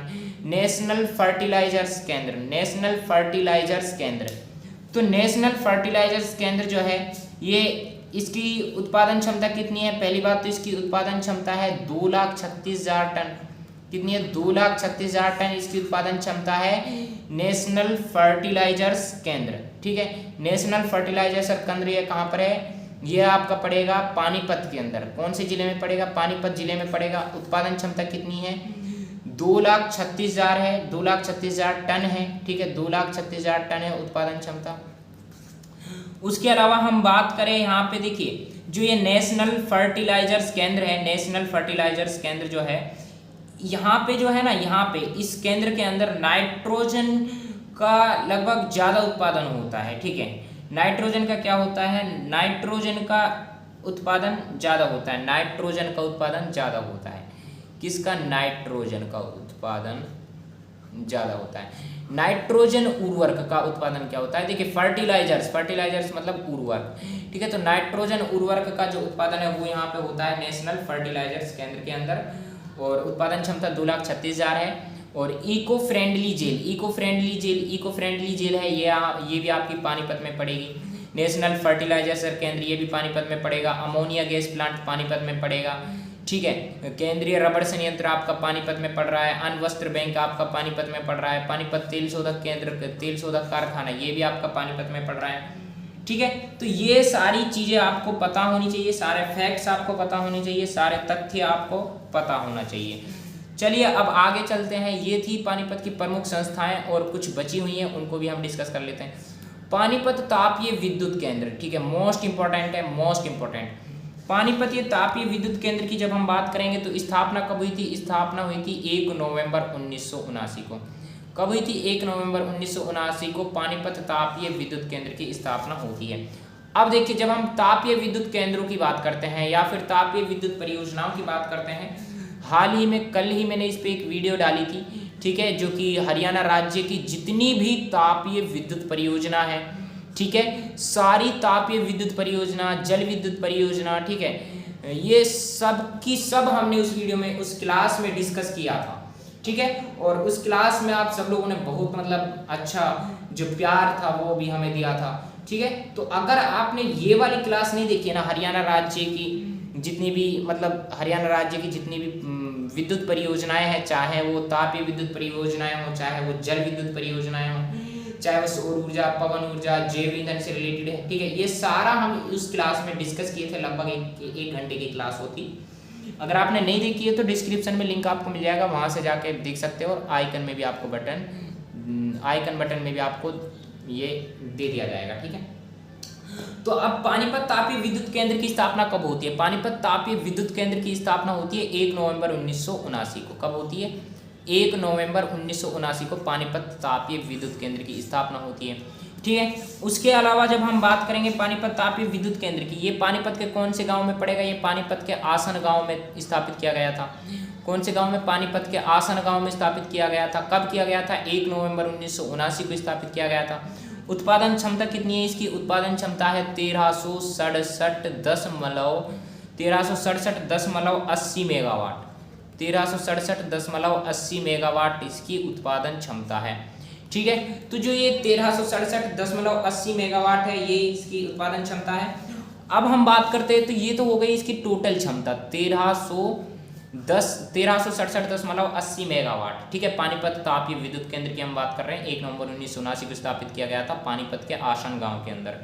National fertilizers केंद्र, नेशनल फर्टिलाइजर्स केंद्र, तो नेशनल फर्टिलाइजर्स केंद्र जो है, ये इसकी उत्पादन क्षमता कितनी है, पहली बात तो इसकी उत्पादन क्षमता है 2,36,000 टन। कितनी है, 2,36,000 टन इसकी उत्पादन क्षमता है नेशनल फर्टिलाइजर्स केंद्र, ठीक है। नेशनल फर्टिलाइजर्स केंद्र ये कहाँ पर है, ये आपका पड़ेगा पानीपत के अंदर। कौन से जिले में पड़ेगा, पानीपत जिले में पड़ेगा। उत्पादन क्षमता कितनी है, 2,36,000 है, 2,36,000 टन है, ठीक है, 2,36,000 टन है उत्पादन क्षमता। उसके अलावा हम बात करें यहाँ पे, देखिए जो ये नेशनल फर्टिलाइजर्स केंद्र है, नेशनल फर्टिलाइजर्स केंद्र जो है, यहाँ पे जो है ना, यहाँ पे इस केंद्र के अंदर नाइट्रोजन का लगभग ज़्यादा उत्पादन होता है, ठीक है। नाइट्रोजन का क्या होता है, नाइट्रोजन का उत्पादन ज़्यादा होता है, नाइट्रोजन का उत्पादन ज़्यादा होता है। किसका, नाइट्रोजन का उत्पादन ज़्यादा होता है। नाइट्रोजन उर्वरक का उत्पादन क्या होता है, देखिए फर्टिलाइजर्स मतलब उर्वरक, ठीक है। तो नाइट्रोजन उर्वरक का जो उत्पादन है वो यहाँ पे होता है नेशनल फर्टिलाइजर्स केंद्र के अंदर, और उत्पादन क्षमता 2,36,000 है। और इको फ्रेंडली जेल है, ये भी आपकी पानीपत में पड़ेगी। नेशनल फर्टिलाइजर्स केंद्र, ये भी पानीपत में पड़ेगा। अमोनिया गैस प्लांट पानीपत में पड़ेगा, ठीक है। केंद्रीय रबड़ संयंत्र आपका पानीपत में पड़ रहा है। अन्न वस्त्र बैंक आपका पानीपत में पड़ रहा है। पानीपत तेल शोधक केंद्र, तेल शोधक कारखाना, ये भी आपका पानीपत में पड़ रहा है, ठीक है। तो ये सारी चीज़ें आपको पता होनी चाहिए, सारे फैक्ट्स आपको पता होने चाहिए, सारे तथ्य आपको पता होना चाहिए। चलिए अब आगे चलते हैं। ये थी पानीपत की प्रमुख संस्थाएं, और कुछ बची हुई हैं उनको भी हम डिस्कस कर लेते हैं। पानीपत तापीय विद्युत केंद्र, ठीक है, मोस्ट इंपॉर्टेंट। पानीपत ये तापीय विद्युत केंद्र की जब हम बात करेंगे तो स्थापना कब हुई थी, स्थापना हुई थी 1 नवंबर 1979 को। कब हुई थी, 1 नवंबर 1979 को पानीपत तापीय विद्युत केंद्र की स्थापना होती है। अब देखिए, जब हम तापीय विद्युत केंद्रों की बात करते हैं या फिर तापीय विद्युत परियोजनाओं की बात करते हैं, हाल ही में कल ही मैंने इस पर एक वीडियो डाली थी, ठीक है, जो कि हरियाणा राज्य की जितनी भी तापीय विद्युत परियोजना है, ठीक है, सारी तापीय विद्युत परियोजना, जल विद्युत परियोजना, ठीक है, ये सब की सब हमने उस वीडियो में, उस क्लास में डिस्कस किया था, ठीक है। और उस क्लास में आप सब लोगों ने बहुत मतलब अच्छा जो प्यार था वो भी हमें दिया था, ठीक है। तो अगर आपने ये वाली क्लास नहीं देखी है ना, हरियाणा राज्य की जितनी भी विद्युत परियोजनाएं हैं, चाहे वो तापीय विद्युत परियोजनाएं हो, चाहे वो जल विद्युत परियोजनाएं हो, चाहे वो सौर ऊर्जा, पवन ऊर्जा, जैव ईंधन से रिलेटेड है, ठीक है, ये सारा हम उस क्लास में डिस्कस किए थे। लगभग एक घंटे की क्लास होती। अगर आपने नहीं देखी है तो डिस्क्रिप्शन में लिंक आपको मिल जाएगा, वहां से जाके देख सकते हो। और आइकन में भी आपको बटन में भी आपको ये दे दिया जाएगा, ठीक है। तो अब पानीपत तापीय विद्युत केंद्र की स्थापना कब होती है, पानीपत तापीय विद्युत केंद्र की स्थापना होती है 1 नवंबर 1979 को। कब होती है, 1 नवंबर 1979 को पानीपत तापीय विद्युत केंद्र की स्थापना होती है, ठीक है। उसके अलावा जब हम बात करेंगे पानीपत तापीय विद्युत केंद्र की, ये पानीपत के कौन से गांव में पड़ेगा, ये पानीपत के आसन गांव में स्थापित किया गया था। कौन से गांव में, पानीपत के आसन गांव में स्थापित किया गया था। कब किया गया था, 1 नवंबर 1979 को स्थापित किया गया था। उत्पादन क्षमता कितनी है इसकी, उत्पादन क्षमता है 1367.80 मेगावाट। 1367.80 मेगावाट इसकी उत्पादन क्षमता है, ठीक है। तो जो ये 1367.80 मेगावाट है, ये इसकी उत्पादन क्षमता है। अब हम बात करते हैं तो ये तो हो गई इसकी टोटल क्षमता 1367.80 मेगावाट, ठीक है। पानीपत तापीय विद्युत केंद्र की हम बात कर रहे हैं, 1 नवंबर 1979 को स्थापित किया गया था पानीपत के आसन गांव के अंदर,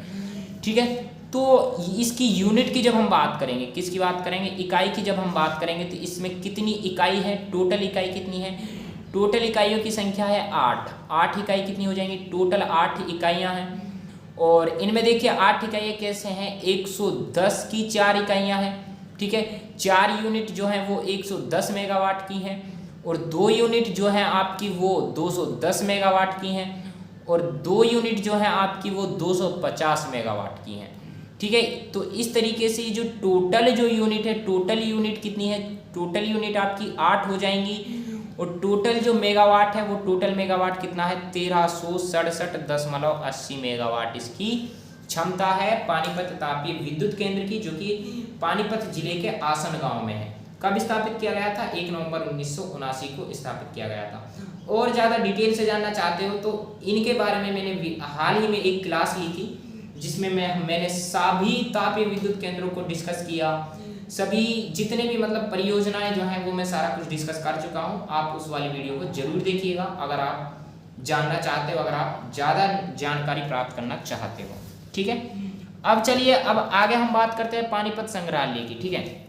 ठीक है। तो इसकी यूनिट की जब हम बात करेंगे, किसकी बात करेंगे, इकाई की जब हम बात करेंगे, तो इसमें कितनी इकाई है, टोटल इकाई कितनी है, टोटल इकाइयों की संख्या है 8 इकाई कितनी हो जाएंगी, टोटल 8 इकाइयाँ हैं। और इनमें देखिए 8 इकाइयाँ कैसे हैं, 110 की 4 इकाइयाँ हैं, ठीक है। 4 यूनिट जो है वो 110 मेगावाट की हैं, और 2 यूनिट जो है आपकी वो 210 मेगावाट की हैं, और 2 यूनिट जो है आपकी वो 250 मेगावाट की हैं, ठीक है। तो इस तरीके से जो टोटल जो यूनिट है, टोटल यूनिट कितनी है, टोटल यूनिट आपकी 8 हो जाएंगी, और टोटल जो मेगावाट है वो टोटल मेगावाट कितना है, 1367.80 मेगावाट इसकी क्षमता है पानीपत तापीय विद्युत केंद्र की, जो कि पानीपत जिले के आसन गांव में है। कब स्थापित किया गया था, 1 नवंबर 1979 को स्थापित किया गया था। और ज़्यादा डिटेल से जानना चाहते हो तो इनके बारे में मैंने हाल ही में एक क्लास ली थी, जिसमें मैंने सभी तापीय विद्युत केंद्रों को डिस्कस किया। सभी जितने भी मतलब परियोजनाएं जो हैं वो मैं सारा कुछ डिस्कस कर चुका हूँ। आप उस वाली वीडियो को जरूर देखिएगा अगर आप जानना चाहते हो, अगर आप ज़्यादा जानकारी प्राप्त करना चाहते हो, ठीक है। अब चलिए, अब आगे हम बात करते हैं पानीपत संग्रहालय की, ठीक है।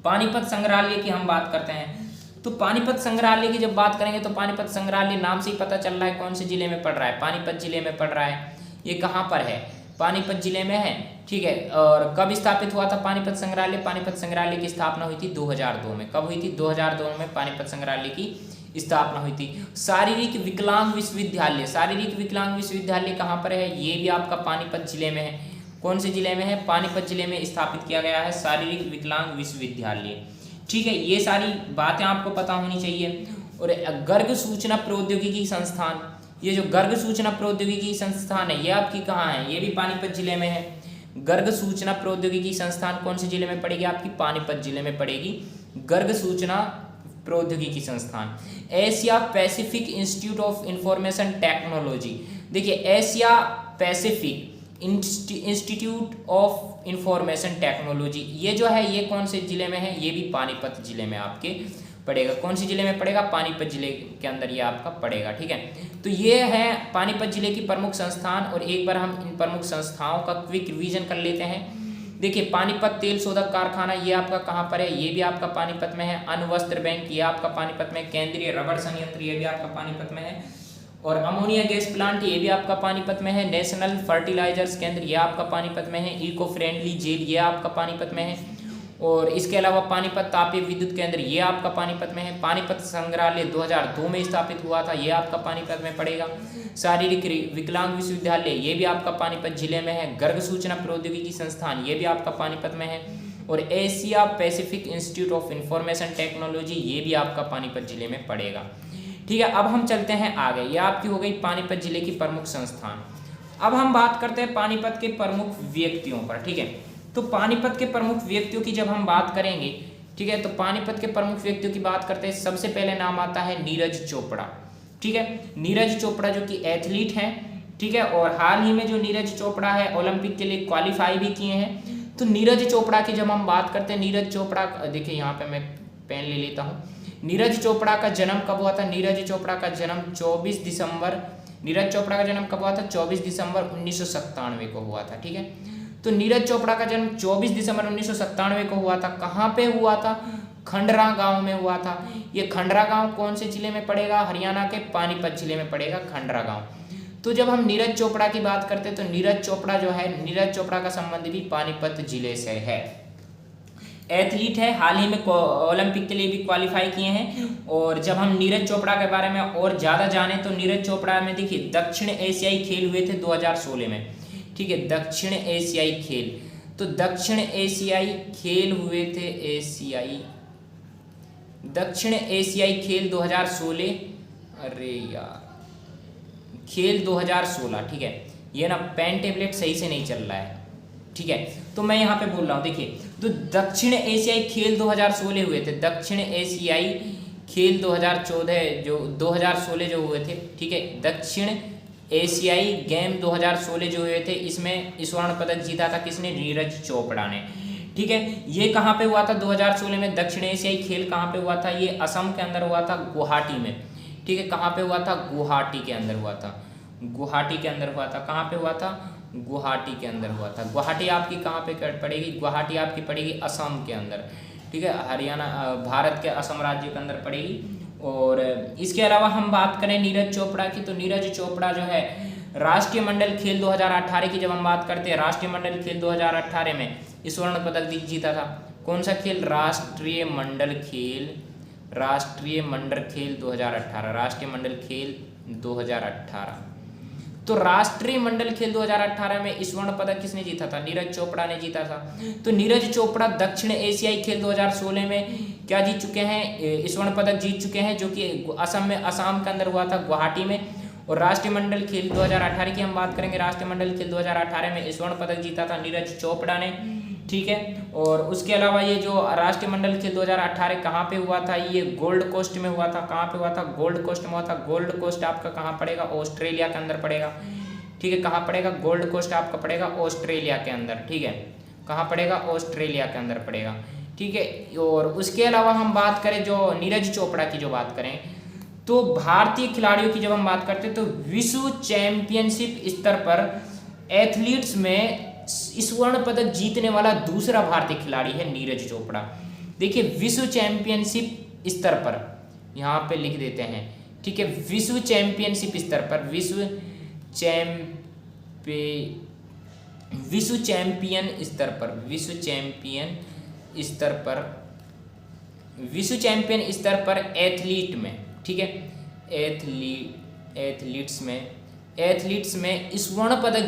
पानीपत संग्रहालय की हम बात करते हैं, तो पानीपत संग्रहालय की जब बात करेंगे तो पानीपत संग्रहालय नाम से ही पता चल रहा है कौन से जिले में पड़ रहा है, पानीपत जिले में पड़ रहा है। ये कहाँ पर है, पानीपत जिले में है, ठीक है। और कब स्थापित हुआ था पानीपत संग्रहालय, पानीपत संग्रहालय की स्थापना हुई थी 2002 में। कब हुई थी, 2002 में पानीपत संग्रहालय की स्थापना हुई थी। शारीरिक विकलांग विश्वविद्यालय, शारीरिक विकलांग विश्वविद्यालय कहाँ पर है, ये भी आपका पानीपत जिले में है। कौन से जिले में है, पानीपत जिले में स्थापित किया गया है शारीरिक विकलांग विश्वविद्यालय। ठीक है, ये सारी बातें आपको पता होनी चाहिए। और गर्ग सूचना प्रौद्योगिकी संस्थान, ये जो गर्ग सूचना प्रौद्योगिकी संस्थान है ये आपकी कहाँ है, ये भी पानीपत जिले में है। गर्ग सूचना प्रौद्योगिकी संस्थान कौन से जिले में पड़ेगी, आपकी पानीपत जिले में पड़ेगी गर्ग सूचना प्रौद्योगिकी संस्थान। Asia Pacific Institute of Information Technology, देखिए Asia Pacific Institute of Information Technology, ये जो है ये कौन से जिले में है, ये भी पानीपत जिले में आपके पड़ेगा। कौन से जिले में पड़ेगा, पानीपत जिले के अंदर ये आपका पड़ेगा। ठीक है, तो ये है पानीपत जिले की प्रमुख संस्थान। और एक बार हम इन प्रमुख संस्थाओं का क्विक रिवीजन कर लेते हैं। देखिए पानीपत तेल शोधक कारखाना ये आपका कहाँ पर है, ये भी आपका पानीपत में है। अणुवस्त्र बैंक ये आपका पानीपत में। केंद्रीय रबड़ संयंत्र ये भी आपका पानीपत में है। और अमोनिया गैस प्लांट ये भी आपका पानीपत में है। नेशनल फर्टिलाइजर्स केंद्र ये आपका पानीपत में है। इको फ्रेंडली जेल ये आपका पानीपत में है। और इसके अलावा पानीपत तापीय विद्युत केंद्र ये आपका पानीपत में है। पानीपत संग्रहालय 2002 में स्थापित हुआ था, ये आपका पानीपत में पड़ेगा। शारीरिक विकलांग विश्वविद्यालय ये भी आपका पानीपत जिले में है। गर्ग सूचना प्रौद्योगिकी संस्थान ये भी आपका पानीपत में है। और Asia Pacific Institute of Information Technology ये भी आपका पानीपत जिले में पड़ेगा। ठीक है, अब हम चलते हैं आगे। ये आपकी हो गई पानीपत जिले की प्रमुख संस्थान। अब हम बात करते हैं पानीपत के प्रमुख व्यक्तियों पर। ठीक है, तो पानीपत के प्रमुख व्यक्तियों की जब हम बात करेंगे, ठीक है, तो पानीपत के प्रमुख व्यक्तियों की बात करते हैं, सबसे पहले नाम आता है नीरज चोपड़ा। ठीक है, नीरज चोपड़ा जो कि एथलीट हैं। ठीक है, और हाल ही में जो नीरज चोपड़ा है ओलंपिक के लिए क्वालिफाई भी किए हैं। तो नीरज चोपड़ा की जब हम बात करते हैं, नीरज चोपड़ा देखिए यहाँ पे मैं पेन ले लेता हूँ। नीरज चोपड़ा का जन्म कब हुआ था, नीरज चोपड़ा का जन्म 24 दिसंबर, नीरज चोपड़ा का जन्म कब हुआ था, 24 दिसंबर 1997 को हुआ था। ठीक है, तो नीरज चोपड़ा का जन्म 24 दिसंबर 1997 को हुआ था। कहाँ पे हुआ था, खंडरा गांव में हुआ था। ये खंडरा गांव कौन से जिले में पड़ेगा, हरियाणा के पानीपत जिले में पड़ेगा खंडरा गांव। तो जब हम नीरज चोपड़ा की बात करते हैं तो नीरज चोपड़ा जो है, नीरज चोपड़ा का संबंध भी पानीपत जिले से है। एथलीट है, हाल ही में ओलंपिक के लिए भी क्वालिफाई किए हैं। और जब हम नीरज चोपड़ा के बारे में और ज़्यादा जाने तो नीरज चोपड़ा में देखिए दक्षिण एशियाई खेल हुए थे 2016 में। ठीक है, दक्षिण एशियाई खेल, तो दक्षिण एशियाई खेल हुए थे, दक्षिण एशियाई खेल 2016, अरे यार खेल 2016। ठीक है, ये ना पेन टेबलेट सही से नहीं चल रहा है। ठीक है, तो मैं यहाँ पे बोल रहा हूँ, देखिए तो दक्षिण एशियाई खेल 2016 हुए थे। दक्षिण एशियाई खेल 2014 जो 2016 जो हुए थे। ठीक है, दक्षिण एशियाई गेम 2016 जो हुए थे, इसमें स्वर्ण पदक जीता था किसने, नीरज चोपड़ा ने। ठीक है, ये कहाँ पे हुआ था 2016 में, दक्षिण एशियाई खेल कहाँ पे हुआ था, ये असम के अंदर हुआ था, गुवाहाटी में। ठीक है, कहाँ पे हुआ था, गुवाहाटी के अंदर हुआ था, गुवाहाटी के अंदर हुआ था। कहाँ पे हुआ था, गुवाहाटी के अंदर हुआ था। गुवाहाटी आपकी कहाँ पे पड़ेगी, गुवाहाटी आपकी पड़ेगी असम के अंदर। ठीक है, हरियाणा भारत के असम राज्य के अंदर पड़ेगी। और इसके अलावा हम बात करें नीरज चोपड़ा की, तो नीरज चोपड़ा जो है राष्ट्रीय मंडल खेल 2018 की जब हम बात करते हैं, राष्ट्रीय मंडल खेल 2018 में स्वर्ण पदक जीता था। कौन सा खेल, राष्ट्रीय मंडल खेल, राष्ट्रीय मंडल खेल 2018, राष्ट्रीय मंडल खेल 2018। तो राष्ट्रीय मंडल खेल 2018 में स्वर्ण पदक किसने जीता था, नीरज चोपड़ा ने जीता था। तो नीरज चोपड़ा दक्षिण एशियाई खेल 2016 में क्या जीत चुके हैं, स्वर्ण पदक जीत चुके हैं, जो कि असम में, असम के अंदर हुआ था, गुवाहाटी में। और राष्ट्रीय मंडल खेल 2018 की हम बात करेंगे, राष्ट्रीय मंडल खेल 2018 में स्वर्ण पदक जीता था नीरज चोपड़ा ने। ठीक है, और उसके अलावा ये जो राष्ट्रीय मंडल खेल 2018 कहाँ पे हुआ था, ये गोल्ड कोस्ट में हुआ था। कहाँ पे हुआ था, गोल्ड कोस्ट में हुआ था। गोल्ड कोस्ट आपका कहाँ पड़ेगा, ऑस्ट्रेलिया के अंदर पड़ेगा। ठीक है, कहाँ पड़ेगा, गोल्ड कोस्ट आपका पड़ेगा ऑस्ट्रेलिया के अंदर। ठीक है, कहाँ पड़ेगा, ऑस्ट्रेलिया के अंदर पड़ेगा। ठीक है, और उसके अलावा हम बात करें जो नीरज चोपड़ा की जो बात करें, तो भारतीय खिलाड़ियों की जब हम बात करते हैं तो विश्व चैंपियनशिप स्तर पर एथलीट्स में स्वर्ण पदक जीतने वाला दूसरा भारतीय खिलाड़ी है नीरज चोपड़ा। देखिए विश्व चैंपियनशिप स्तर पर, यहाँ पे लिख देते हैं। ठीक है, विश्व चैंपियनशिप स्तर पर, विश्व चैंपियन स्तर पर, विश्व चैंपियन स्तर पर एथलीट में ठीक है। एथलीट्स में स्वर्ण पदक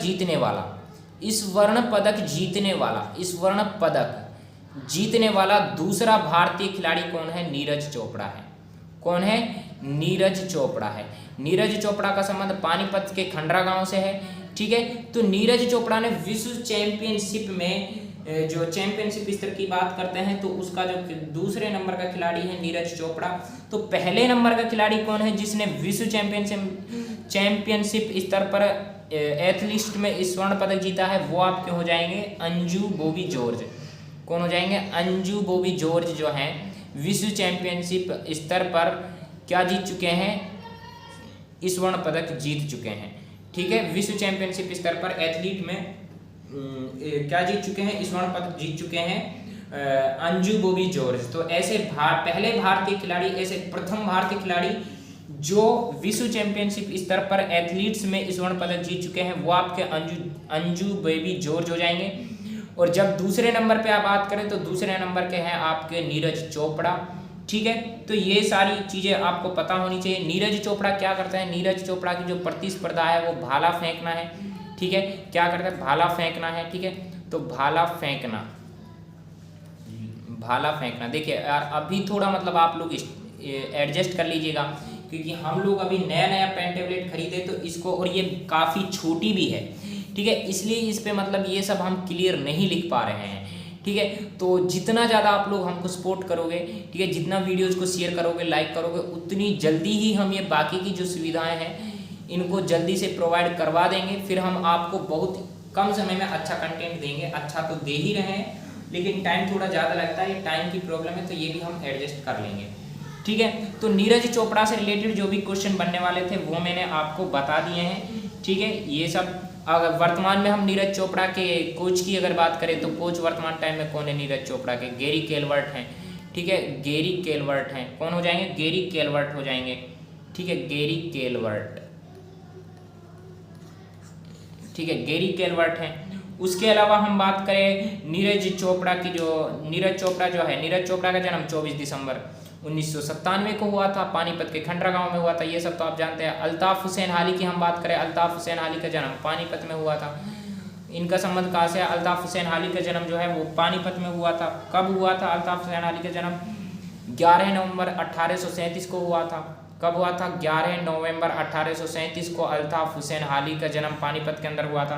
जीतने वाला दूसरा भारतीय खिलाड़ी कौन है? नीरज चोपड़ा है। कौन है? नीरज चोपड़ा है। नीरज चोपड़ा का संबंध पानीपत के खंडरा गांव से है, ठीक है। तो नीरज चोपड़ा ने विश्व चैंपियनशिप में, जो चैंपियनशिप स्तर की बात करते हैं तो उसका जो दूसरे नंबर का खिलाड़ी है नीरज चोपड़ा। तो पहले नंबर का खिलाड़ी कौन है जिसने विश्व चैंपियनशिप स्तर पर एथलीट में स्वर्ण पदक जीता है? वो आपके हो जाएंगे अंजू बॉबी जॉर्ज। कौन हो जाएंगे? अंजू बॉबी जॉर्ज जो हैं विश्व चैंपियनशिप स्तर पर क्या जीत चुके हैं? स्वर्ण पदक जीत चुके हैं, ठीक है। विश्व चैंपियनशिप स्तर पर एथलीट में क्या जीत चुके हैं? स्वर्ण पदक जीत चुके हैं अंजू बॉबी जॉर्ज। तो ऐसे पहले भारतीय खिलाड़ी, ऐसे प्रथम भारतीय खिलाड़ी जो विश्व चैंपियनशिप स्तर पर एथलीट्स में स्वर्ण पदक जीत चुके हैं वो आपके अंजू बॉबी जॉर्ज हो जाएंगे। और जब दूसरे नंबर पे आप बात करें तो दूसरे नंबर के हैं आपके नीरज चोपड़ा, ठीक है। तो ये सारी चीज़ें आपको पता होनी चाहिए। नीरज चोपड़ा क्या करता है? नीरज चोपड़ा की जो प्रतिस्पर्धा है वो भाला फेंकना है, ठीक है। क्या करता है? भाला फेंकना है, ठीक है। तो भाला फेंकना देखिए यार, अभी थोड़ा मतलब आप लोग एडजस्ट कर लीजिएगा क्योंकि हम लोग अभी नया पेन टेबलेट खरीदे तो इसको, और ये काफ़ी छोटी भी है, ठीक है, इसलिए इस पे मतलब ये सब हम क्लियर नहीं लिख पा रहे हैं, ठीक है। तो जितना ज़्यादा आप लोग हमको सपोर्ट करोगे, ठीक है, जितना वीडियोस को शेयर करोगे, लाइक करोगे, उतनी जल्दी ही हम ये बाकी की जो सुविधाएं हैं इनको जल्दी से प्रोवाइड करवा देंगे। फिर हम आपको बहुत कम समय में अच्छा कंटेंट देंगे। अच्छा तो दे ही रहे हैं लेकिन टाइम थोड़ा ज़्यादा लगता है, ये टाइम की प्रॉब्लम है, तो ये भी हम एडजस्ट कर लेंगे, ठीक है। तो नीरज चोपड़ा से रिलेटेड जो भी क्वेश्चन बनने वाले थे वो मैंने आपको बता दिए हैं, ठीक है। ये सब अगर वर्तमान में हम नीरज चोपड़ा के कोच की अगर बात करें तो कोच वर्तमान टाइम में कौन है नीरज चोपड़ा के? गेरी केलवर्ट हैं, ठीक है। गेरी केलवर्ट हैं। कौन हो जाएंगे? गेरी केलवर्ट हो जाएंगे, ठीक है। गेरी केलवर्ट, ठीक है, गेरी केलवर्ट हैं। उसके अलावा हम बात करें नीरज चोपड़ा की, नीरज चोपड़ा का जन्म 24 दिसंबर 1997 को हुआ था, पानीपत के खंडरा गांव में हुआ था, ये सब तो आप जानते हैं। अल्ताफ हुसैन हाली की हम बात करें, अल्ताफ हुसैन हाली का जन्म पानीपत में हुआ था। इनका संबंध कहाँ से है? अल्ताफ हुसैन हाली का जन्म जो है वो पानीपत में हुआ था। कब हुआ था अल्ताफ हुसैन हाली का जन्म? 11 नवंबर 1837 को हुआ था। कब हुआ था? 11 नवंबर 1837 को अल्ताफ हुसैन हाली का जन्म पानीपत के अंदर हुआ था।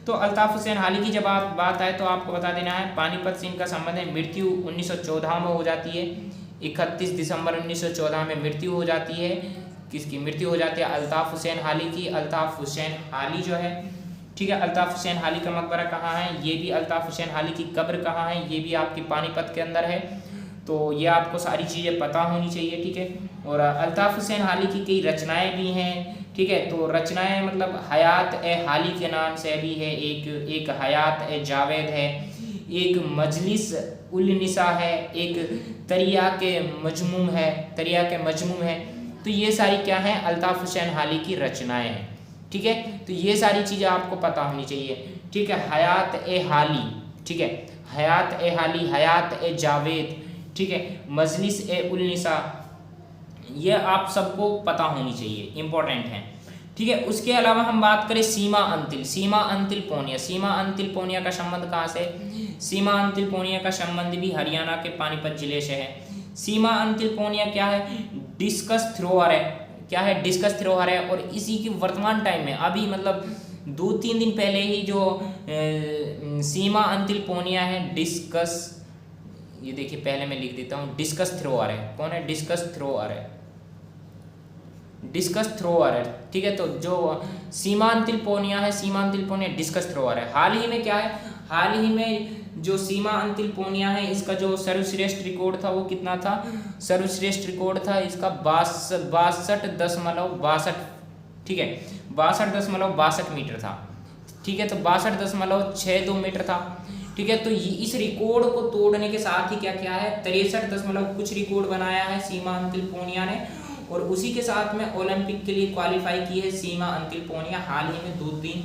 तो अल्ताफ हुसैन हाली की जब बात आए तो आपको बता देना है पानीपत से इनका संबंध है। मृत्यु 1914 में हो जाती है, 31 दिसंबर 1914 में मृत्यु हो जाती है। किसकी मृत्यु हो जाती है? अल्ताफ हुसैन हाली की। अल्ताफ हुसैन हाली जो है, ठीक है, अल्ताफ हुसैन हाली का मकबरा कहाँ है? ये भी अल्ताफ हुसैन हाली की कब्र कहाँ है? ये भी आपकी पानीपत के अंदर है। तो ये आपको सारी चीज़ें पता होनी चाहिए, ठीक है। और अल्ताफ हुसैन हाली की कई रचनाएं भी हैं, ठीक है। तो रचनाएं मतलब हयात ए हाली के नाम से भी है, एक हयात ए जावेद है, एक मजलिस उल निसा है, एक तरिया के मजमूम है। तो ये सारी क्या है? अल्ताफ हुसैन हाली की रचनाएं हैं, ठीक है। तो ये सारी चीज़ें आपको पता होनी चाहिए, ठीक है। हयात ए हाली, ठीक है, हयात ए हाली, हयात ए जावेद, ठीक है, मजलिस ए उल निसा, ये आप सबको पता होनी चाहिए, इंपॉर्टेंट है, ठीक है। उसके अलावा हम बात करें सीमा अंतिल पोनिया का संबंध कहाँ से? सीमा अंतिल पोनिया का संबंध भी हरियाणा के पानीपत जिले से है। सीमा अंतिल पोनिया क्या है? डिस्कस थ्रोअर है। क्या है? डिस्कस थ्रोअर है। और इसी की वर्तमान टाइम में अभी मतलब 2-3 दिन पहले ही जो सीमा अंतिल पोनिया है, डिस्कस, ये देखिए पहले मैं लिख देता हूँ, डिस्कस थ्रोअर है। कौन है? डिस्कस थ्रोअर है, ठीक है। तो जो सीमांतिल पोनिया डिस्कस थ्रोअर है। हाल ही में क्या है? हाल ही में जो सीमांतिल पोनिया है इसका जो सर्वश्रेष्ठ रिकॉर्ड था वो कितना था? सर्वश्रेष्ठ रिकॉर्ड था इसका 62.62, ठीक है, 62.62 मीटर था, ठीक है। तो 62.62 मीटर था, ठीक है। तो इस रिकॉर्ड को तोड़ने के साथ ही क्या क्या है? 63 कुछ रिकॉर्ड बनाया है सीमा अंतिल पोनिया ने, और उसी के साथ में ओलंपिक के लिए क्वालिफाई की है सीमा अंतिल पोनिया। हाल ही में 2-3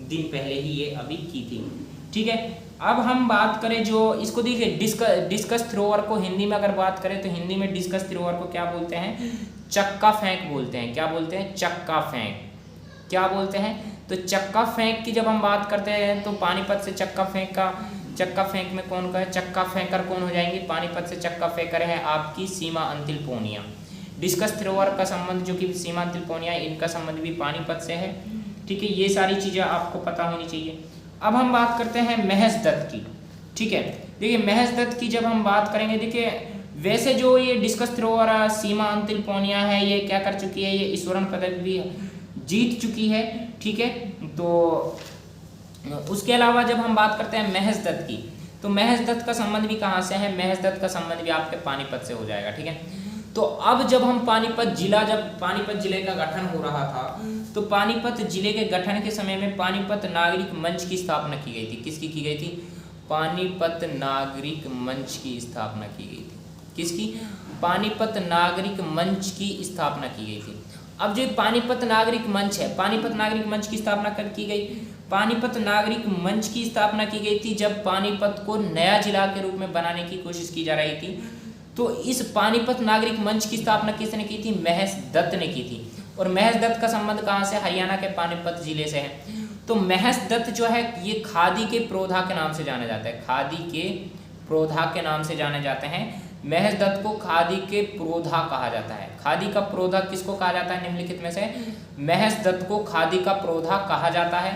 दिन पहले ही ये अभी की थी, ठीक है। अब हम बात करें जो इसको देखिए डिस्कस थ्रोअर को हिंदी में अगर बात करें तो हिंदी में डिस्कस थ्रोअर को क्या बोलते हैं, चक्का फेंक बोलते हैं। क्या बोलते हैं, चक्का फेंक। क्या बोलते हैं, तो चक्का फेंक की जब हम बात करते हैं तो पानीपत से चक्का फेंक में कौन का है, चक्का फेंकर कौन हो जाएंगे, पानीपत से चक्का फेंकर है आपकी सीमा अंतिल पूनिया। डिस्कस थ्रोअर का संबंध जो कि सीमा अंतिल पूनिया, इनका संबंध भी पानीपत से है। ठीक है, ये सारी चीज़ें आपको पता होनी चाहिए। अब हम बात करते हैं महेश दत्त की। ठीक है, देखिए महेश दत्त की जब हम बात करेंगे, देखिए वैसे जो ये डिस्कस थ्रोअर सीमा अंतिल पूनिया है, ये क्या कर चुकी है, ये स्वर्ण पदक भी जीत चुकी है। ठीक है, तो उसके अलावा जब हम बात करते हैं महेश दत्त की, तो महेश दत्त का संबंध भी कहाँ से है, महेश दत्त का संबंध भी आपके पानीपत से हो जाएगा। ठीक है, तो अब जब हम पानीपत जिले का गठन हो रहा था, तो पानीपत जिले के गठन के समय में पानीपत नागरिक मंच की स्थापना की गई थी। किसकी की गई थी, पानीपत नागरिक मंच की स्थापना की गई थी। किसकी, पानीपत नागरिक मंच की स्थापना की गई थी। अब जो पानीपत नागरिक मंच है, पानीपत नागरिक मंच की स्थापना कब की गई, पानीपत नागरिक मंच की स्थापना की गई थी जब पानीपत को नया जिला के रूप में बनाने की कोशिश की जा रही थी। तो इस पानीपत नागरिक मंच की स्थापना किसने की थी, महेश दत्त ने की थी। और महेश दत्त का संबंध कहाँ से, हरियाणा के पानीपत जिले से है। तो महेश दत्त जो है ये खादी के प्रोधा के नाम से जाने जाते हैं, खादी के प्रोधा के नाम से जाने जाते हैं। महेश दत्त को खादी के प्रोधा कहा जाता है। खादी का प्रोधा किसको कहा जाता है, निम्नलिखित में से महेश दत्त को खादी का प्रोधा कहा जाता है।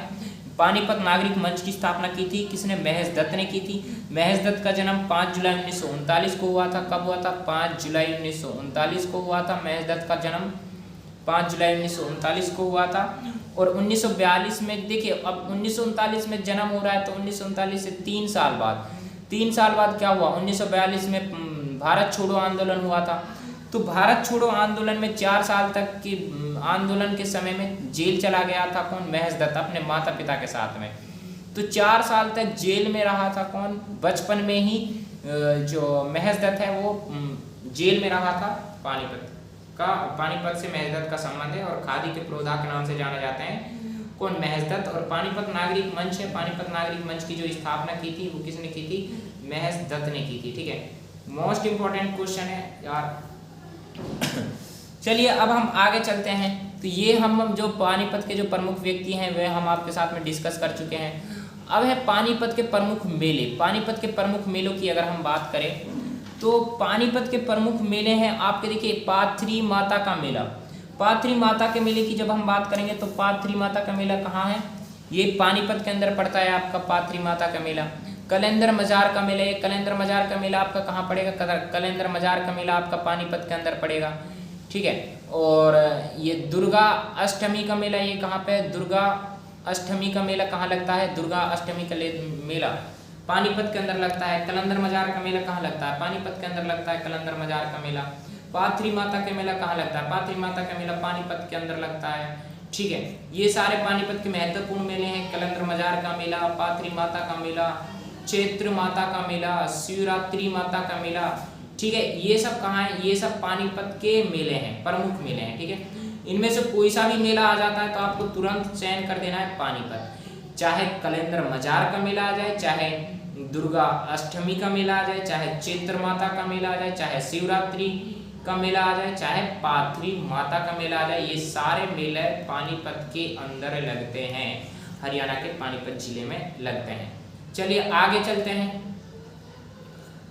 पानीपत नागरिक मंच की स्थापना की थी किसने, महेश दत्त ने की थी। महेश दत्त का जन्म 5 जुलाई 1939 को हुआ था। कब हुआ था, 5 जुलाई 1939 को हुआ था। महेश दत्त का जन्म 5 जुलाई 1939 को हुआ था। और 1942 में देखिए, अब 1939 में जन्म हो रहा है, तो 1939 से 3 साल बाद क्या हुआ, 1942 में भारत छोड़ो आंदोलन हुआ था। तो भारत छोड़ो आंदोलन में 4 साल तक की आंदोलन के समय में जेल चला गया था कौन, महेश दत्त, अपने माता पिता के साथ में। तो 4 साल तक जेल में रहा था कौन, बचपन में ही जो महेश दत्त है वो जेल में रहा था। पानीपत से महेश दत्त का संबंध है और खादी के प्रोधा के नाम से जाने जाते हैं कौन, महेश दत्त। और पानीपत नागरिक मंच है, पानीपत नागरिक मंच की जो स्थापना की थी वो किसने की थी, महेश दत्त ने की थी। ठीक है, मोस्ट इंपॉर्टेंट क्वेश्चन है यार। चलिए अब हम आगे चलते हैं। तो ये हम जो पानीपत के जो प्रमुख व्यक्ति हैं वे हम आपके साथ में डिस्कस कर चुके हैं। अब है पानीपत के प्रमुख मेले। पानीपत के प्रमुख मेलों की अगर हम बात करें तो पानीपत के प्रमुख मेले हैं आपके, देखिए पाथरी माता का मेला। पाथरी माता के मेले की जब हम बात करेंगे तो पाथरी माता का मेला कहाँ है, ये पानीपत के अंदर पड़ता है आपका पाथरी माता का मेला। कलेंदर मजार का मेला, ये कलेंदर मजार का मेला आपका कहाँ पड़ेगा, कलेंदर मजार का मेला आपका पानीपत के अंदर पड़ेगा। ठीक है, और ये दुर्गा अष्टमी का मेला, ये कहाँ पे, दुर्गा अष्टमी का मेला कहाँ लगता है, दुर्गा अष्टमी का मेला पानीपत के अंदर लगता है। कलंदर मजार का मेला कहाँ लगता है, पानीपत के अंदर लगता है कलंदर मजार का मेला। पाथरी माता का मेला कहाँ लगता है, पाथरी माता का मेला पानीपत के अंदर लगता है। ठीक है, ये सारे पानीपत के महत्वपूर्ण मेले हैं। कलंदर मजार का मेला, पाथरी माता का मेला, चैत्र माता का मेला, शिवरात्रि माता का मेला। ठीक है, ये सब कहाँ है, ये सब पानीपत के मेले हैं, प्रमुख मेले हैं। ठीक है, इनमें से कोई सा भी मेला आ जाता है तो आपको तुरंत चयन कर देना है पानीपत। चाहे कलेंदर मजार का मेला आ जाए, चाहे दुर्गा अष्टमी का मेला आ जाए, चाहे चैत्र माता का मेला आ जाए, चाहे शिवरात्रि का मेला आ जाए, चाहे पाथरी माता का मेला आ जाए, ये सारे मेले पानीपत के अंदर लगते हैं, हरियाणा के पानीपत जिले में लगते हैं। चलिए आगे चलते हैं।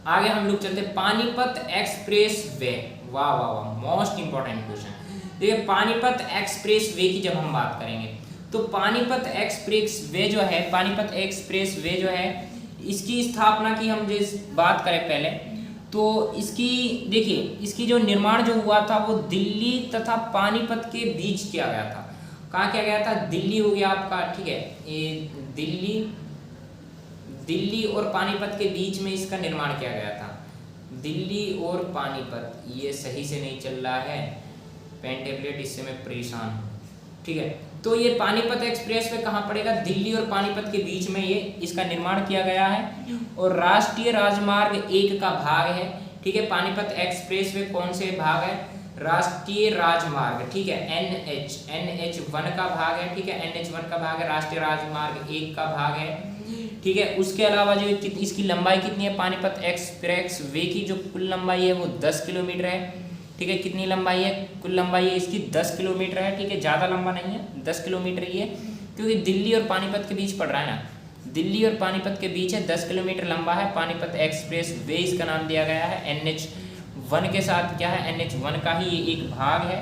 आगे हम लोग चलते हैं पानीपत एक्सप्रेस वे। वाह वाह वाह, मोस्ट इंपॉर्टेंट क्वेश्चन। देखिए पानीपत एक्सप्रेस वे की जब हम बात करेंगे तो पानीपत एक्सप्रेस वे जो है, पानीपत एक्सप्रेस वे जो है, इसकी स्थापना की हम जिस बात करें पहले, तो इसकी देखिए, इसकी जो निर्माण जो हुआ था वो दिल्ली तथा पानीपत के बीच किया गया था। कहाँ किया गया था, दिल्ली हो गया आपका। ठीक है, ये दिल्ली और पानीपत के बीच में इसका निर्माण किया गया था। दिल्ली और पानीपत, ये सही से नहीं चल रहा है पेन टेबलेट, इससे मैं परेशान हूँ। ठीक है, तो ये पानीपत एक्सप्रेस वे कहाँ पड़ेगा, दिल्ली और पानीपत के बीच में ये इसका निर्माण किया गया है और राष्ट्रीय राजमार्ग 1 का भाग है। ठीक है, पानीपत एक्सप्रेस वे कौन से भाग है, राष्ट्रीय राजमार्ग। ठीक है, NH 1 का भाग है। ठीक है, NH 1 का भाग है, राष्ट्रीय राजमार्ग 1 का भाग है। ठीक है। उसके अलावा जो इसकी लंबाई कितनी है, पानीपत एक्सप्रेस वे की जो कुल लंबाई है वो 10 किलोमीटर है, ठीक है। कितनी लंबाई है, कुल लंबाई है इसकी 10 किलोमीटर है, ठीक है। ज़्यादा लंबा नहीं है, 10 किलोमीटर ही है, क्योंकि दिल्ली और पानीपत के बीच पड़ रहा है ना, दिल्ली और पानीपत के बीच है, 10 किलोमीटर लंबा है। पानीपत एक्सप्रेस वे इसका नाम दिया गया है। NH1 के साथ क्या है, NH1 का ही ये एक भाग है।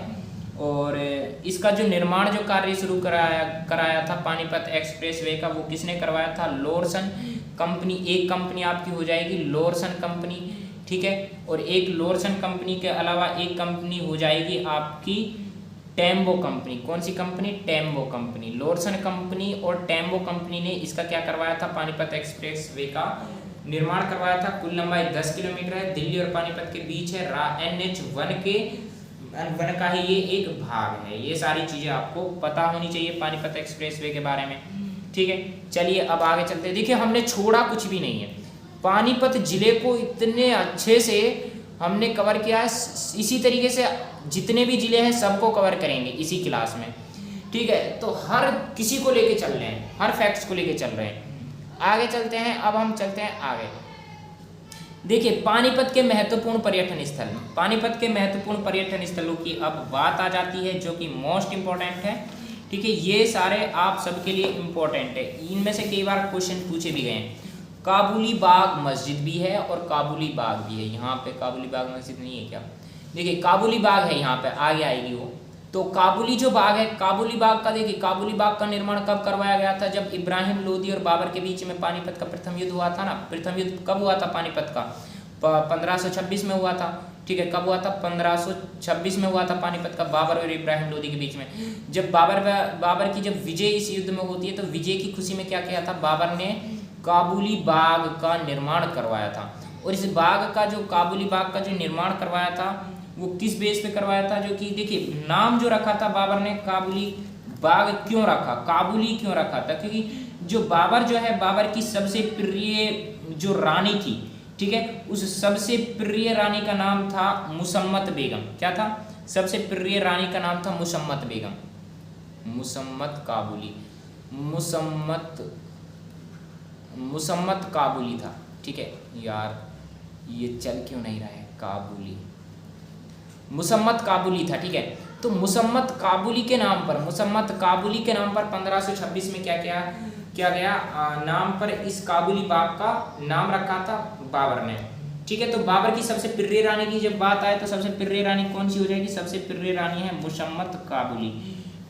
और इसका जो निर्माण जो कार्य शुरू कराया था पानीपत एक्सप्रेस वे का, वो किसने करवाया था, लोरसन कंपनी। एक कंपनी आपकी हो जाएगी लोरसन कंपनी, ठीक है। और एक लोरसन कंपनी के अलावा एक कंपनी हो जाएगी आपकी टेम्बो कंपनी। कौन सी कंपनी, टेम्बो कंपनी। लोरसन कंपनी और टेम्बो कंपनी ने इसका क्या करवाया था, पानीपत एक्सप्रेस वे का निर्माण करवाया था। कुल लंबाई 10 किलोमीटर है, दिल्ली और पानीपत के बीच है। NH1 का ही ये एक भाग है। ये सारी चीज़ें आपको पता होनी चाहिए पानीपत एक्सप्रेस वे के बारे में, ठीक है। चलिए अब आगे चलते हैं। देखिए हमने छोड़ा कुछ भी नहीं है, पानीपत जिले को इतने अच्छे से हमने कवर किया है। इसी तरीके से जितने भी जिले हैं सबको कवर करेंगे इसी क्लास में, ठीक है। तो हर किसी को लेके चल रहे हैं, हर फैक्ट्स को लेके चल रहे हैं। आगे चलते हैं, अब हम चलते हैं आगे। देखिए पानीपत के महत्वपूर्ण पर्यटन स्थल, पानीपत के महत्वपूर्ण पर्यटन स्थलों की अब बात आ जाती है, जो कि मोस्ट इम्पोर्टेंट है, ठीक है। ये सारे आप सबके लिए इम्पोर्टेंट है, इनमें से कई बार क्वेश्चन पूछे भी गए हैं। काबुली बाग मस्जिद भी है और काबुली बाग भी है। यहाँ पे काबुली बाग मस्जिद नहीं है क्या, देखिए काबुली बाग है, यहाँ पे आगे आएगी वो। तो काबुली जो बाग है, काबुली बाग का देखिए, काबुली बाग का निर्माण कब करवाया गया था, जब इब्राहिम लोदी और बाबर के बीच में पानीपत का प्रथम युद्ध हुआ था ना। प्रथम युद्ध कब हुआ था पानीपत का, 1526 में हुआ था, ठीक है। कब हुआ था, 1526 में हुआ था पानीपत का, बाबर और इब्राहिम लोदी के बीच में। जब बाबर की जब विजय इस युद्ध में होती है, तो विजय की खुशी में क्या किया था, बाबर ने काबुली बाग का निर्माण करवाया था। और इस बाग का जो काबुली बाग का जो निर्माण करवाया था वो किस बेस पे करवाया था, जो कि देखिए नाम जो रखा था बाबर ने, काबुली बाग क्यों रखा, काबुली क्यों रखा था, क्योंकि जो बाबर जो है, बाबर की सबसे प्रिय जो रानी थी, ठीक है, उस सबसे प्रिय रानी का नाम था मुसम्मत बेगम। क्या था, सबसे प्रिय रानी का नाम था मुसम्मत बेगम, मुसम्मत काबुली, मुसम्मत काबुली था, ठीक है। यार ये चल क्यों नहीं रहा है, काबुली, मुसम्मत काबुली था, ठीक है। तो मुसम्मत काबुली के नाम पर, मुसम्मत काबुली के नाम पर 1526 में क्या गया नाम पर इस काबुली बाग का नाम रखा था बाबर ने, ठीक है। तो बाबर की सबसे प्रिय रानी की जब बात आए तो सबसे प्रिय रानी कौन सी हो जाएगी, सबसे प्रिय रानी है मुसम्मत काबुली,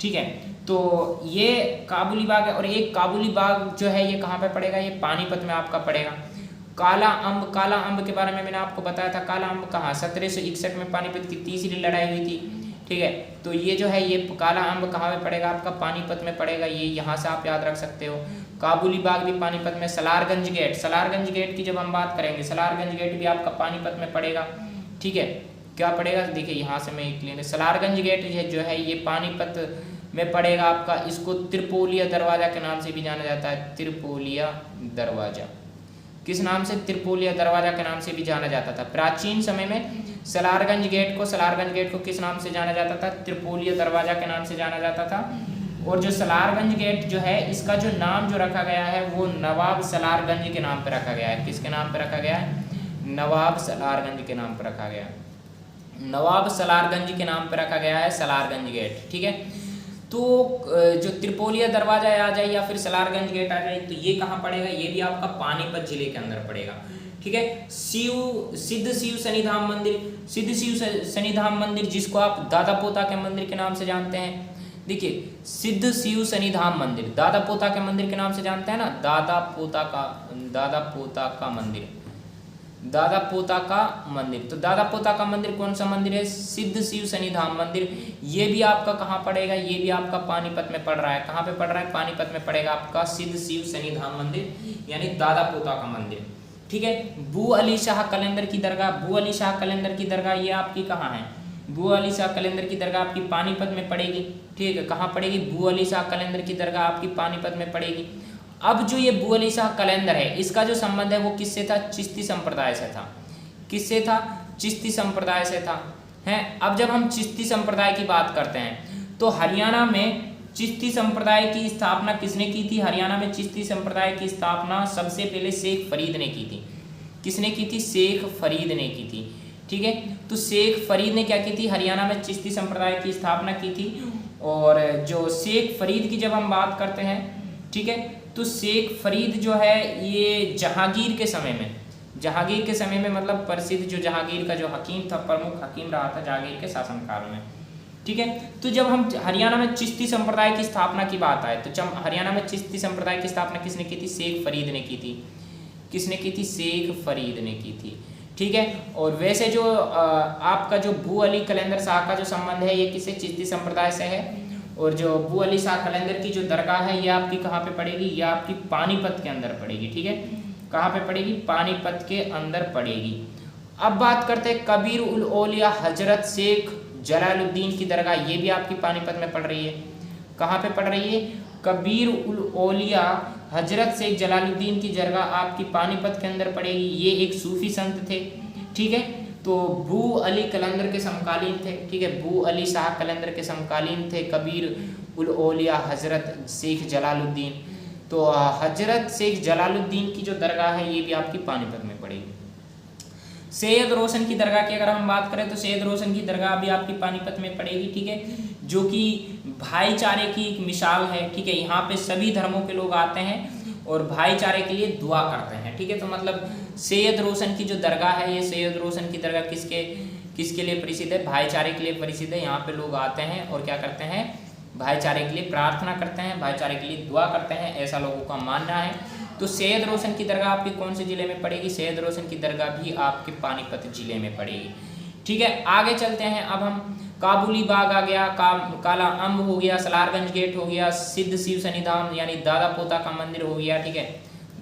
ठीक है। तो ये काबुली बाग है। और एक काबुली बाग जो है ये कहाँ पे पड़ेगा, ये पानीपत में आपका पड़ेगा। काला अम्ब के बारे में मैंने आपको बताया था। काला अम्ब कहाँ, 1761 में पानीपत की तीसरी लड़ाई हुई थी, ठीक है। तो ये जो है ये काला अम्ब कहाँ पे पड़ेगा, आपका पानीपत में पड़ेगा। ये यहाँ से आप याद रख सकते हो। काबुली बाग भी पानीपत में। सलारगंज गेट की जब हम बात करेंगे, सलारगंज गेट भी आपका पानीपत में पड़ेगा, ठीक है। क्या पड़ेगा, देखिए यहाँ से मैं क्लियर, सलारगंज गेट जो है ये पानीपत में पड़ेगा आपका। इसको त्रिपोलिया दरवाजा के नाम से भी जाना जाता है, त्रिपोलिया दरवाजा। किस नाम से, त्रिपोलिया दरवाजा के नाम से भी जाना जाता था। प्राचीन समय में सलारगंज गेट को किस नाम से जाना जाता था, त्रिपोलिया दरवाजा के नाम से जाना जाता था। और जो सलारगंज गेट जो है, इसका जो नाम जो रखा गया है वो नवाब सलारगंज के नाम पर रखा गया है। किसके नाम पर रखा गया है, नवाब सलारगंज के नाम पर रखा गया, नवाब सलारगंज के नाम पर रखा गया है सलारगंज गेट, ठीक है। तो जो त्रिपोलिया दरवाजा आ जाए या फिर सलारगंज गेट आ जाए, तो ये कहाँ पड़ेगा, ये भी आपका पानीपत जिले के अंदर पड़ेगा, ठीक है। सिद्ध शिव शनिधाम मंदिर जिसको आप दादा पोता के मंदिर के नाम से जानते हैं। देखिए सिद्ध शिव शनिधाम मंदिर दादा पोता के मंदिर के नाम से जानते हैं ना, दादा पोता का मंदिर, दादा पोता का मंदिर। तो दादा पोता का मंदिर कौन सा मंदिर है, सिद्ध शिव शनिधाम मंदिर। ये भी आपका कहाँ पड़ेगा, ये भी आपका पानीपत में पड़ रहा है। कहाँ पे पड़ रहा है, पानीपत में पड़ेगा आपका सिद्ध शिव शनिधाम मंदिर, यानी दादा पोता का मंदिर, ठीक है। बू अली शाह कलंदर की दरगाह, ये आपकी कहाँ है, बू अली शाह कलंदर की दरगाह आपकी पानीपत में पड़ेगी, ठीक है। कहाँ पड़ेगी, बू अली शाह कलंदर की दरगाह आपकी पानीपत में पड़ेगी। अब जो ये बू अली शाह कलंदर है, इसका जो संबंध है वो किससे था, चिश्ती संप्रदाय से था। किससे था, चिश्ती संप्रदाय से था, हैं। अब जब हम चिश्ती संप्रदाय की बात करते हैं तो हरियाणा में चिश्ती संप्रदाय की स्थापना किसने की थी? हरियाणा में चिश्ती संप्रदाय की स्थापना सबसे पहले शेख फरीद ने की थी। किसने की थी? शेख फरीद ने की थी। ठीक है, तो शेख फरीद ने क्या की थी? हरियाणा में चिश्ती संप्रदाय की स्थापना की थी। और जो शेख फरीद की जब हम बात करते हैं, ठीक है, तो शेख फरीद जो है ये जहांगीर के समय में मतलब प्रसिद्ध जो जहांगीर का जो हकीम था, प्रमुख हकीम रहा था जहांगीर के शासनकाल में। ठीक है, तो जब हम हरियाणा में चिश्ती संप्रदाय की स्थापना की बात आए तो हरियाणा में चिश्ती संप्रदाय की स्थापना किसने की थी? शेख फरीद ने की थी। किसने की थी? शेख फरीद ने की थी। ठीक है, और वैसे जो आपका जो बू अली कलंदर शाह का जो संबंध है ये किसे? चिश्ती संप्रदाय से है। और जो बू अली शाह कलंदर की जो दरगाह है ये आपकी कहाँ पे पड़ेगी? ये आपकी पानीपत के अंदर पड़ेगी। ठीक है, कहाँ पे पड़ेगी? पानीपत के अंदर पड़ेगी। अब बात करते हैं कबीर उल औलिया हजरत शेख जलालुद्दीन की दरगाह, ये भी आपकी पानीपत में पड़ रही है। कहाँ पे पड़ रही है? कबीर उल औलिया हजरत शेख जलालुद्दीन की दरगाह आपकी पानीपत के अंदर पड़ेगी। ये एक सूफी संत थे। ठीक है, तो बू अली कलंदर के समकालीन थे। ठीक है, बू अली शाह कलंदर के समकालीन थे कबीर उल औलिया हजरत शेख जलालुद्दीन। तो हजरत शेख जलालुद्दीन की जो दरगाह है ये भी आपकी पानीपत में पड़ेगी। सैयद रोशन की दरगाह की अगर हम बात करें तो सैयद रोशन की दरगाह भी आपकी पानीपत में पड़ेगी। ठीक है, जो कि भाईचारे की एक मिसाल है। ठीक है, यहाँ पे सभी धर्मों के लोग आते हैं और भाईचारे के लिए दुआ करते हैं। ठीक है, तो मतलब सैयद रोशन की जो दरगाह है ये सैयद रोशन की दरगाह किसके लिए प्रसिद्ध है? भाईचारे के लिए प्रसिद्ध है। यहाँ पे लोग आते हैं और क्या करते हैं? भाईचारे के लिए प्रार्थना करते हैं, भाईचारे के लिए दुआ करते हैं, ऐसा लोगों का मानना है। तो सैयद रोशन की दरगाह आपकी कौन से जिले में पड़ेगी? सैयद रोशन की दरगाह भी आपके पानीपत जिले में पड़ेगी। ठीक है, आगे चलते हैं। अब हम काबुली बाग आ गया, काला अम्ब हो गया, सलारगंज गेट हो गया, सिद्ध शिव सन्निधान यानी दादा पोता का मंदिर हो गया। ठीक है,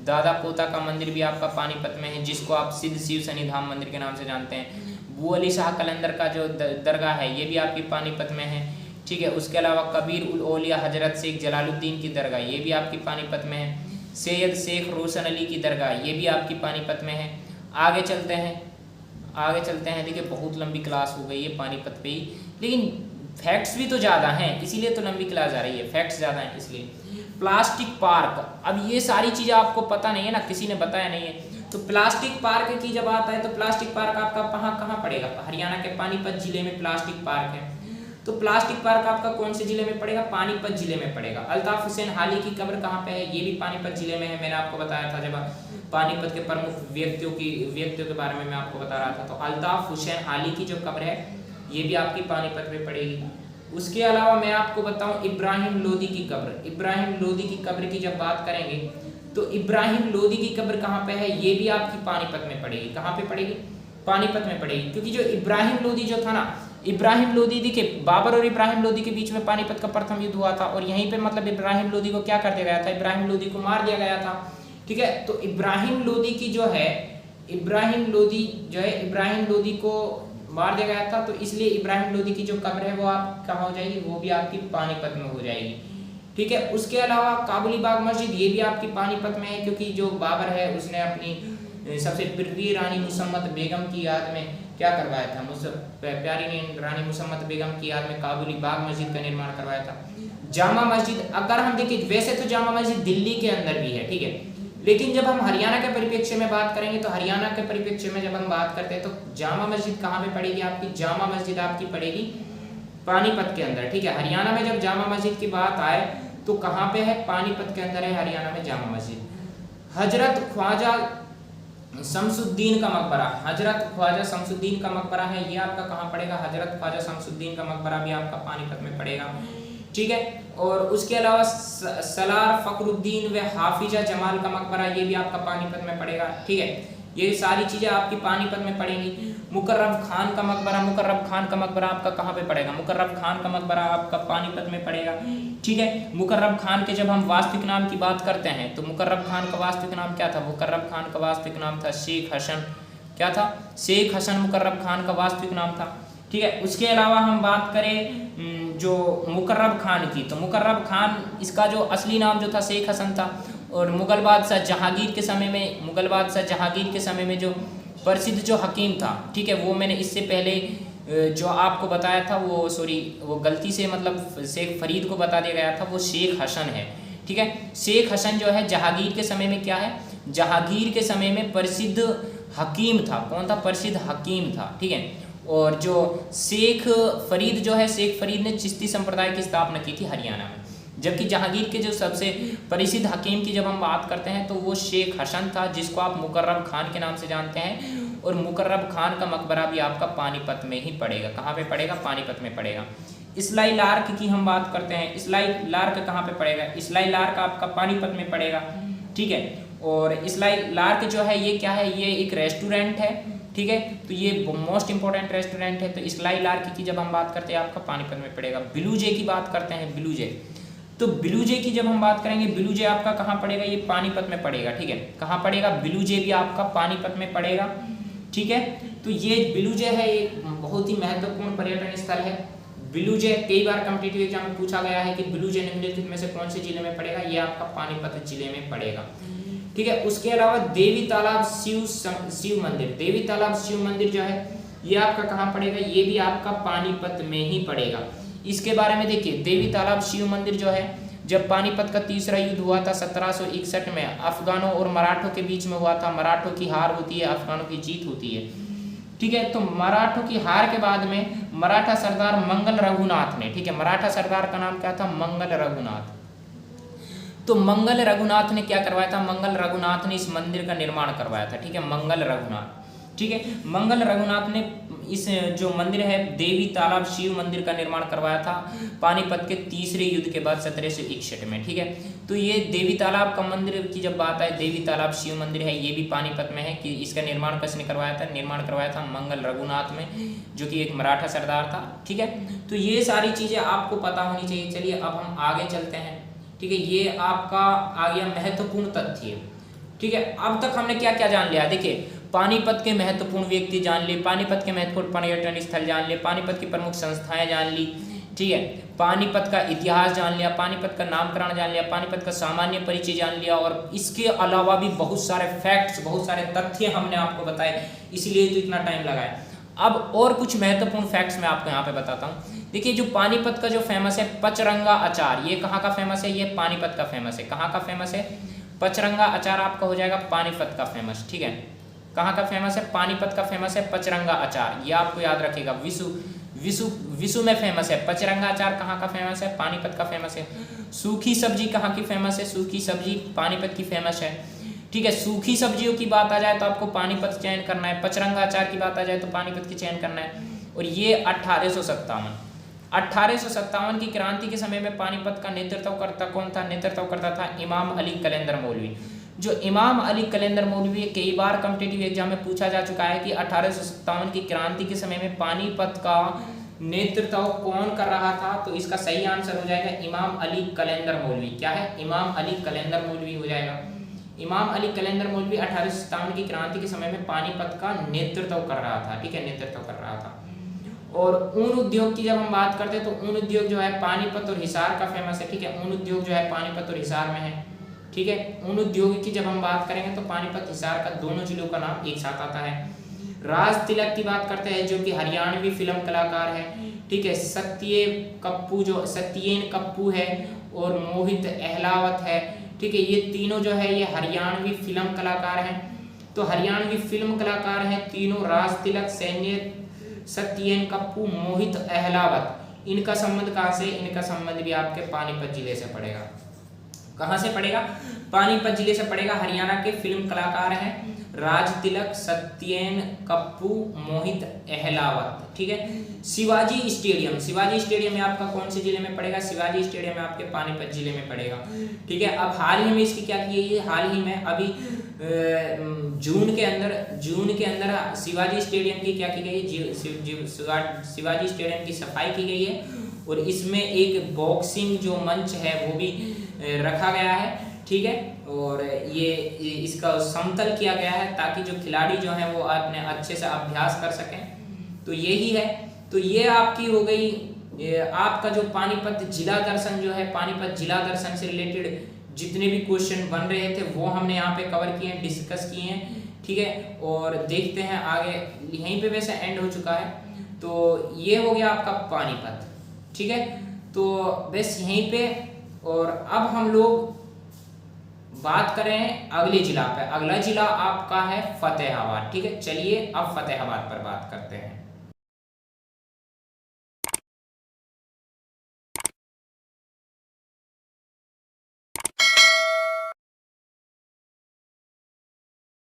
दादा पोता का मंदिर भी आपका पानीपत में है, जिसको आप सिद्ध शिव सन्निधान मंदिर के नाम से जानते हैं। बू अली शाह कलंदर का जो दरगाह है ये भी आपकी पानीपत में है। ठीक है, उसके अलावा कबीर उल औलिया हजरत शेख जलालुद्दीन की दरगाह ये भी आपकी पानीपत में है। सैयद शेख रोशन अली की दरगाह ये भी आपकी पानीपत में है। आगे चलते हैं। देखिए बहुत लंबी क्लास हो गई है पानीपत पे ही, लेकिन फैक्ट्स भी तो ज़्यादा हैं, इसीलिए तो लंबी क्लास आ रही है, फैक्ट्स ज़्यादा हैं इसलिए। प्लास्टिक पार्क, अब ये सारी चीज़ें आपको पता नहीं है ना, किसी ने बताया नहीं है। तो प्लास्टिक पार्क की जब आता है तो प्लास्टिक पार्क आपका कहाँ पड़ेगा? हरियाणा के पानीपत जिले में प्लास्टिक पार्क है। तो प्लास्टिक पार्क आपका कौन से जिले में पड़ेगा? पानीपत जिले में पड़ेगा। अल्ताफ हुसैन हाली की कब्र कहाँ पे है? ये भी पानीपत जिले में है। मैंने आपको बताया था जब पानीपत के प्रमुख व्यक्तियों के बारे में मैं आपको बता रहा था। तो अल्ताफ हुसैन हाली की जो कब्र है ये भी आपकी पानीपत में पड़ेगी। उसके अलावा मैं आपको बताऊं इब्राहिम लोदी की कब्र, इब्राहिम लोदी की कब्र की जब बात करेंगे तो इब्राहिम लोदी की कब्र कहाँ पे है? ये भी आपकी पानीपत में पड़ेगी। कहाँ पे पड़ेगी? पानीपत में पड़ेगी। क्योंकि जो इब्राहिम लोदी जो था ना, इब्राहिम लोदी देखिए बाबर और इब्राहिम लोदी के बीच में पानीपत का प्रथम युद्ध हुआ था और यहीं पे मतलब इब्राहिम लोदी को क्या कर दिया गया था? इब्राहिम लोदी को मार दिया गया था। ठीक है, तो इब्राहिम लोदी को मार दिया गया था, तो इसलिए इब्राहिम लोदी की जो कब्र है वो आप कहाँ हो जाएगी? वो भी आपकी पानीपत में हो जाएगी। ठीक है, उसके अलावा काबुली बाग मस्जिद ये भी आपकी पानीपत में है, क्योंकि जो बाबर है उसने अपनी सबसे प्रिय रानी मुसम्मत बेगम की याद में क्या करवाया था? प्यारी रानी मुसम्मत बेगम की याद में काबुली बाग मस्जिद का निर्माण करवाया था। जामा मस्जिद अगर हम देखें, वैसे तो जामा मस्जिद दिल्ली के अंदर भी है, ठीक है, लेकिन जब हम हरियाणा के परिप्रेक्ष्य में बात करेंगे तो हरियाणा के परिप्रेक्ष्य में जब हम बात करते हैं तो जामा मस्जिद कहाँ पे पड़ेगी आपकी? जामा मस्जिद आपकी पड़ेगी पानीपत के अंदर। ठीक है, हरियाणा में जब जामा मस्जिद की बात आए तो कहाँ पे है? पानीपत के अंदर है हरियाणा में जामा मस्जिद। हजरत ख्वाजा शमसुद्दीन का मकबरा, हजरत ख्वाजा शमसुद्दीन का मकबरा है, ये आपका कहाँ पड़ेगा? हजरत ख्वाजा शमसुद्दीन का मकबरा भी आपका पानीपत में पड़ेगा। ठीक है, और उसके अलावा सलार फखरुद्दीन व हाफिजा जमाल का मकबरा ये भी आपका पानीपत में पड़ेगा। ठीक है, ये सारी चीज़ें आपकी पानीपत में पड़ेंगी। मुकर्रब खान का मकबरा आपका कहाँ पे पड़ेगा? मुकर्रब खान का मकबरा आपका पानीपत में पड़ेगा। ठीक है, मुकर्रब खान के जब हम वास्तविक नाम की बात करते हैं तो मुकर्रब खान का वास्तविक नाम क्या था? मुकर्रब खान का वास्तविक नाम था शेख हसन। क्या था? शेख हसन मुकर्रब खान का वास्तविक नाम था। ठीक है, उसके अलावा हम बात करें जो मुकर्रब खान की, तो मुकर्रब खान इसका जो असली नाम जो था शेख हसन था, और मुगल बादशाह जहांगीर के समय में जो प्रसिद्ध जो हकीम था, ठीक है, वो मैंने इससे पहले जो आपको बताया था वो सॉरी वो गलती से मतलब शेख फरीद को बता दिया गया था, वो शेख हसन है। ठीक है, शेख हसन जो है जहांगीर के समय में क्या है, जहांगीर के समय में प्रसिद्ध हकीम था। कौन था? प्रसिद्ध हकीम था। ठीक है, और जो शेख फरीद जो है, शेख फरीद ने चिश्ती संप्रदाय की स्थापना की थी हरियाणा में। जबकि जहांगीर के जो सबसे प्रसिद्ध हकीम की जब हम बात करते हैं तो वो शेख हसन था, जिसको आप मुकर्रम खान के नाम से जानते हैं। और मुकर्रम खान का मकबरा भी आपका पानीपत में ही पड़ेगा। कहाँ पे पड़ेगा? पानीपत में पड़ेगा। इस्लाई लार्क की हम बात करते हैं, इस्लाई लार्क कहाँ पे पड़ेगा? इस्लाई लार्क आपका पानीपत में पड़ेगा। ठीक है, और इस्लाई लार्क जो है ये क्या है? ये एक रेस्टोरेंट है। ठीक है, तो ये मोस्ट इंपॉर्टेंट रेस्टोरेंट है। तो इस्लाई लार्क की जब हम बात करते हैं आपका पानीपत में पड़ेगा। बिलूजे की बात करते हैं, बिलूजे, तो बिलूजे की जब हम बात करेंगे, बिलूजे आपका कहाँ पड़ेगा? ये पानीपत में पड़ेगा। ठीक है, कहाँ पड़ेगा? बिलूजे भी आपका पानीपत में पड़ेगा। ठीक है, तो ये बिलूजे है, एक बहुत ही महत्वपूर्ण पर्यटन स्थल है। बिलूजे कई बार कॉम्पिटिटिव एग्जाम में पूछा गया है कि बिलूजे निम्नलिखित में से कौन से जिले में पड़ेगा? ये आपका पानीपत जिले में पड़ेगा। ठीक है, उसके अलावा देवी तालाब शिव मंदिर, देवी तालाब शिव मंदिर जो है ये आपका कहाँ पड़ेगा? ये भी आपका पानीपत में ही पड़ेगा। इसके बारे में देखिए, देवी तालाब शिव मंदिर जो है, जब पानीपत का तीसरा युद्ध हुआ था 1761 में, अफगानों और मराठों के बीच में हुआ था। मराठों की हार होती है, अफगानों की जीत होती है। ठीक है, तो मराठों की हार के बाद में मराठा सरदार मंगल रघुनाथ ने, ठीक है, मराठा सरदार का नाम क्या था? मंगल रघुनाथ। तो मंगल रघुनाथ ने क्या करवाया था? मंगल रघुनाथ ने इस मंदिर का निर्माण करवाया था। ठीक है, मंगल रघुनाथ। ठीक है, मंगल रघुनाथ ने इस जो मंदिर है देवी तालाब शिव मंदिर का निर्माण करवाया था पानीपत के तीसरे युद्ध के बाद 1761 में। ठीक है, तो ये देवी तालाब का मंदिर की जब बात आए, देवी तालाब शिव मंदिर है, ये भी पानीपत में है। कि इसका निर्माण किसने करवाया था? निर्माण करवाया था मंगल रघुनाथ में, जो कि एक मराठा सरदार था। ठीक है, तो ये सारी चीज़ें आपको पता होनी चाहिए। चलिए अब हम आगे चलते हैं। ठीक है, ये आपका आ गया महत्वपूर्ण तथ्य। ठीक है, अब तक हमने क्या क्या जान लिया? देखिए, पानीपत के महत्वपूर्ण व्यक्ति जान लिए, पानीपत के महत्वपूर्ण पर्यटन स्थल जान लिए, पानीपत की प्रमुख संस्थाएं जान ली। ठीक है, पानीपत का इतिहास जान लिया, पानीपत का नामकरण जान लिया, पानीपत का सामान्य परिचय जान लिया, और इसके अलावा भी बहुत सारे फैक्ट्स, बहुत सारे तथ्य हमने आपको बताए, इसलिए तो इतना टाइम लगा है। अब और कुछ महत्वपूर्ण फैक्ट्स मैं आपको यहाँ पे बताता हूँ। देखिए, जो पानीपत का जो फेमस है पचरंगा अचार, ये कहाँ का फेमस है? ये पानीपत का फेमस है। कहाँ का फेमस है? पचरंगा अचार आपका हो जाएगा पानीपत का फेमस। ठीक है, कहाँ का फेमस है? पानीपत का फेमस है पचरंगा अचार, ये आपको याद रखेगा। विसु में फेमस है पचरंगा अचार। कहाँ का फेमस है? पानीपत का फेमस है। सूखी सब्जी कहाँ की फेमस है? सूखी सब्जी पानीपत की फेमस है। ठीक है, सूखी सब्जियों की बात आ जाए तो आपको पानीपत चयन करना है, पचरंगा अचार की बात आ जाए तो पानीपत की चयन करना है। और ये 1857 की क्रांति के समय में पानीपत का नेतृत्व करता कौन था? नेतृत्व करता था इमाम अली कलंदर मौलवी। जो इमाम अली कलंदर मौलवी, कई बार कॉम्पिटिटिव एग्जाम में पूछा जा चुका है कि 1857 की क्रांति के समय में पानीपत का नेतृत्व कौन कर रहा था? तो इसका सही आंसर हो जाएगा इमाम अली कलंदर मौलवी। क्या है? इमाम अली कलंदर मौलवी हो जाएगा। इमाम अली कलंदर मौलवी 1857 की क्रांति के समय में पानीपत का नेतृत्व कर रहा था। ठीक है, नेतृत्व कर रहा था। और ऊन उद्योग की जब हम बात करते हैं तो ऊन उद्योग जो है पानीपत और हिसार का फेमस है। ठीक है, ऊन उद्योग जो है पानीपत और हिसार में है। ठीक है, ऊन उद्योग की जब हम बात करेंगे तो पानीपत हिसार का दोनों जिलों का नाम एक साथ आता है। राज तिलक की बात करते हैं जो कि हरियाणवी फिल्म कलाकार है। ठीक है, सत्येन कप्पू है और मोहित अहलावत है। ठीक है, ये तीनों जो है ये हरियाणवी फिल्म कलाकार हैं। तो हरियाणवी फिल्म कलाकार हैं तीनों, राज तिलक, सत्येन कप्पू, मोहित अहलावत। इनका संबंध कहाँ से? इनका संबंध भी आपके पानीपत जिले से पड़ेगा। कहाँ से पड़ेगा? पानीपत जिले से पड़ेगा। हरियाणा के फिल्म कलाकार हैं राज तिलक, सत्येन कप्पू, मोहित अहलावत। ठीक है, शिवाजी स्टेडियम में आपका कौन से जिले में पड़ेगा? शिवाजी स्टेडियम में आपके पानीपत जिले में पड़ेगा। ठीक है, अब हाल ही में इसकी क्या की गई है? हाल ही में अभी जून के अंदर शिवाजी स्टेडियम की क्या की गई है? शिवाजी स्टेडियम की सफाई की गई है और इसमें एक बॉक्सिंग जो मंच है वो भी रखा गया है। ठीक है, और ये इसका समतल किया गया है ताकि जो खिलाड़ी जो हैं वो अपने अच्छे से अभ्यास कर सकें। तो यही है। तो ये आपकी हो गई आपका जो पानीपत जिला दर्शन जो है, पानीपत जिला दर्शन से रिलेटेड जितने भी क्वेश्चन बन रहे थे वो हमने यहाँ पे कवर किए हैं, डिस्कस किए हैं। ठीक है, और देखते हैं आगे। यहीं पे वैसे एंड हो चुका है। तो ये हो गया आपका पानीपत, ठीक है। तो बस यहीं पे, और अब हम लोग बात करें अगले जिला पे। अगला जिला आपका है फतेहाबाद, ठीक है। चलिए अब फतेहाबाद पर बात करते हैं।